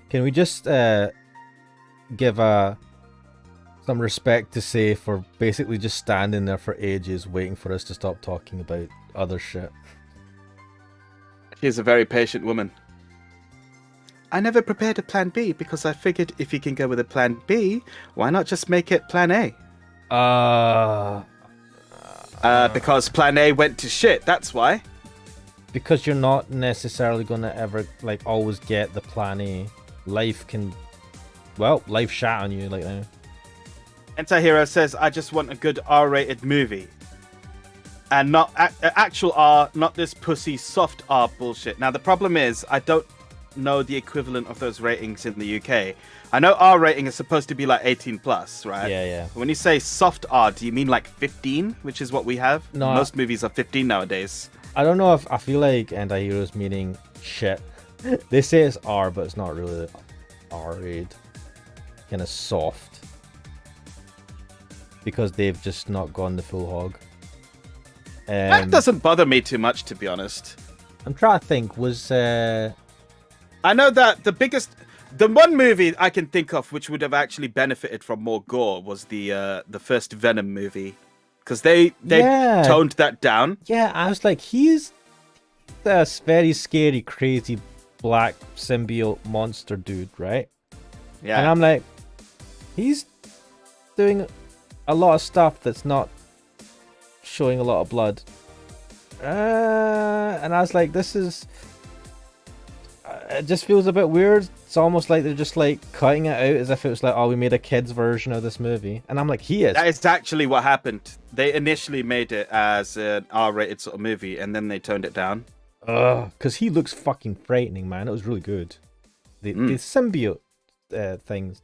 Can we just give some respect to say for basically just standing there for ages waiting for us to stop talking about other shit? She's a very patient woman. I never prepared a plan B because I figured if you can go with a plan B, why not just make it plan A? Because plan A went to shit, that's why. Because you're not necessarily going to ever, like, always get the plan A. Life can... Well, life shat on you, like, now. Anti-hero says, I just want a good R-rated movie. And not actual R, not this pussy soft R bullshit. Now, the problem is, I don't know the equivalent of those ratings in the UK. I know R rating is supposed to be like 18 plus, right? Yeah, yeah. When you say soft R, do you mean like 15, which is what we have? No, most movies are 15 nowadays. I don't know if I feel like anti-heroes meaning shit. They say it's R, but it's not really R-rated. Kind of soft. Because they've just not gone the full hog. That doesn't bother me too much, to be honest. I'm trying to think, was... I know that the one movie I can think of which would have actually benefited from more gore was the first Venom movie, because they toned that down. Yeah, I was like, he's this very scary, crazy black symbiote monster dude, right? Yeah, and I'm like, he's doing a lot of stuff that's not showing a lot of blood. And I was like, this is... it just feels a bit weird. It's almost like they're just like cutting it out as if it was like, oh, we made a kid's version of this movie. And I'm like, he is. That is actually what happened. They initially made it as an R-rated sort of movie, and then they toned it down. Because he looks fucking frightening, man. It was really good. The symbiote things.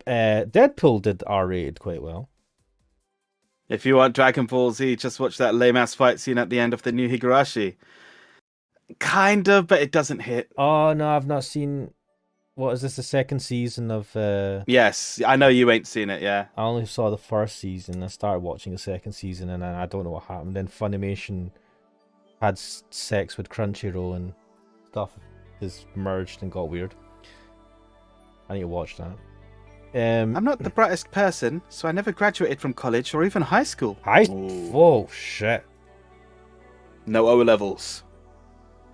Deadpool did R-rated quite well. If you want Dragon Ball Z, just watch that lame-ass fight scene at the end of the new Higurashi. Kind of, but it doesn't hit. Oh, no, I've not seen... What is this, the second season of... Yes, I know you ain't seen it, yeah. I only saw the first season. I started watching the second season, and I don't know what happened. Then Funimation had sex with Crunchyroll, and stuff is merged and got weird. I need to watch that. I'm not the brightest person, so I never graduated from college or even high school. Oh, shit. No O levels.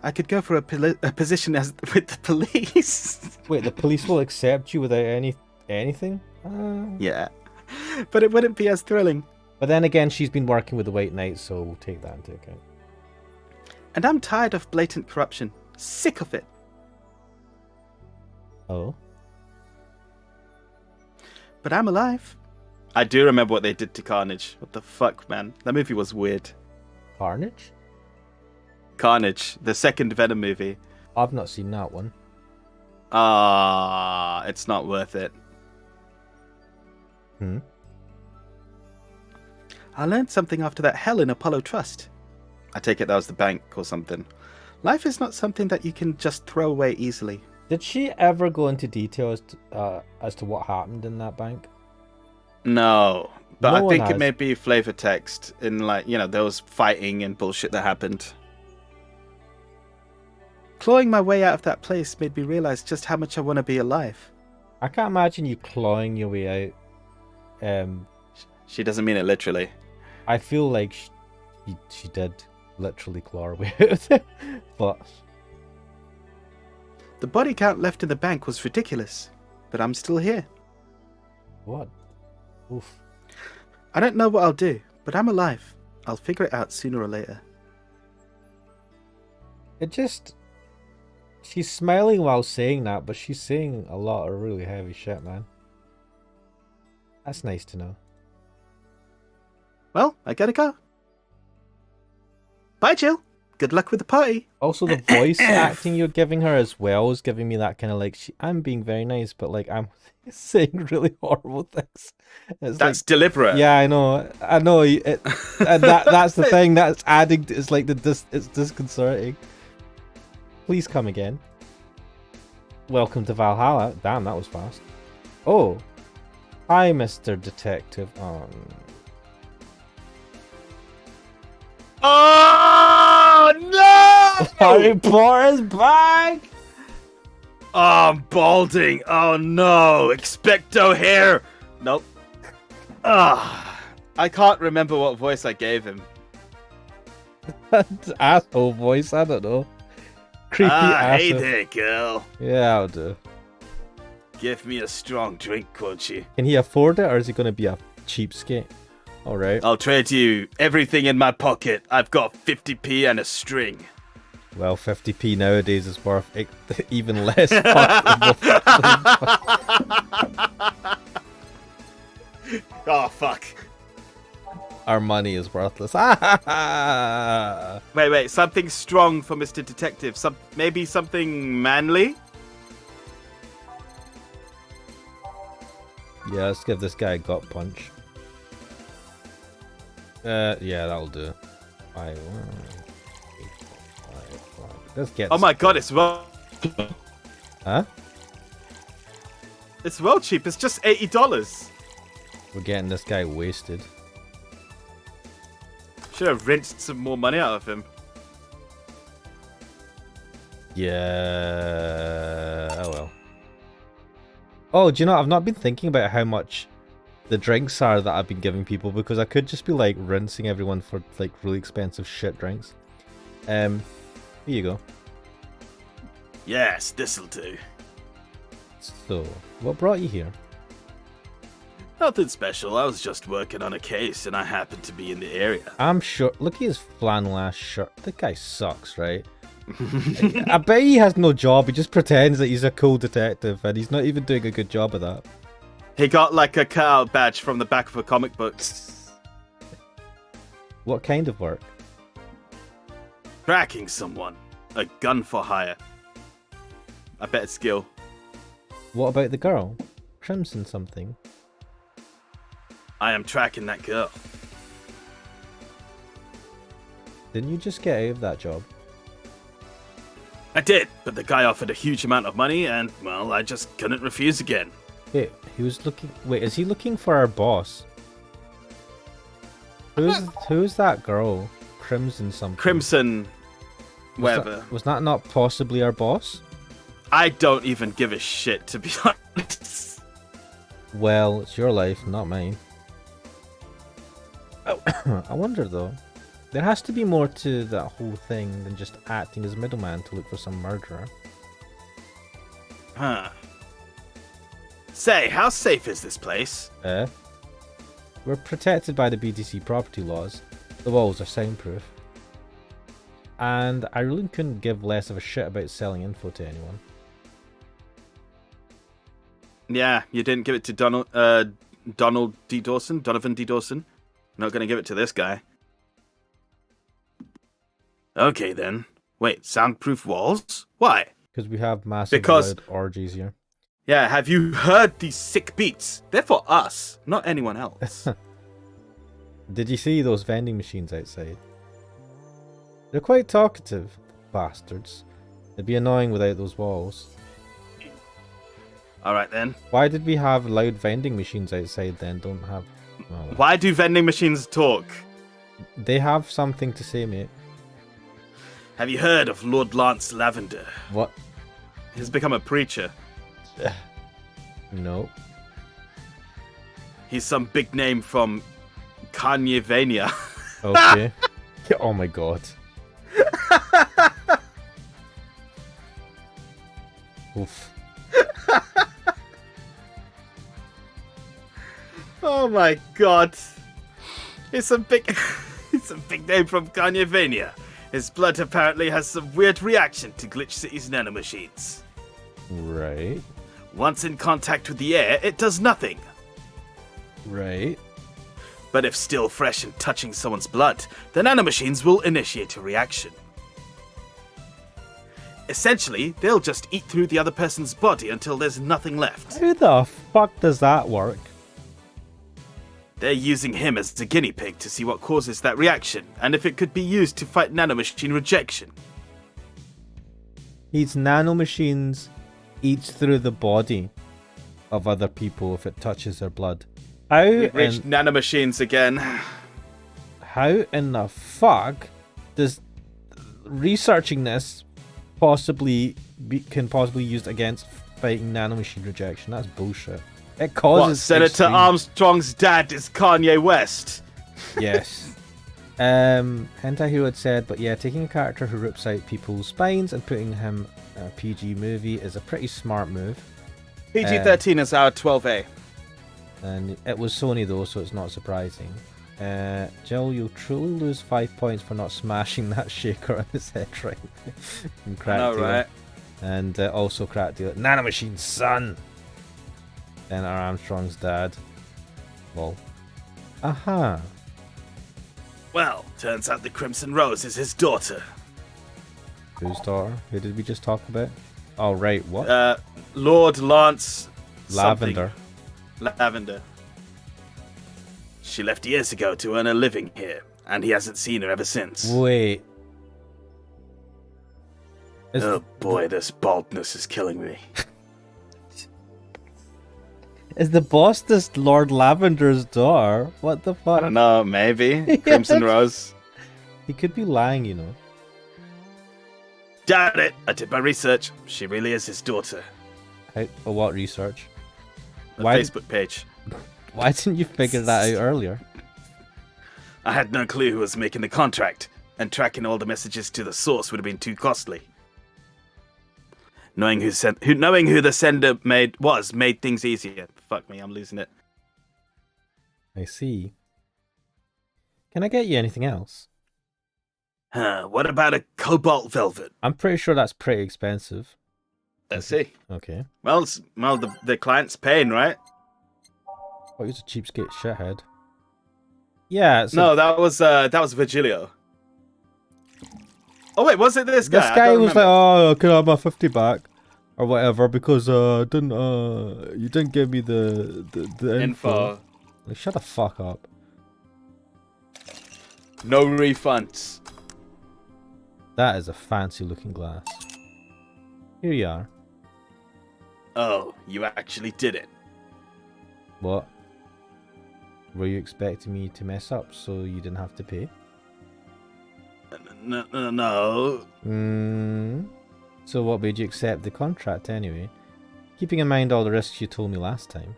I could go for a position with the police. Wait, the police will accept you without anything? Yeah, but it wouldn't be as thrilling. But then again, she's been working with the White Knights, so we'll take that into account. And I'm tired of blatant corruption. Sick of it. Oh? But I'm alive. I do remember what they did to Carnage. What the fuck, man? That movie was weird. Carnage? Carnage, the second Venom movie. I've not seen that one. It's not worth it. I learned something after that hell in Apollo Trust. I take it that was the bank or something. Life is not something that you can just throw away easily. Did she ever go into details as to what happened in that bank? No, but No I think one it has. may be flavor text in, like, there was fighting and bullshit that happened. Clawing my way out of that place made me realize just how much I want to be alive. I can't imagine you clawing your way out. She doesn't mean it literally. I feel like she did literally claw her way out of it. But The body count left in the bank was ridiculous, but I'm still here. what? Oof. I don't know what I'll do, but I'm alive. I'll figure it out sooner or later. It just... She's smiling while saying that, but she's saying a lot of really heavy shit, man. That's nice to know. Well, I gotta go. Bye, Jill. Good luck with the party. Also, the voice acting you're giving her as well is giving me that kind of like, I'm being very nice, but like I'm saying really horrible things. It's That's like, deliberate. yeah, I know. And that's the thing that's adding. It's like it's disconcerting. Please come again. Welcome to Valhalla. Damn, that was fast. Oh. Hi, Mr. Detective. Oh no! Harry Potter's back! Oh, I'm balding. Oh no! Expecto hair. Nope. I can't remember what voice I gave him. Asshole voice, I don't know. Creepy Hey asshole. there, girl. Yeah, I'll do. Give me a strong drink, won't you? Can he afford it, or is he going to be a cheapskate? Alright. I'll trade you everything in my pocket. I've got 50p and a string. Well, 50p nowadays is worth even less. Oh, fuck. Our money is worthless. Wait. Something strong for Mr. Detective. Maybe something manly? Yeah, let's give this guy a gut punch. Yeah, that'll do. Let's get. Oh my god, it's well. Huh? It's well cheap. It's just $80. We're getting this guy wasted. Should have rinsed some more money out of him. Yeah. Oh well. Oh, do you know, I've not been thinking about how much the drinks are that I've been giving people, because I could just be like rinsing everyone for like really expensive shit drinks. Here you go. Yes, this'll do. So, what brought you here? Nothing special. I was just working on a case and I happened to be in the area. I'm sure. Look at his flannel ass shirt. The guy sucks, right? I bet he has no job. He just pretends that he's a cool detective, and he's not even doing a good job of that. He got like a cutout badge from the back of a comic book. What kind of work? Tracking someone. A gun for hire. I bet it's skill. What about the girl? Crimson something. I am tracking that girl. Didn't you just get out of that job? I did, but the guy offered a huge amount of money and, well, I just couldn't refuse again. Wait, he was looking... Wait, is he looking for our boss? Who's that girl? Crimson something. Crimson... whatever. Was that not possibly our boss? I don't even give a shit, to be honest. Well, it's your life, not mine. I wonder though. There has to be more to that whole thing than just acting as middleman to look for some murderer. Huh. Say, how safe is this place? We're protected by the BTC property laws. The walls are soundproof. And I really couldn't give less of a shit about selling info to anyone. Yeah, you didn't give it to Donovan D. Dawson? Not gonna give it to this guy. Okay then. Wait, soundproof walls? Why? Because we have massive loud orgies here. Yeah, have you heard these sick beats? They're for us, not anyone else. Did you see those vending machines outside? They're quite talkative, bastards. It'd be annoying without those walls. Alright then. Why did we have loud vending machines outside then? Don't have... Oh. Why do vending machines talk? They have something to say, mate. Have you heard of Lord Lance Lavender? What? He's become a preacher. No. He's some big name from Kanye-vania. Okay. Oh my god. Oof. Oh my god. It's a big name from Kanye-vania. His blood apparently has some weird reaction to Glitch City's nanomachines. Right. Once in contact with the air, it does nothing. Right. But if still fresh and touching someone's blood, the nanomachines will initiate a reaction. Essentially, they'll just eat through the other person's body until there's nothing left. How the fuck does that work? They're using him as a guinea pig to see what causes that reaction, and if it could be used to fight nanomachine rejection. These nanomachines eat through the body of other people if it touches their blood. We've reached nanomachines again. How in the fuck does researching this can possibly be used against fighting nanomachine rejection? That's bullshit. It causes What, Senator extreme... Armstrong's dad is Kanye West? Yes. Hentai Hero had said, but yeah, taking a character who rips out people's spines and putting him in a PG movie is a pretty smart move. PG-13 is our 12A. And it was Sony though, so it's not surprising. Jill, you'll truly lose 5 points for not smashing that shaker on his head, right? I know, right? And also Crack Dealer. Nanomachine's son! Then our Armstrong's dad. Lol. Aha! Well, turns out the Crimson Rose is his daughter. Whose daughter? Who did we just talk about? Oh, right, what? Lord Lance... Lavender. Lavender. She left years ago to earn a living here, and he hasn't seen her ever since. Wait. Oh boy, this baldness is killing me. Is the boss this Lord Lavender's daughter? What the fuck? I don't know, maybe. Crimson Rose. He could be lying, you know. Doubt it. I did my research. She really is his daughter. What research? The Facebook page. Why didn't you figure that out earlier? I had no clue who was making the contract, and tracking all the messages to the source would have been too costly. Knowing who the sender made things easier. Fuck me, I'm losing it. I see. Can I get you anything else? What about a cobalt velvet? I'm pretty sure that's pretty expensive. Let's see. Okay. Well, the client's paying, right? Oh, he's a cheapskate shithead. Yeah. No, that was Virgilio. Oh wait, was it this guy? This guy was like, "Oh, can I have my 50 back, or whatever?" Because you didn't give me the info. Like, shut the fuck up. No refunds. That is a fancy looking glass. Here you are. Oh, you actually did it. What? Were you expecting me to mess up so you didn't have to pay? No. So what made you accept the contract anyway? Keeping in mind all the risks you told me last time.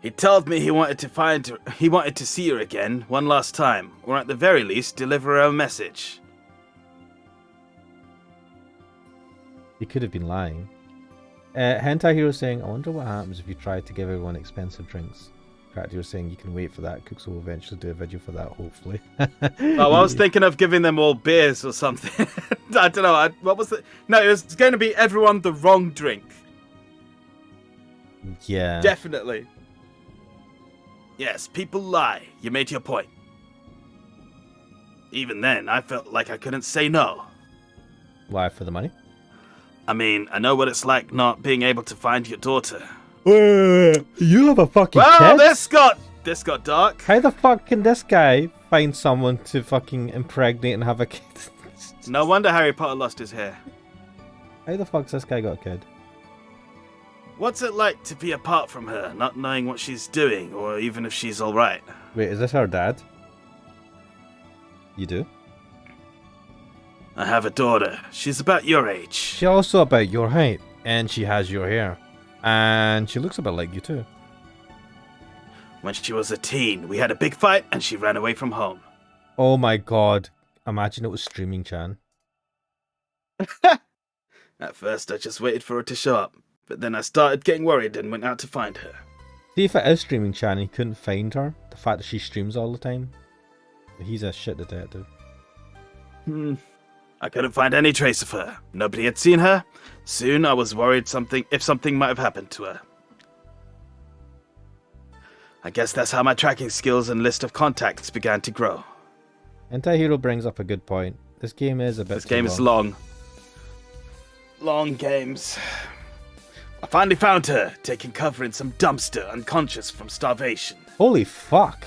He told me he wanted to see her again one last time, or at the very least deliver her a message. He could have been lying. Hentai Hero saying, I wonder what happens if you try to give everyone expensive drinks. Crack Hero saying you can wait for that. Cooks will eventually do a video for that, hopefully. Oh, I was thinking of giving them all beers or something. I don't know. What was it? No, it was going to be everyone the wrong drink. Yeah. Definitely. Yes, people lie. You made your point. Even then, I felt like I couldn't say no. Why, for the money? I mean, I know what it's like not being able to find your daughter. You have a fucking kid? This got dark. How the fuck can this guy find someone to fucking impregnate and have a kid? No wonder Harry Potter lost his hair. How the fuck's this guy got a kid? What's it like to be apart from her, not knowing what she's doing, or even if she's alright? Wait, is this her dad? You do? I have a daughter. She's about your age. She's also about your height, and she has your hair. And she looks a bit like you too. When she was a teen, we had a big fight, and she ran away from home. Oh my god. Imagine it was Streaming Chan. At first, I just waited for her to show up. But then I started getting worried and went out to find her. See, if it is Streaming Chan and he couldn't find her, the fact that she streams all the time, he's a shit detective. I couldn't find any trace of her. Nobody had seen her. Soon I was worried if something might have happened to her. I guess that's how my tracking skills and list of contacts began to grow. Hentai Hero brings up a good point. This game is a bit This game is long. Long games. I finally found her, taking cover in some dumpster, unconscious from starvation. Holy fuck.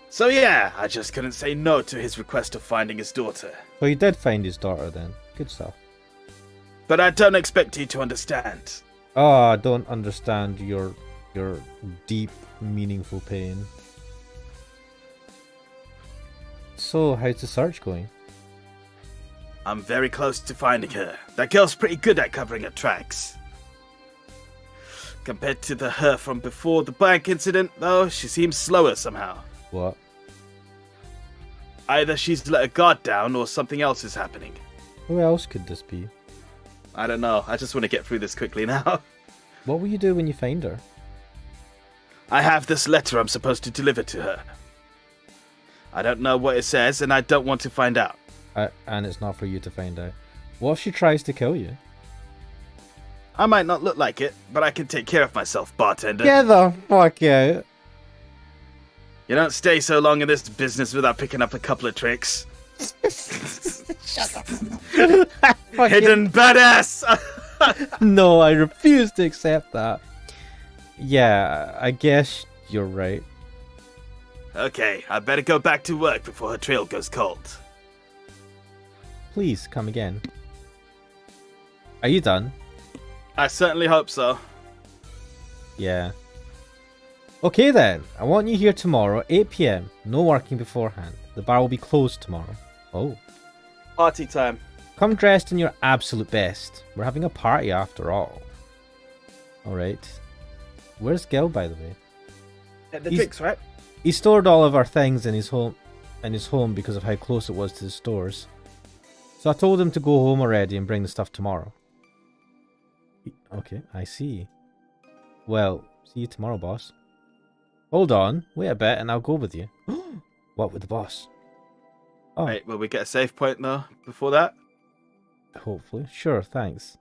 So yeah, I just couldn't say no to his request of finding his daughter. Well, he did find his daughter then. Good stuff. But I don't expect you to understand. Oh, I don't understand your deep, meaningful pain. So, how's the search going? I'm very close to finding her. That girl's pretty good at covering her tracks. Compared to her from before the bank incident, though, she seems slower somehow. What? Either she's let her guard down or something else is happening. Who else could this be? I don't know. I just want to get through this quickly now. What will you do when you find her? I have this letter I'm supposed to deliver to her. I don't know what it says, and I don't want to find out. And it's not for you to find out. What if she tries to kill you? I might not look like it, but I can take care of myself, bartender. Get the fuck out. You don't stay so long in this business without picking up a couple of tricks. Shut up. Hidden badass! No, I refuse to accept that. Yeah, I guess you're right. Okay, I better go back to work before her trail goes cold. Please, come again. Are you done? I certainly hope so. Yeah. Okay then, I want you here tomorrow, 8 PM. No working beforehand. The bar will be closed tomorrow. Oh. Party time. Come dressed in your absolute best. We're having a party after all. Alright. Where's Gil, by the way? At the drinks, right? He stored all of our things in his home because of how close it was to the stores. So I told him to go home already and bring the stuff tomorrow. Okay, I see. Well, see you tomorrow, boss. Hold on, wait a bit and I'll go with you. What with the boss? Oh, Wait, will we get a save point though before that? hopefully. Sure, thanks.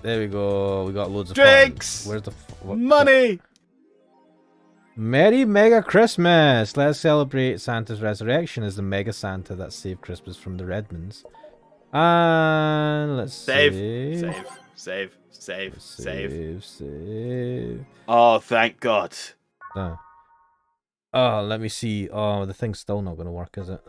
There we go. We got loads of Drinks! fun. Where's the Money! Merry Mega Christmas! Let's celebrate Santa's resurrection as the Mega Santa that saved Christmas from the Redmonds. And let's Save. Save. Oh, thank God. Oh, let me see. Oh, the thing's still not going to work, is it?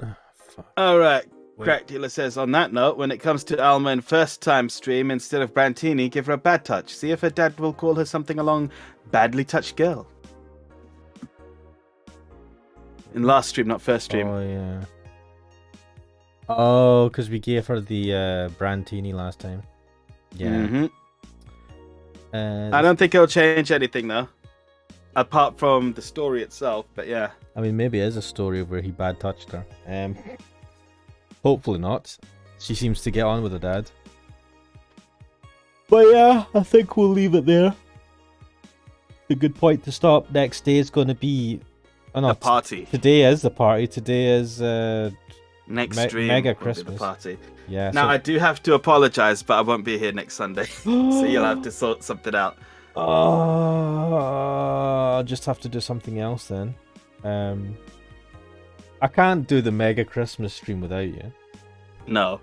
Fuck. Alright. Wait. Crack Dealer says, on that note, when it comes to Alma in first time stream, instead of Brantini, give her a bad touch. See if her dad will call her something along badly touched girl. In last stream, not first stream. Oh, yeah. Oh, because we gave her the Brantini last time. Yeah. Mm-hmm. I don't think it'll change anything, though. Apart from the story itself, but yeah. I mean, maybe it is a story where he bad touched her. Hopefully not. She seems to get on with her dad. But yeah, I think we'll leave it there. A good point to stop. Next day is going to be... Oh, no, a party. Today is the party. Today is... Next stream Mega will be Christmas the party. Yeah. Now, I do have to apologise, but I won't be here next Sunday. So you'll have to sort something out. I'll just have to do something else then. I can't do the Mega Christmas stream without you. No.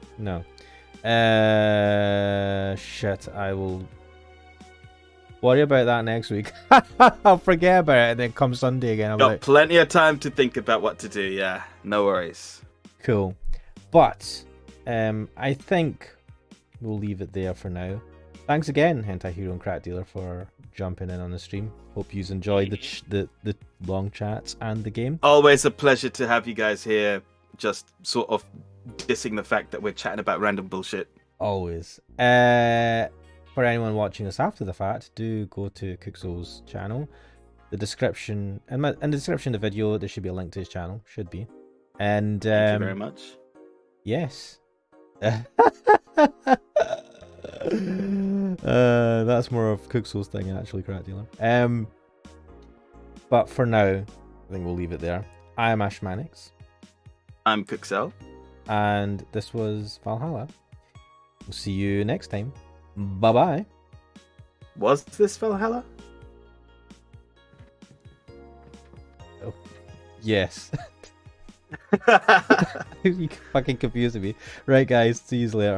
Shit, I will worry about that next week. I'll forget about it and then come Sunday again. I'll Got plenty of time to think about what to do, yeah. No worries. Cool. But I think we'll leave it there for now. Thanks again, Hentai Hero and Crack Dealer, for jumping in on the stream. Hope you enjoyed the long chats and the game. Always a pleasure to have you guys here, just sort of dissing the fact that we're chatting about random bullshit. Always. For anyone watching us after the fact, do go to Cooksoul's channel. The description, in the description of the video, there should be a link to his channel. Should be. And Thank you very much. Yes. That's more of Cooksoul's thing, actually, Crack Dealer. But for now, I think we'll leave it there. I am Ashmanix. I'm Cooksel. And this was Valhalla. We'll see you next time. Bye-bye. Was this Valhalla? Oh, yes. You fucking confusing me. Right, guys. See you later.